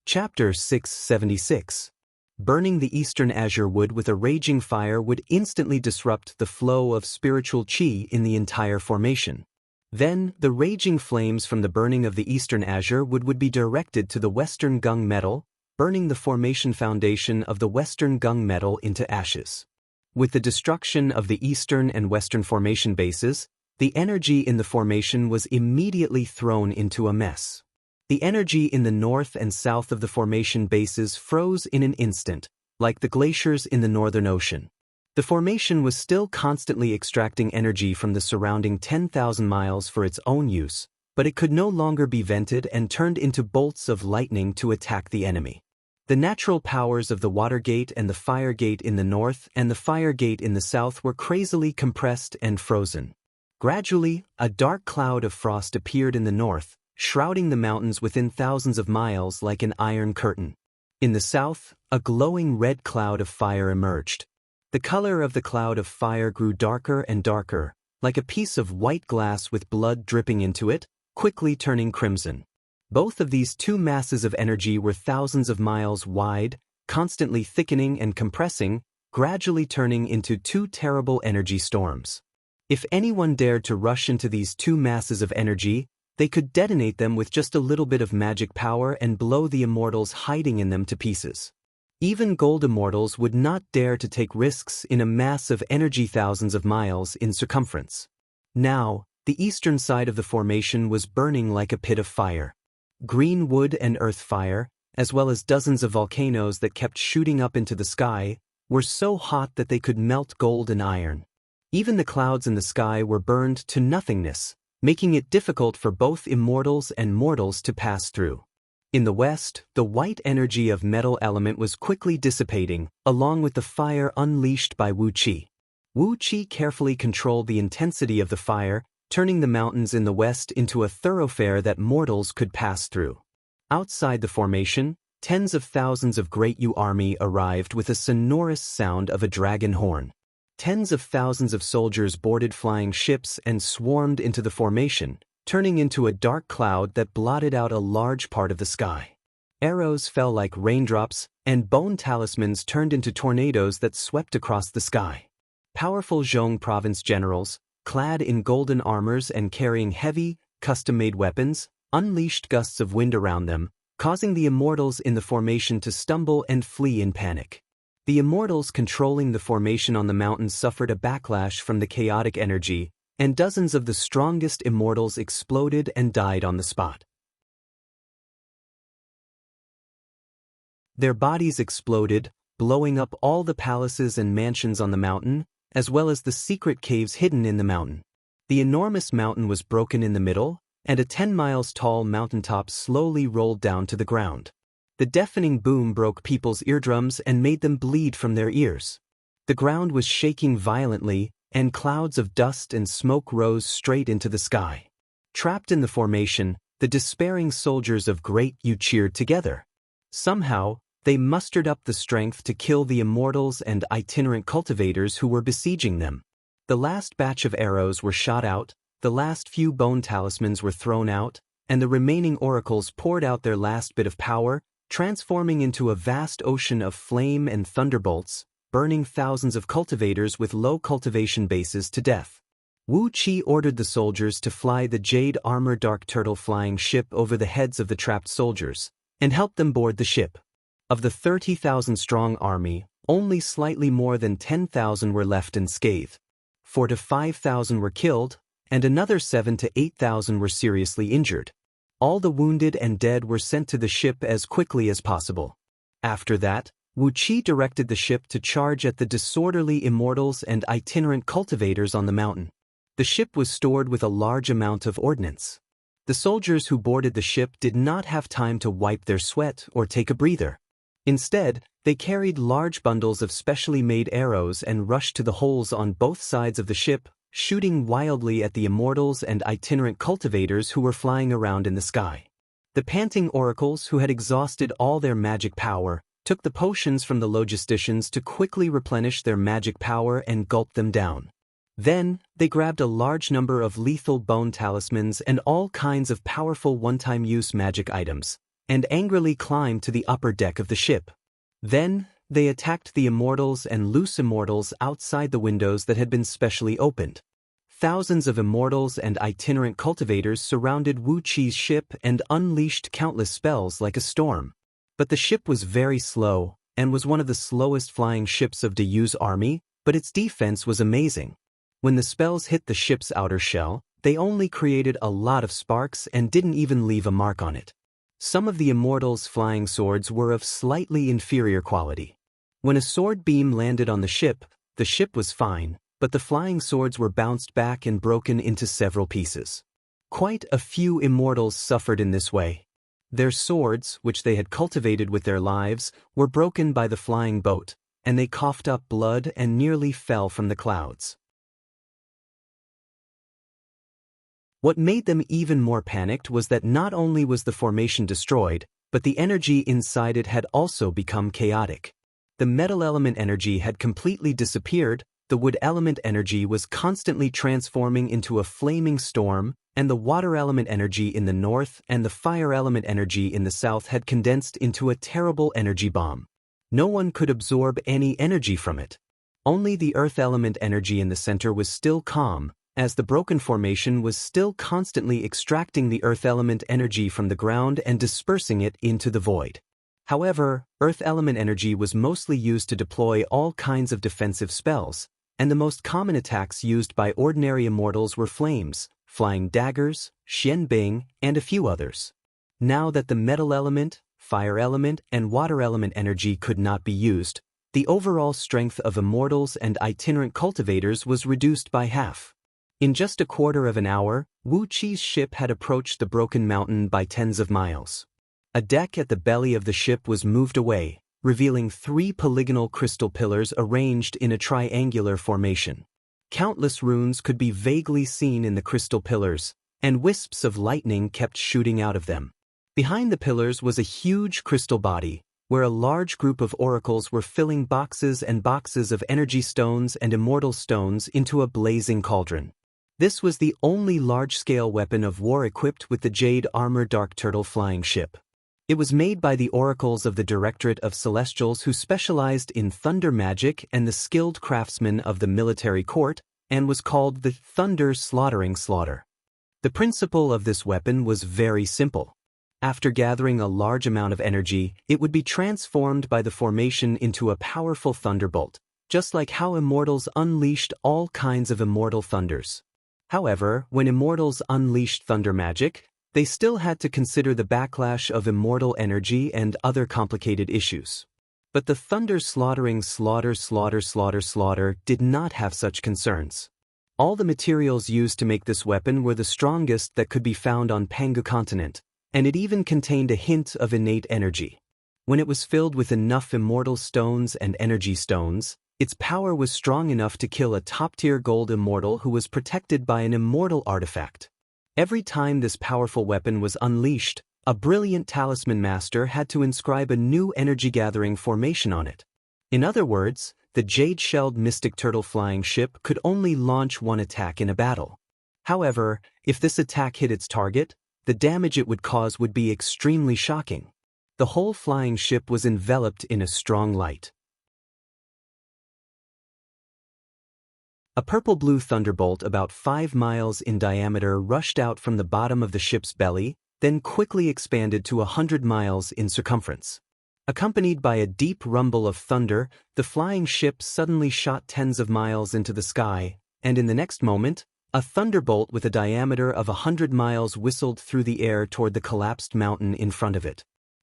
A: Chapter 676. Burning the eastern azure wood with a raging fire would instantly disrupt the flow of spiritual chi in the entire formation. Then, the raging flames from the burning of the eastern azure wood would be directed to the western gung metal, burning the formation foundation of the western gung metal into ashes. With the destruction of the eastern and western formation bases, the energy in the formation was immediately thrown into a mess. The energy in the north and south of the formation bases froze in an instant, like the glaciers in the Northern Ocean. The formation was still constantly extracting energy from the surrounding 10,000 miles for its own use, but it could no longer be vented and turned into bolts of lightning to attack the enemy. The natural powers of the water gate and the fire gate in the north and the fire gate in the south were crazily compressed and frozen. Gradually, a dark cloud of frost appeared in the north, shrouding the mountains within thousands of miles like an iron curtain. In the south, a glowing red cloud of fire emerged. The color of the cloud of fire grew darker and darker, like a piece of white glass with blood dripping into it, quickly turning crimson. Both of these 2 masses of energy were thousands of miles wide, constantly thickening and compressing, gradually turning into two terrible energy storms. If anyone dared to rush into these two masses of energy, they could detonate them with just a little bit of magic power and blow the immortals hiding in them to pieces. Even gold immortals would not dare to take risks in a mass of energy thousands of miles in circumference. Now, the eastern side of the formation was burning like a pit of fire. Green wood and earth fire, as well as dozens of volcanoes that kept shooting up into the sky, were so hot that they could melt gold and iron. Even the clouds in the sky were burned to nothingness, making it difficult for both immortals and mortals to pass through. In the west, the white energy of metal element was quickly dissipating, along with the fire unleashed by Wu Qi. Wu Qi carefully controlled the intensity of the fire, turning the mountains in the west into a thoroughfare that mortals could pass through. Outside the formation, tens of thousands of Great Yu army arrived with a sonorous sound of a dragon horn. Tens of thousands of soldiers boarded flying ships and swarmed into the formation, turning into a dark cloud that blotted out a large part of the sky. Arrows fell like raindrops, and bone talismans turned into tornadoes that swept across the sky. Powerful Zhong province generals, clad in golden armors and carrying heavy, custom-made weapons, unleashed gusts of wind around them, causing the immortals in the formation to stumble and flee in panic. The immortals controlling the formation on the mountain suffered a backlash from the chaotic energy, and dozens of the strongest immortals exploded and died on the spot. Their bodies exploded, blowing up all the palaces and mansions on the mountain, as well as the secret caves hidden in the mountain. The enormous mountain was broken in the middle, and a 10 miles tall mountaintop slowly rolled down to the ground. The deafening boom broke people's eardrums and made them bleed from their ears. The ground was shaking violently, and clouds of dust and smoke rose straight into the sky. Trapped in the formation, the despairing soldiers of Great Yu cheered together. Somehow, they mustered up the strength to kill the immortals and itinerant cultivators who were besieging them. The last batch of arrows were shot out, the last few bone talismans were thrown out, and the remaining oracles poured out their last bit of power, transforming into a vast ocean of flame and thunderbolts, burning thousands of cultivators with low cultivation bases to death. Wu Qi ordered the soldiers to fly the jade armor dark turtle flying ship over the heads of the trapped soldiers, and help them board the ship. Of the 30,000-strong army, only slightly more than 10,000 were left unscathed. 4,000 to 5,000 were killed, and another 7,000 to 8,000 were seriously injured. All the wounded and dead were sent to the ship as quickly as possible. After that, Wu Qi directed the ship to charge at the disorderly immortals and itinerant cultivators on the mountain. The ship was stored with a large amount of ordnance. The soldiers who boarded the ship did not have time to wipe their sweat or take a breather. Instead, they carried large bundles of specially made arrows and rushed to the holes on both sides of the ship, shooting wildly at the immortals and itinerant cultivators who were flying around in the sky. The panting oracles, who had exhausted all their magic power, took the potions from the logisticians to quickly replenish their magic power and gulp them down. Then, they grabbed a large number of lethal bone talismans and all kinds of powerful one-time use magic items, and angrily climbed to the upper deck of the ship. Then, they attacked the immortals and loose immortals outside the windows that had been specially opened. Thousands of immortals and itinerant cultivators surrounded Wu Qi's ship and unleashed countless spells like a storm. But the ship was very slow, and was one of the slowest flying ships of Dayu's army, but its defense was amazing. When the spells hit the ship's outer shell, they only created a lot of sparks and didn't even leave a mark on it. Some of the immortals' flying swords were of slightly inferior quality. When a sword beam landed on the ship was fine, but the flying swords were bounced back and broken into several pieces. Quite a few immortals suffered in this way. Their swords, which they had cultivated with their lives, were broken by the flying boat, and they coughed up blood and nearly fell from the clouds. What made them even more panicked was that not only was the formation destroyed, but the energy inside it had also become chaotic. The metal element energy had completely disappeared, the wood element energy was constantly transforming into a flaming storm, and the water element energy in the north and the fire element energy in the south had condensed into a terrible energy bomb. No one could absorb any energy from it. Only the earth element energy in the center was still calm, as the broken formation was still constantly extracting the earth element energy from the ground and dispersing it into the void. However, earth element energy was mostly used to deploy all kinds of defensive spells, and the most common attacks used by ordinary immortals were flames, flying daggers, xianbing, and a few others. Now that the metal element, fire element, and water element energy could not be used, the overall strength of immortals and itinerant cultivators was reduced by half. In just a quarter of an hour, Wu Qi's ship had approached the broken mountain by tens of miles. A deck at the belly of the ship was moved away, revealing 3 polygonal crystal pillars arranged in a triangular formation. Countless runes could be vaguely seen in the crystal pillars, and wisps of lightning kept shooting out of them. Behind the pillars was a huge crystal body, where a large group of oracles were filling boxes and boxes of energy stones and immortal stones into a blazing cauldron. This was the only large-scale weapon of war equipped with the jade armor Dark Turtle flying ship. It was made by the oracles of the Directorate of Celestials who specialized in thunder magic and the skilled craftsmen of the military court, and was called the Thunder Slaughtering Slaughter. The principle of this weapon was very simple. After gathering a large amount of energy, it would be transformed by the formation into a powerful thunderbolt, just like how immortals unleashed all kinds of immortal thunders. However, when immortals unleashed thunder magic, they still had to consider the backlash of immortal energy and other complicated issues. But the Thunder Slaughtering Slaughter did not have such concerns. All the materials used to make this weapon were the strongest that could be found on Pangu continent, and it even contained a hint of innate energy. When it was filled with enough immortal stones and energy stones, its power was strong enough to kill a top-tier gold immortal who was protected by an immortal artifact. Every time this powerful weapon was unleashed, a brilliant talisman master had to inscribe a new energy-gathering formation on it. In other words, the jade-shelled mystic turtle flying ship could only launch one attack in a battle. However, if this attack hit its target, the damage it would cause would be extremely shocking. The whole flying ship was enveloped in a strong light. A purple-blue thunderbolt about 5 miles in diameter rushed out from the bottom of the ship's belly, then quickly expanded to 100 miles in circumference. Accompanied by a deep rumble of thunder, the flying ship suddenly shot tens of miles into the sky, and in the next moment, a thunderbolt with a diameter of 100 miles whistled through the air toward the collapsed mountain in front of it.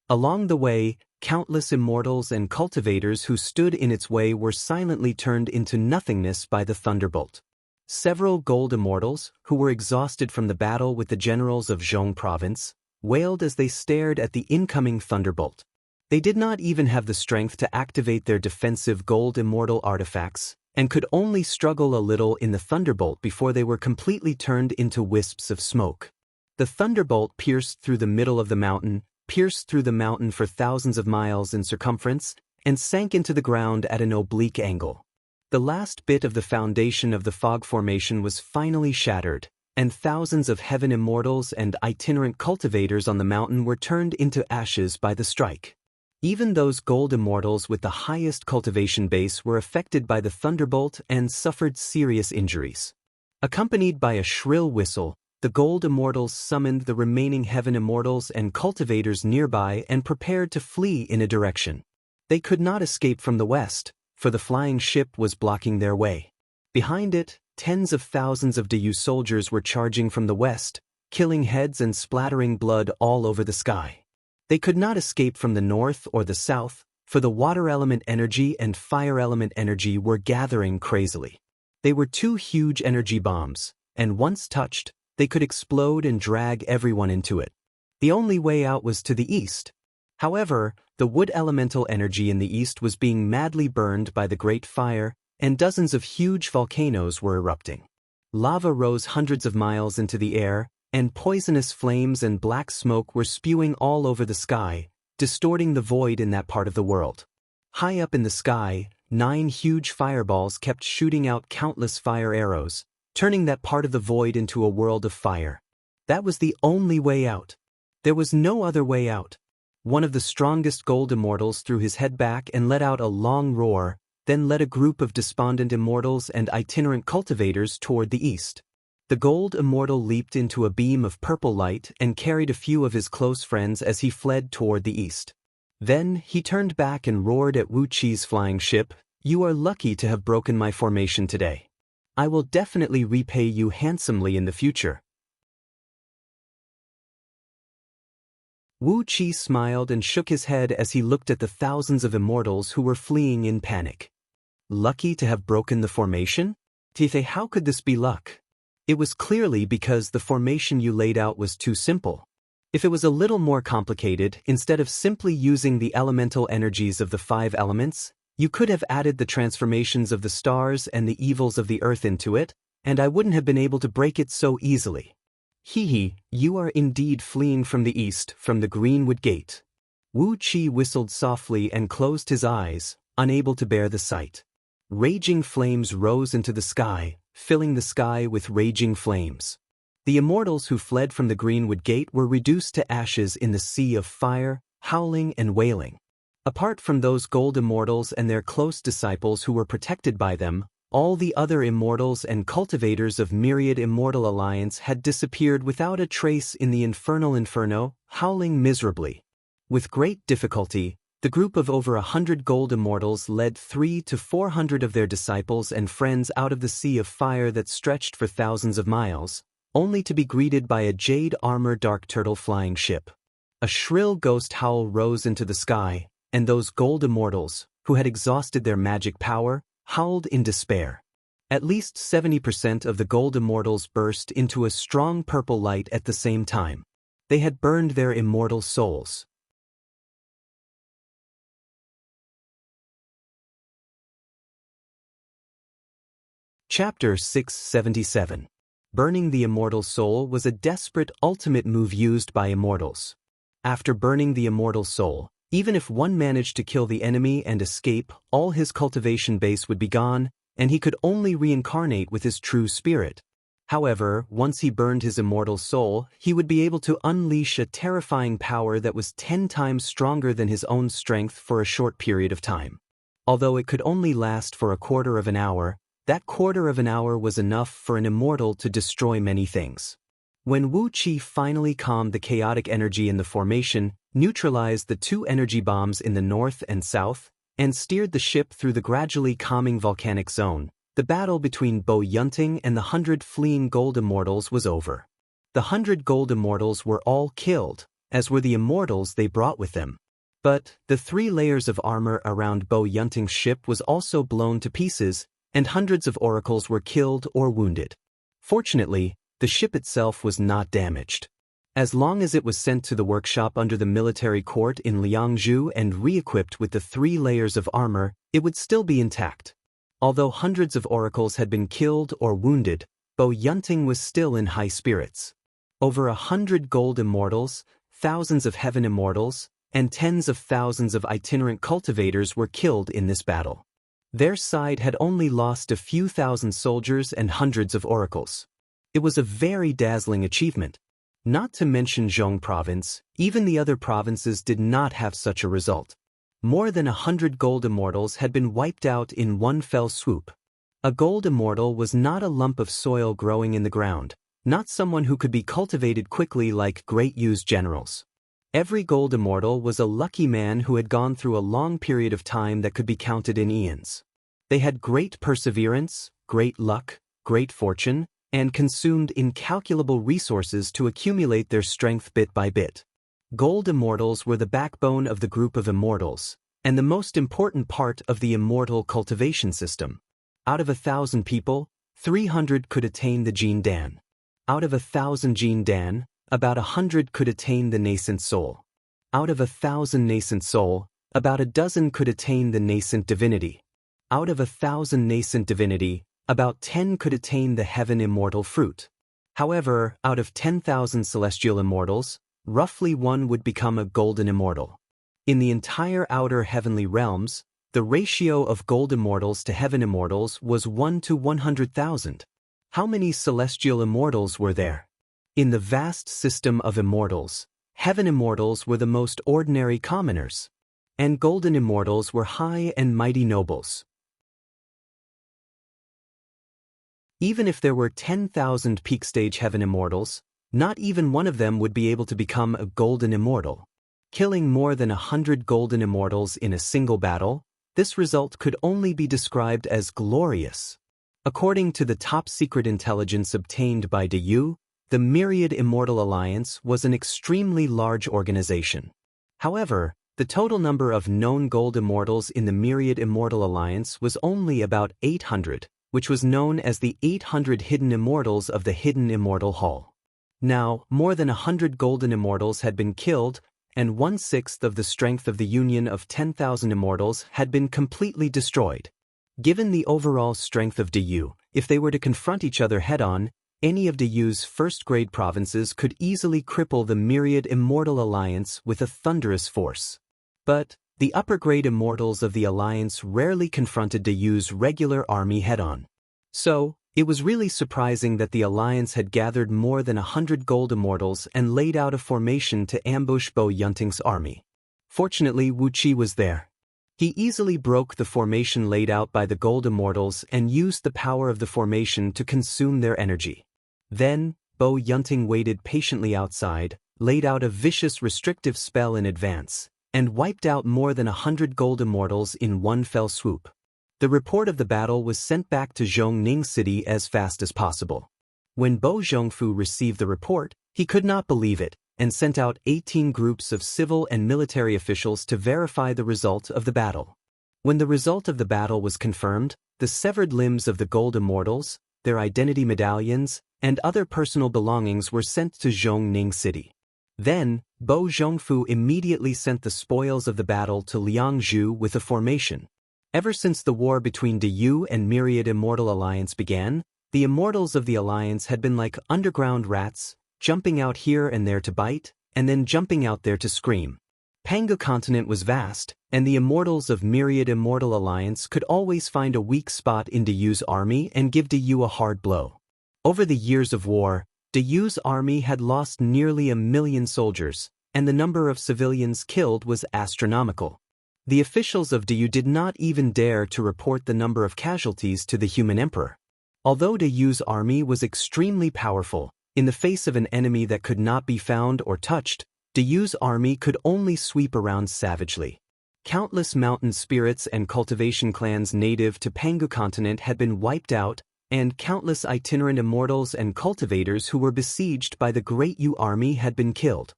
A: Along the way, countless immortals and cultivators who stood in its way were silently turned into nothingness by the thunderbolt. Several gold immortals, who were exhausted from the battle with the generals of Zhong province, wailed as they stared at the incoming thunderbolt. They did not even have the strength to activate their defensive gold immortal artifacts, and could only struggle a little in the thunderbolt before they were completely turned into wisps of smoke. The thunderbolt pierced through the middle of the mountain, pierced through the mountain for thousands of miles in circumference, and sank into the ground at an oblique angle. The last bit of the foundation of the fog formation was finally shattered, and thousands of heaven immortals and itinerant cultivators on the mountain were turned into ashes by the strike. Even those gold immortals with the highest cultivation base were affected by the thunderbolt and suffered serious injuries. Accompanied by a shrill whistle, the gold immortals summoned the remaining heaven immortals and cultivators nearby and prepared to flee in a direction. They could not escape from the west, for the flying ship was blocking their way. Behind it, tens of thousands of Dayu soldiers were charging from the west, killing heads and splattering blood all over the sky. They could not escape from the north or the south, for the water element energy and fire element energy were gathering crazily. They were 2 huge energy bombs, and once touched, they could explode and drag everyone into it. The only way out was to the east. However, the wood elemental energy in the east was being madly burned by the Great Fire, and dozens of huge volcanoes were erupting. Lava rose hundreds of miles into the air, and poisonous flames and black smoke were spewing all over the sky, distorting the void in that part of the world. High up in the sky, 9 huge fireballs kept shooting out countless fire arrows, turning that part of the void into a world of fire. That was the only way out. There was no other way out. One of the strongest gold immortals threw his head back and let out a long roar, then led a group of despondent immortals and itinerant cultivators toward the east. The gold immortal leaped into a beam of purple light and carried a few of his close friends as he fled toward the east. Then he turned back and roared at Wu Qi's flying ship, "You are lucky to have broken my formation today. I will definitely repay you handsomely in the future." Wu Qi smiled and shook his head as he looked at the thousands of immortals who were fleeing in panic. Lucky to have broken the formation? Tife, how could this be luck? It was clearly because the formation you laid out was too simple. If it was a little more complicated, instead of simply using the elemental energies of the 5 elements, you could have added the transformations of the stars and the evils of the earth into it, and I wouldn't have been able to break it so easily. Hee, you are indeed fleeing from the east, from the Greenwood Gate. Wu Qi whistled softly and closed his eyes, unable to bear the sight. Raging flames rose into the sky, filling the sky with raging flames. The immortals who fled from the Greenwood Gate were reduced to ashes in the sea of fire, howling and wailing. Apart from those gold immortals and their close disciples who were protected by them, all the other immortals and cultivators of Myriad Immortal Alliance had disappeared without a trace in the infernal inferno, howling miserably. With great difficulty, the group of over 100 gold immortals led 300 to 400 of their disciples and friends out of the sea of fire that stretched for thousands of miles, only to be greeted by a jade armor dark turtle flying ship. A shrill ghost howl rose into the sky, and those gold immortals, who had exhausted their magic power, howled in despair. At least 70% of the gold immortals burst into a strong purple light at the same time. They had burned their immortal souls. Chapter 677. Burning the immortal soul was a desperate ultimate move used by immortals. After burning the immortal soul, even if one managed to kill the enemy and escape, all his cultivation base would be gone, and he could only reincarnate with his true spirit. However, once he burned his immortal soul, he would be able to unleash a terrifying power that was 10 times stronger than his own strength for a short period of time. Although it could only last for a quarter of an hour, that quarter of an hour was enough for an immortal to destroy many things. When Wu Qi finally calmed the chaotic energy in the formation, neutralized the 2 energy bombs in the north and south, and steered the ship through the gradually calming volcanic zone, the battle between Bo Yunting and the 100 fleeing gold immortals was over. The 100 gold immortals were all killed, as were the immortals they brought with them. But the 3 layers of armor around Bo Yunting's ship was also blown to pieces, and hundreds of oracles were killed or wounded. Fortunately, the ship itself was not damaged. As long as it was sent to the workshop under the military court in Liangzhu and re-equipped with the 3 layers of armor, it would still be intact. Although hundreds of oracles had been killed or wounded, Bo Yunting was still in high spirits. Over 100 gold immortals, thousands of heaven immortals, and tens of thousands of itinerant cultivators were killed in this battle. Their side had only lost a few thousand soldiers and hundreds of oracles. It was a very dazzling achievement. Not to mention Zhong province, even the other provinces did not have such a result. More than 100 gold immortals had been wiped out in one fell swoop. A gold immortal was not a lump of soil growing in the ground, not someone who could be cultivated quickly like Great Yu's generals. Every gold immortal was a lucky man who had gone through a long period of time that could be counted in eons. They had great perseverance, great luck, great fortune, and consumed incalculable resources to accumulate their strength bit by bit. Gold immortals were the backbone of the group of immortals, and the most important part of the immortal cultivation system. Out of 1,000 people, 300 could attain the Jin Dan. Out of 1,000 Jin Dan, about 100 could attain the nascent soul. Out of 1,000 nascent soul, about a dozen could attain the nascent divinity. Out of 1,000 nascent divinity, about 10 could attain the heaven immortal fruit. However, out of 10,000 celestial immortals, roughly 1 would become a golden immortal. In the entire outer heavenly realms, the ratio of gold immortals to heaven immortals was 1 to 100,000. How many celestial immortals were there? In the vast system of immortals, Heaven immortals were the most ordinary commoners, and golden immortals were high and mighty nobles. Even if there were 10,000 peak stage heaven immortals, not even one of them would be able to become a golden immortal. Killing more than 100 golden immortals in a single battle, this result could only be described as glorious. According to the top-secret intelligence obtained by De Yu, the Myriad Immortal Alliance was an extremely large organization. However, the total number of known gold immortals in the Myriad Immortal Alliance was only about 800, which was known as the 800 Hidden Immortals of the Hidden Immortal Hall. Now, more than 100 golden immortals had been killed, and 1/6 of the strength of the union of 10,000 immortals had been completely destroyed. Given the overall strength of De Yu, if they were to confront each other head-on, any of De Yu's first-grade provinces could easily cripple the Myriad Immortal Alliance with a thunderous force. But the upper-grade immortals of the Alliance rarely confronted De Yu's regular army head-on. So, it was really surprising that the Alliance had gathered more than 100 gold immortals and laid out a formation to ambush Bo Yunting's army. Fortunately, Wu Qi was there. He easily broke the formation laid out by the gold immortals and used the power of the formation to consume their energy. Then, Bo Yunting waited patiently outside, laid out a vicious restrictive spell in advance, and wiped out more than 100 gold immortals in one fell swoop. The report of the battle was sent back to Zhongning City as fast as possible. When Bo Zhongfu received the report, he could not believe it, and sent out 18 groups of civil and military officials to verify the result of the battle. When the result of the battle was confirmed, the severed limbs of the gold immortals, their identity medallions, and other personal belongings were sent to Zhongning City. Then, Bo Zhongfu immediately sent the spoils of the battle to Liangzhu with a formation. Ever since the war between De Yu and Myriad Immortal Alliance began, the immortals of the Alliance had been like underground rats, jumping out here and there to bite, and then jumping out there to scream. Pangu continent was vast, and the immortals of Myriad Immortal Alliance could always find a weak spot in De Yu's army and give De Yu a hard blow. Over the years of war, De Yu's army had lost nearly 1 million soldiers, and the number of civilians killed was astronomical. The officials of De Yu did not even dare to report the number of casualties to the human emperor. Although De Yu's army was extremely powerful, in the face of an enemy that could not be found or touched, De Yu's army could only sweep around savagely. Countless mountain spirits and cultivation clans native to Pangu continent had been wiped out, and countless itinerant immortals and cultivators who were besieged by the Great Yu army had been killed.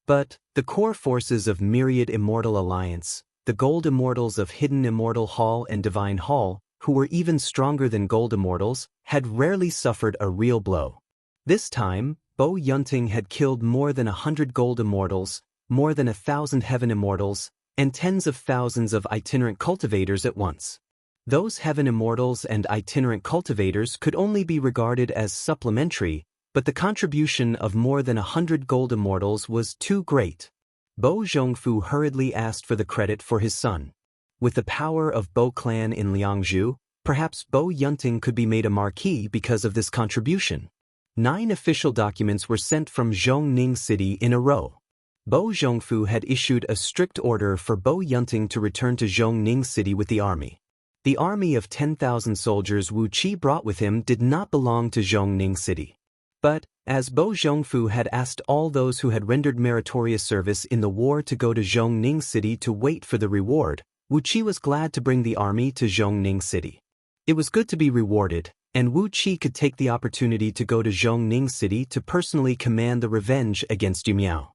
A: But the core forces of Myriad Immortal Alliance, the Gold Immortals of Hidden Immortal Hall and Divine Hall, who were even stronger than Gold Immortals, had rarely suffered a real blow. This time, Bo Yunting had killed more than 100 Gold Immortals, more than 1,000 Heaven Immortals, and tens of thousands of itinerant cultivators at once. Those Heaven Immortals and itinerant cultivators could only be regarded as supplementary, but the contribution of more than 100 gold immortals was too great. Bo Zhongfu hurriedly asked for the credit for his son. With the power of Bo clan in Liangzhu, perhaps Bo Yunting could be made a marquis because of this contribution. 9 official documents were sent from Zhongning City in a row. Bo Zhongfu had issued a strict order for Bo Yunting to return to Zhongning City with the army. The army of 10,000 soldiers Wu Qi brought with him did not belong to Zhongning City. But, as Bo Zhongfu had asked all those who had rendered meritorious service in the war to go to Zhongning City to wait for the reward, Wu Qi was glad to bring the army to Zhongning City. It was good to be rewarded, and Wu Qi could take the opportunity to go to Zhongning City to personally command the revenge against Yu Miao.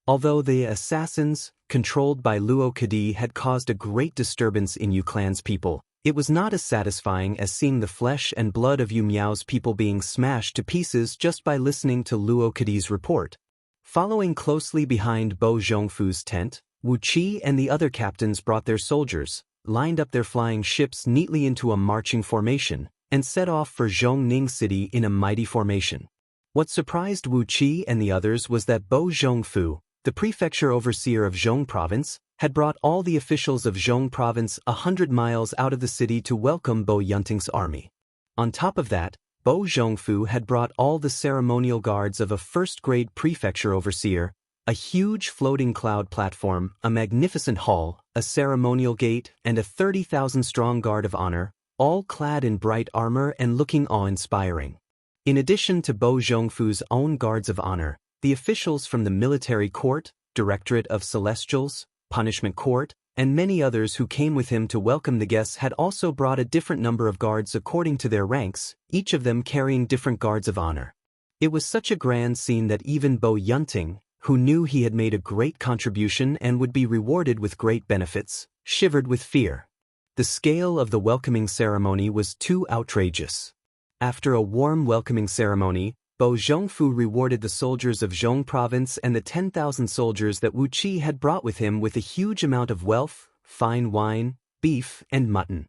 A: Although the assassins, controlled by Luo Kadi, had caused a great disturbance in Yu clan's people, it was not as satisfying as seeing the flesh and blood of Yu Miao's people being smashed to pieces just by listening to Luo Kadi's report. Following closely behind Bo Zhongfu's tent, Wu Qi and the other captains brought their soldiers, lined up their flying ships neatly into a marching formation, and set off for Zhongning City in a mighty formation. What surprised Wu Qi and the others was that Bo Zhongfu, the prefecture overseer of Zhong Province, had brought all the officials of Zhong Province 100 miles out of the city to welcome Bo Yunting's army. On top of that, Bo Zhongfu had brought all the ceremonial guards of a first-grade prefecture overseer, a huge floating cloud platform, a magnificent hall, a ceremonial gate, and a 30,000-strong guard of honor, all clad in bright armor and looking awe-inspiring. In addition to Bo Zhongfu's own guards of honor, the officials from the military court, Directorate of Celestials, Punishment Court, and many others who came with him to welcome the guests had also brought a different number of guards according to their ranks, each of them carrying different guards of honor. It was such a grand scene that even Bo Yunting, who knew he had made a great contribution and would be rewarded with great benefits, shivered with fear. The scale of the welcoming ceremony was too outrageous. After a warm welcoming ceremony, Bo Zhongfu rewarded the soldiers of Zhong province and the 10,000 soldiers that Wu Qi had brought with him with a huge amount of wealth, fine wine, beef, and mutton.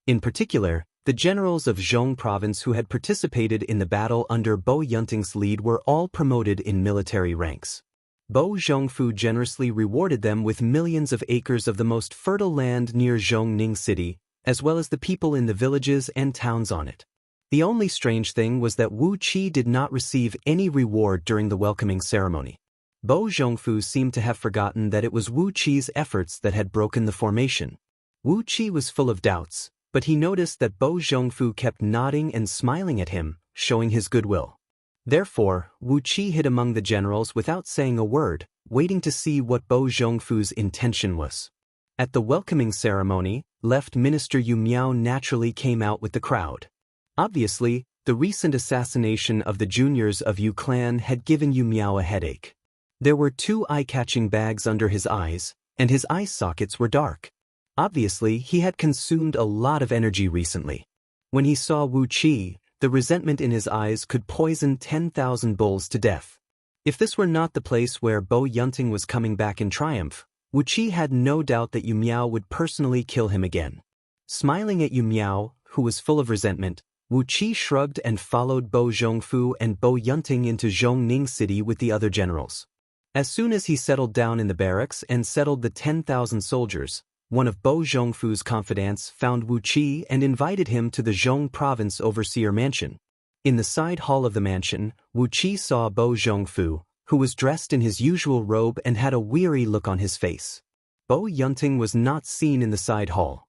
A: In particular, the generals of Zhong province who had participated in the battle under Bo Yunting's lead were all promoted in military ranks. Bo Zhongfu generously rewarded them with millions of acres of the most fertile land near Zhongning City, as well as the people in the villages and towns on it. The only strange thing was that Wu Qi did not receive any reward during the welcoming ceremony. Bo Zhongfu seemed to have forgotten that it was Wu Qi's efforts that had broken the formation. Wu Qi was full of doubts, but he noticed that Bo Zhongfu kept nodding and smiling at him, showing his goodwill. Therefore, Wu Qi hid among the generals without saying a word, waiting to see what Bo Zhongfu's intention was. At the welcoming ceremony, Left Minister Yu Miao naturally came out with the crowd. Obviously, the recent assassination of the juniors of Yu clan had given Yu Miao a headache. There were 2 eye-catching bags under his eyes, and his eye sockets were dark. Obviously, he had consumed a lot of energy recently. When he saw Wu Qi, the resentment in his eyes could poison 10,000 bulls to death. If this were not the place where Bo Yunting was coming back in triumph, Wu Qi had no doubt that Yu Miao would personally kill him again. Smiling at Yu Miao, who was full of resentment, Wu Qi shrugged and followed Bo Zhongfu and Bo Yunting into Zhongning City with the other generals. As soon as he settled down in the barracks and settled the 10,000 soldiers, one of Bo Zhongfu's confidants found Wu Qi and invited him to the Zhong province overseer mansion. In the side hall of the mansion, Wu Qi saw Bo Zhongfu, who was dressed in his usual robe and had a weary look on his face. Bo Yunting was not seen in the side hall.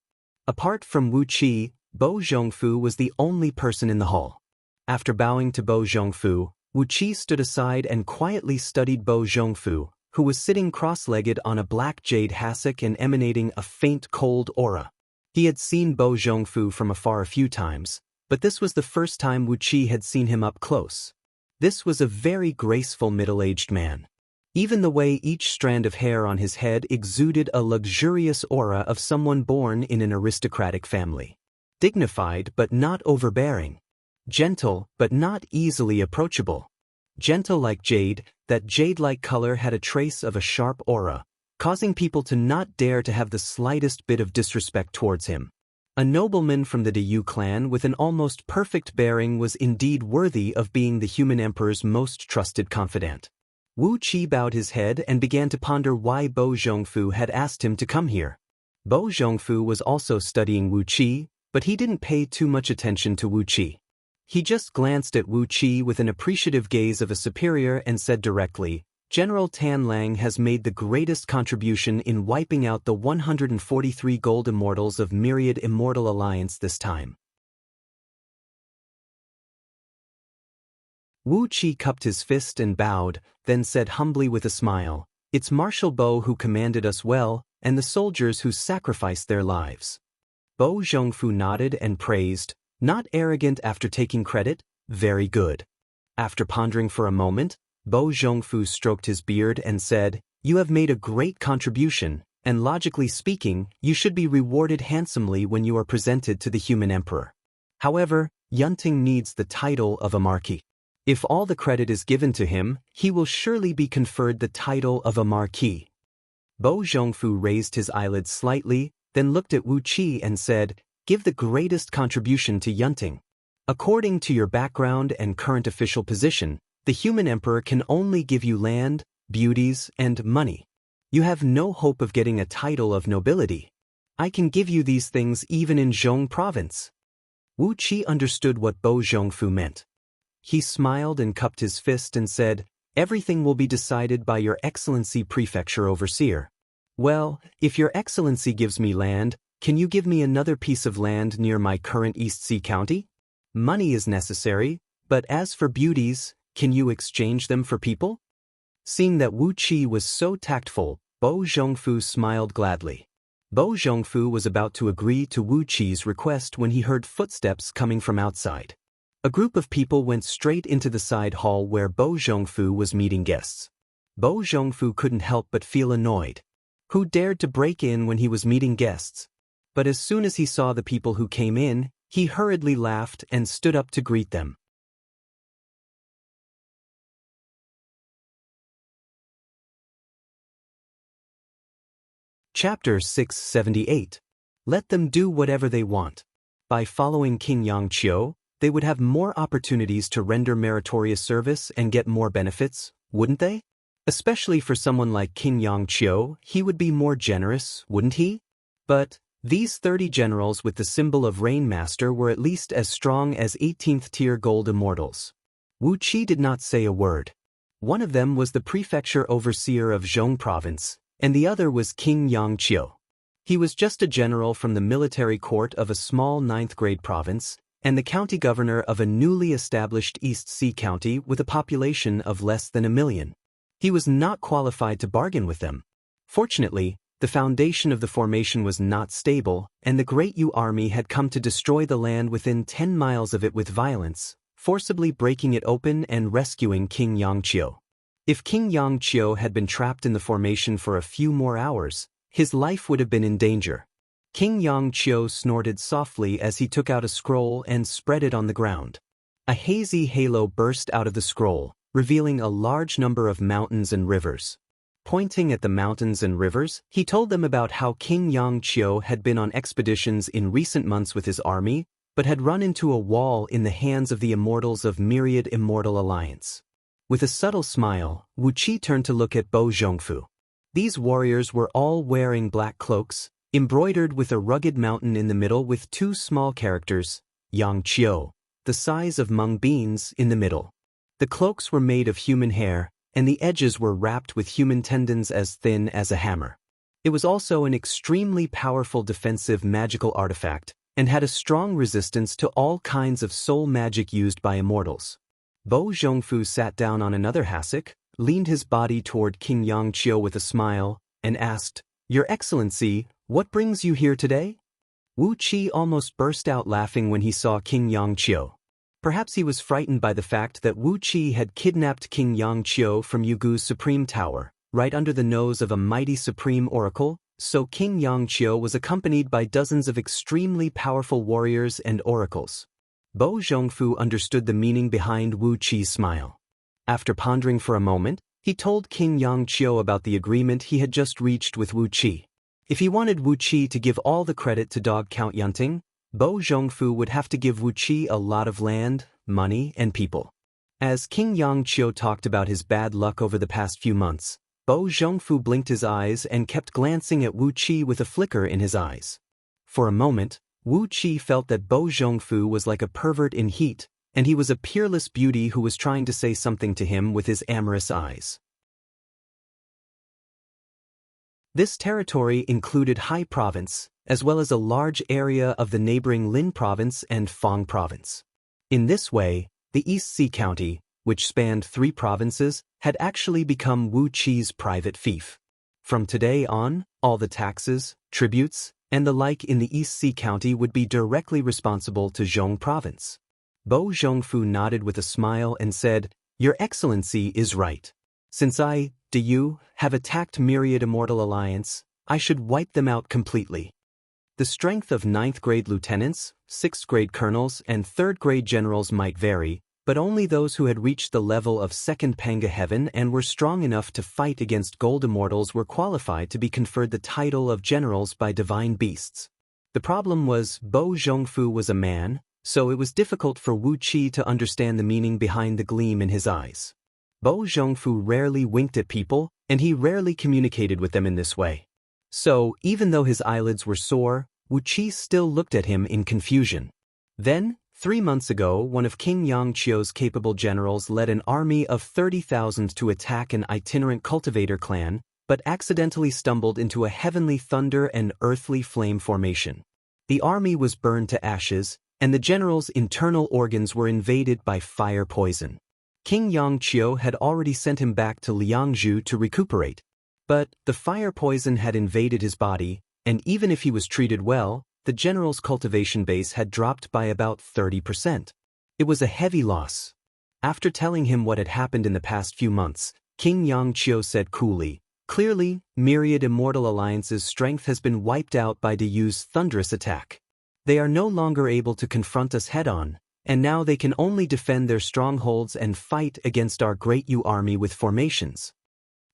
A: Apart from Wu Qi, Bo Zhongfu was the only person in the hall. After bowing to Bo Zhongfu, Wu Qi stood aside and quietly studied Bo Zhongfu, who was sitting cross-legged on a black jade hassock and emanating a faint cold aura. He had seen Bo Zhongfu from afar a few times, but this was the first time Wu Qi had seen him up close. This was a very graceful middle-aged man. Even the way each strand of hair on his head exuded a luxurious aura of someone born in an aristocratic family. Dignified but not overbearing. Gentle but not easily approachable. Gentle like jade, that jade-like color had a trace of a sharp aura, causing people to not dare to have the slightest bit of disrespect towards him. A nobleman from the Yu clan with an almost perfect bearing was indeed worthy of being the human emperor's most trusted confidant. Wu Qi bowed his head and began to ponder why Bo Zhongfu had asked him to come here. Bo Zhongfu was also studying Wu Qi, but he didn't pay too much attention to Wu Qi. He just glanced at Wu Qi with an appreciative gaze of a superior and said directly, "General Tan Lang has made the greatest contribution in wiping out the 143 gold immortals of Myriad Immortal Alliance this time." Wu Qi cupped his fist and bowed, then said humbly with a smile, "It's Marshal Bo who commanded us well, and the soldiers who sacrificed their lives." Bo Zhongfu nodded and praised, not arrogant after taking credit, very good. After pondering for a moment, Bo Zhongfu stroked his beard and said, "You have made a great contribution, and logically speaking, you should be rewarded handsomely when you are presented to the human emperor. However, Yunting needs the title of a marquis. If all the credit is given to him, he will surely be conferred the title of a marquis." Bo Zhongfu raised his eyelids slightly, then looked at Wu Qi and said, "Give the greatest contribution to Yunting. According to your background and current official position, the human emperor can only give you land, beauties, and money. You have no hope of getting a title of nobility. I can give you these things even in Zhong province. Wu Qi understood what Bo Zhongfu meant. He smiled and cupped his fist and said, "Everything will be decided by Your Excellency Prefecture Overseer." Well, if Your Excellency gives me land, can you give me another piece of land near my current East Sea County? Money is necessary, but as for beauties, can you exchange them for people? Seeing that Wu Qi was so tactful, Bo Zhongfu smiled gladly. Bo Zhongfu was about to agree to Wu Qi's request when he heard footsteps coming from outside. A group of people went straight into the side hall where Bo Zhongfu was meeting guests. Bo Zhongfu couldn't help but feel annoyed. Who dared to break in when he was meeting guests? But as soon as he saw the people who came in, he hurriedly laughed and stood up to greet them. Chapter 678. Let them do whatever they want. By following King Yangqiu, they would have more opportunities to render meritorious service and get more benefits, wouldn't they? Especially for someone like King Yangqiu, he would be more generous, wouldn't he? But these 30 generals with the symbol of Rainmaster were at least as strong as 18th-tier gold immortals. Wu Qi did not say a word. One of them was the prefecture overseer of Zhong province, and the other was King Yangqiu. He was just a general from the military court of a small 9th-grade province, and the county governor of a newly established East Sea County with a population of less than 1 million. He was not qualified to bargain with them. Fortunately, the foundation of the formation was not stable, and the Great Yu army had come to destroy the land within 10 miles of it with violence, forcibly breaking it open and rescuing King Yangqiu. If King Yangqiu had been trapped in the formation for a few more hours, his life would have been in danger. King Yangqiu snorted softly as he took out a scroll and spread it on the ground. A hazy halo burst out of the scroll, revealing a large number of mountains and rivers. Pointing at the mountains and rivers, he told them about how King Yangqiu had been on expeditions in recent months with his army, but had run into a wall in the hands of the immortals of Myriad Immortal Alliance. With a subtle smile, Wu Qi turned to look at Bo Zhongfu. These warriors were all wearing black cloaks, embroidered with a rugged mountain in the middle with 2 small characters, Yangqiu, the size of mung beans, in the middle. The cloaks were made of human hair, and the edges were wrapped with human tendons as thin as a hammer. It was also an extremely powerful defensive magical artifact, and had a strong resistance to all kinds of soul magic used by immortals. Bo Zhongfu sat down on another hassock, leaned his body toward King Yangqiu with a smile, and asked, "Your Excellency, what brings you here today?" Wu Qi almost burst out laughing when he saw King Yangqiu. Perhaps he was frightened by the fact that Wu Qi had kidnapped King Yangqiu from Yugu's supreme tower, right under the nose of a mighty supreme oracle, so King Yangqiu was accompanied by dozens of extremely powerful warriors and oracles. Bo Zhongfu understood the meaning behind Wu Qi's smile. After pondering for a moment, he told King Yangqiu about the agreement he had just reached with Wu Qi. If he wanted Wu Qi to give all the credit to Dog Count Yunting, Bo Zhongfu would have to give Wu Qi a lot of land, money, and people. As King Yangqiu talked about his bad luck over the past few months, Bo Zhongfu blinked his eyes and kept glancing at Wu Qi with a flicker in his eyes. For a moment, Wu Qi felt that Bo Zhongfu was like a pervert in heat, and he was a peerless beauty who was trying to say something to him with his amorous eyes. This territory included Hai Province, as well as a large area of the neighboring Lin Province and Fang Province. In this way, the East Sea County, which spanned 3 provinces, had actually become Wu Qi's private fief. From today on, all the taxes, tributes, and the like in the East Sea County would be directly responsible to Zhong Province. Bo Zhongfu nodded with a smile and said, "Your Excellency is right. Since you have attacked Myriad Immortal Alliance, I should wipe them out completely." The strength of 9th-grade lieutenants, 6th-grade colonels, and 3rd-grade generals might vary, but only those who had reached the level of 2nd Panga Heaven and were strong enough to fight against gold immortals were qualified to be conferred the title of generals by divine beasts. The problem was Bo Zhongfu was a man, so it was difficult for Wu Qi to understand the meaning behind the gleam in his eyes. Bo Zhongfu rarely winked at people, and he rarely communicated with them in this way. So, even though his eyelids were sore, Wu Qi still looked at him in confusion. Then, 3 months ago, one of King Yangqiu's capable generals led an army of 30,000 to attack an itinerant cultivator clan, but accidentally stumbled into a heavenly thunder and earthly flame formation. The army was burned to ashes, and the general's internal organs were invaded by fire poison. King Yangqiu had already sent him back to Liangzhu to recuperate. But the fire poison had invaded his body, and even if he was treated well, the general's cultivation base had dropped by about 30%. It was a heavy loss. After telling him what had happened in the past few months, King Yangqiu said coolly, "Clearly, Myriad Immortal Alliance's strength has been wiped out by Dayu's thunderous attack. They are no longer able to confront us head-on, and now they can only defend their strongholds and fight against our great Yu army with formations."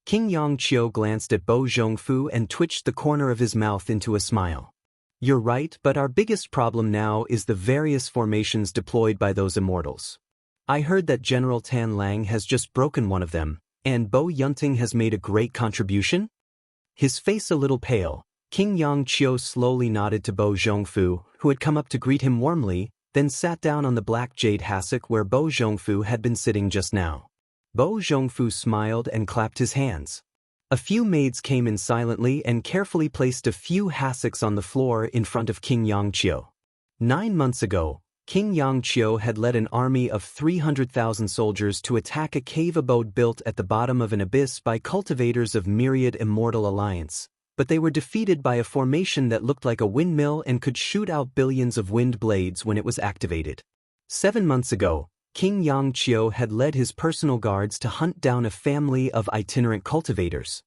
A: King Yangqiu glanced at Bo Zhongfu and twitched the corner of his mouth into a smile. "You're right, but our biggest problem now is the various formations deployed by those immortals. I heard that General Tan Lang has just broken one of them, and Bo Yunting has made a great contribution?" His face a little pale, King Yangqiu slowly nodded to Bo Zhongfu, who had come up to greet him warmly, then sat down on the black jade hassock where Bo Zhongfu had been sitting just now. Bo Zhongfu smiled and clapped his hands. A few maids came in silently and carefully placed a few hassocks on the floor in front of King Yangqiu. 9 months ago, King Yangqiu had led an army of 300,000 soldiers to attack a cave abode built at the bottom of an abyss by cultivators of Myriad Immortal Alliance, but they were defeated by a formation that looked like a windmill and could shoot out billions of wind blades when it was activated. 7 months ago, King Yangqiu had led his personal guards to hunt down a family of itinerant cultivators.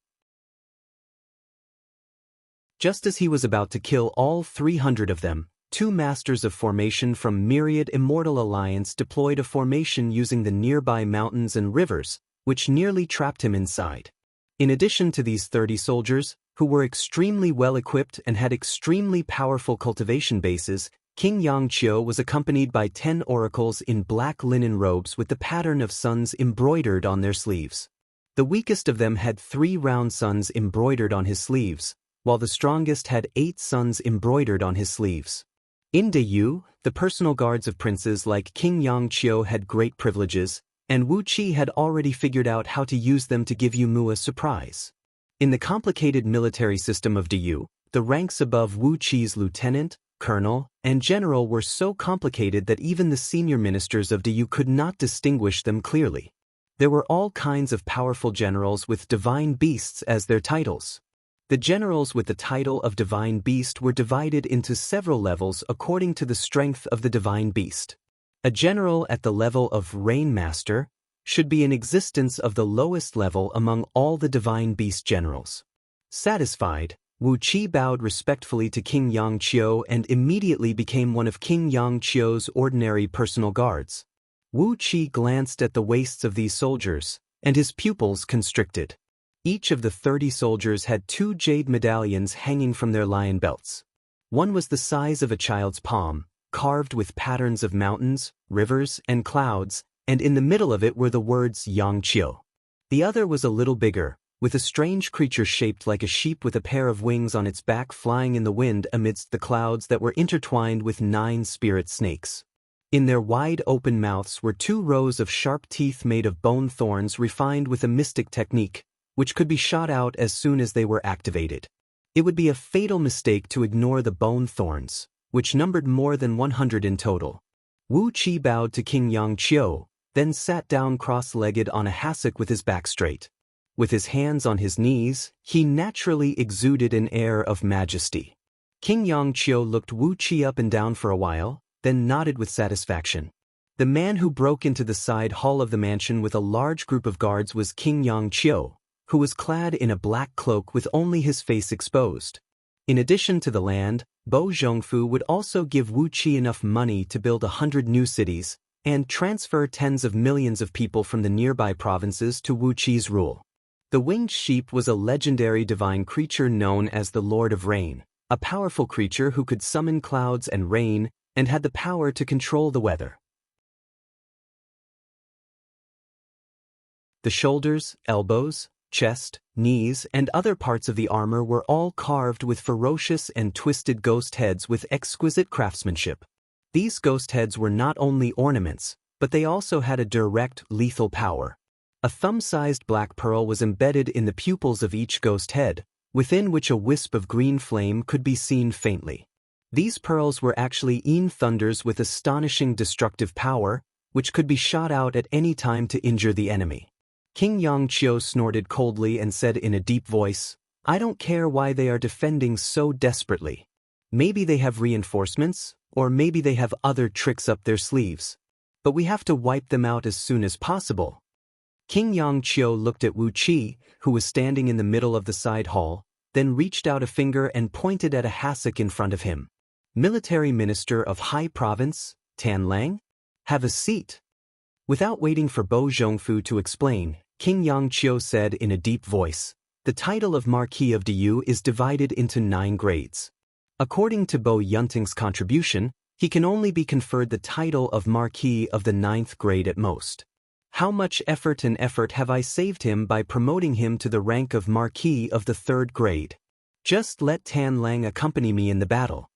A: Just as he was about to kill all 300 of them, 2 masters of formation from Myriad Immortal Alliance deployed a formation using the nearby mountains and rivers, which nearly trapped him inside. In addition to these 30 soldiers, who were extremely well-equipped and had extremely powerful cultivation bases, King Yangqiu was accompanied by 10 oracles in black linen robes with the pattern of suns embroidered on their sleeves. The weakest of them had 3 round suns embroidered on his sleeves, while the strongest had 8 suns embroidered on his sleeves. In Dayu, the personal guards of princes like King Yangqiu had great privileges, and Wu Qi had already figured out how to use them to give Yu Mu a surprise. In the complicated military system of Dayu, the ranks above Wu Qi's lieutenant, colonel, and general were so complicated that even the senior ministers of Dayu could not distinguish them clearly. There were all kinds of powerful generals with divine beasts as their titles. The generals with the title of divine beast were divided into several levels according to the strength of the divine beast. A general at the level of Rain Master should be in existence of the lowest level among all the divine beast generals. Satisfied, Wu Qi bowed respectfully to King Yangqiu and immediately became one of King Yangqiu's ordinary personal guards. Wu Qi glanced at the waists of these soldiers, and his pupils constricted. Each of the 30 soldiers had 2 jade medallions hanging from their lion belts. One was the size of a child's palm, carved with patterns of mountains, rivers, and clouds, and in the middle of it were the words Yangqiu. The other was a little bigger, with a strange creature shaped like a sheep with a pair of wings on its back flying in the wind amidst the clouds that were intertwined with 9 spirit snakes. In their wide open mouths were 2 rows of sharp teeth made of bone thorns refined with a mystic technique, which could be shot out as soon as they were activated. It would be a fatal mistake to ignore the bone thorns, which numbered more than 100 in total. Wu Qi bowed to King Yangqiu, then sat down cross-legged on a hassock with his back straight. With his hands on his knees, he naturally exuded an air of majesty. King Yangqiu looked Wu Qi up and down for a while, then nodded with satisfaction. The man who broke into the side hall of the mansion with a large group of guards was King Yangqiu, who was clad in a black cloak with only his face exposed. In addition to the land, Bo Zhongfu would also give Wu Qi enough money to build 100 new cities, and transfer tens of millions of people from the nearby provinces to Wu Qi's rule. The winged sheep was a legendary divine creature known as the Lord of Rain, a powerful creature who could summon clouds and rain, and had the power to control the weather. The shoulders, elbows, chest, knees, and other parts of the armor were all carved with ferocious and twisted ghost heads with exquisite craftsmanship. These ghost heads were not only ornaments, but they also had a direct, lethal power. A thumb-sized black pearl was embedded in the pupils of each ghost head, within which a wisp of green flame could be seen faintly. These pearls were actually thunders with astonishing destructive power, which could be shot out at any time to injure the enemy. King Yangqiu snorted coldly and said in a deep voice, "I don't care why they are defending so desperately. Maybe they have reinforcements, or maybe they have other tricks up their sleeves. But we have to wipe them out as soon as possible." King Yangqiu looked at Wu Qi, who was standing in the middle of the side hall, then reached out a finger and pointed at a hassock in front of him. "Military Minister of Hai Province, Tan Lang? Have a seat." Without waiting for Bo Zhongfu to explain, King Yangqiu said in a deep voice, "The title of Marquis of Diyu is divided into 9 grades. According to Bo Yunting's contribution, he can only be conferred the title of Marquis of the 9th grade at most. How much effort have I saved him by promoting him to the rank of Marquis of the 3rd grade? Just let Tan Lang accompany me in the battle."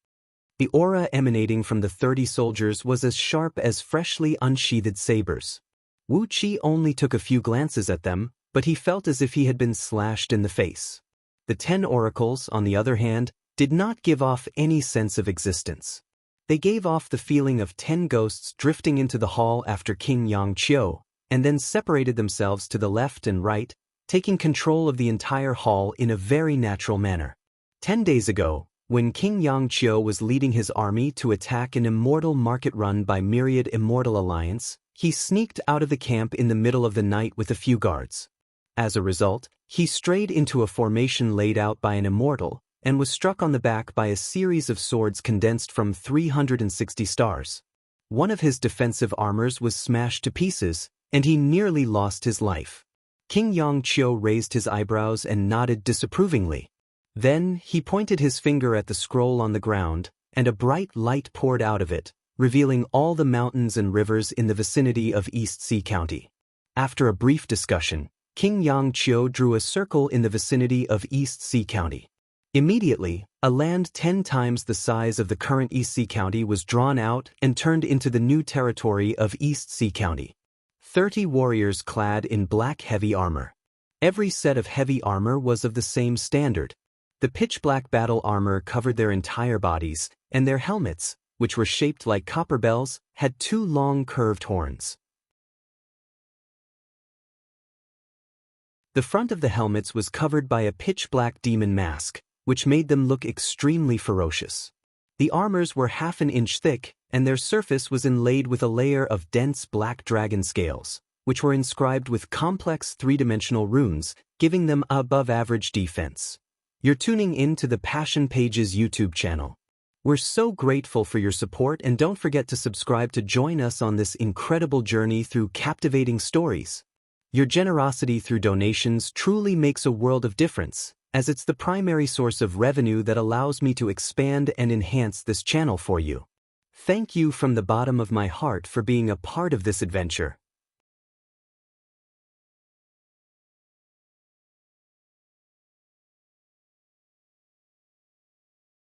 A: The aura emanating from the 30 soldiers was as sharp as freshly unsheathed sabers. Wu Qi only took a few glances at them, but he felt as if he had been slashed in the face. The 10 oracles, on the other hand, did not give off any sense of existence. They gave off the feeling of 10 ghosts drifting into the hall after King Yangqiu, and then separated themselves to the left and right, taking control of the entire hall in a very natural manner. 10 days ago, when King Yangqiu was leading his army to attack an immortal market run by Myriad Immortal Alliance, he sneaked out of the camp in the middle of the night with a few guards. As a result, he strayed into a formation laid out by an immortal, and was struck on the back by a series of swords condensed from 360 stars. One of his defensive armors was smashed to pieces, and he nearly lost his life. King Yangqiu raised his eyebrows and nodded disapprovingly. Then he pointed his finger at the scroll on the ground, and a bright light poured out of it, revealing all the mountains and rivers in the vicinity of East Sea County. After a brief discussion, King Yangqiu drew a circle in the vicinity of East Sea County. Immediately, a land 10 times the size of the current East Sea County was drawn out and turned into the new territory of East Sea County. 30 warriors clad in black heavy armor. Every set of heavy armor was of the same standard. The pitch-black battle armor covered their entire bodies, and their helmets, which were shaped like copper bells, had 2 long curved horns. The front of the helmets was covered by a pitch-black demon mask, which made them look extremely ferocious. The armors were half an inch thick, and their surface was inlaid with a layer of dense black dragon scales, which were inscribed with complex 3-dimensional runes, giving them above-average defense. You're tuning in to the Passion Pages YouTube channel. We're so grateful for your support, and don't forget to subscribe to join us on this incredible journey through captivating stories. Your generosity through donations truly makes a world of difference, as it's the primary source of revenue that allows me to expand and enhance this channel for you. Thank you from the bottom of my heart for being a part of this adventure.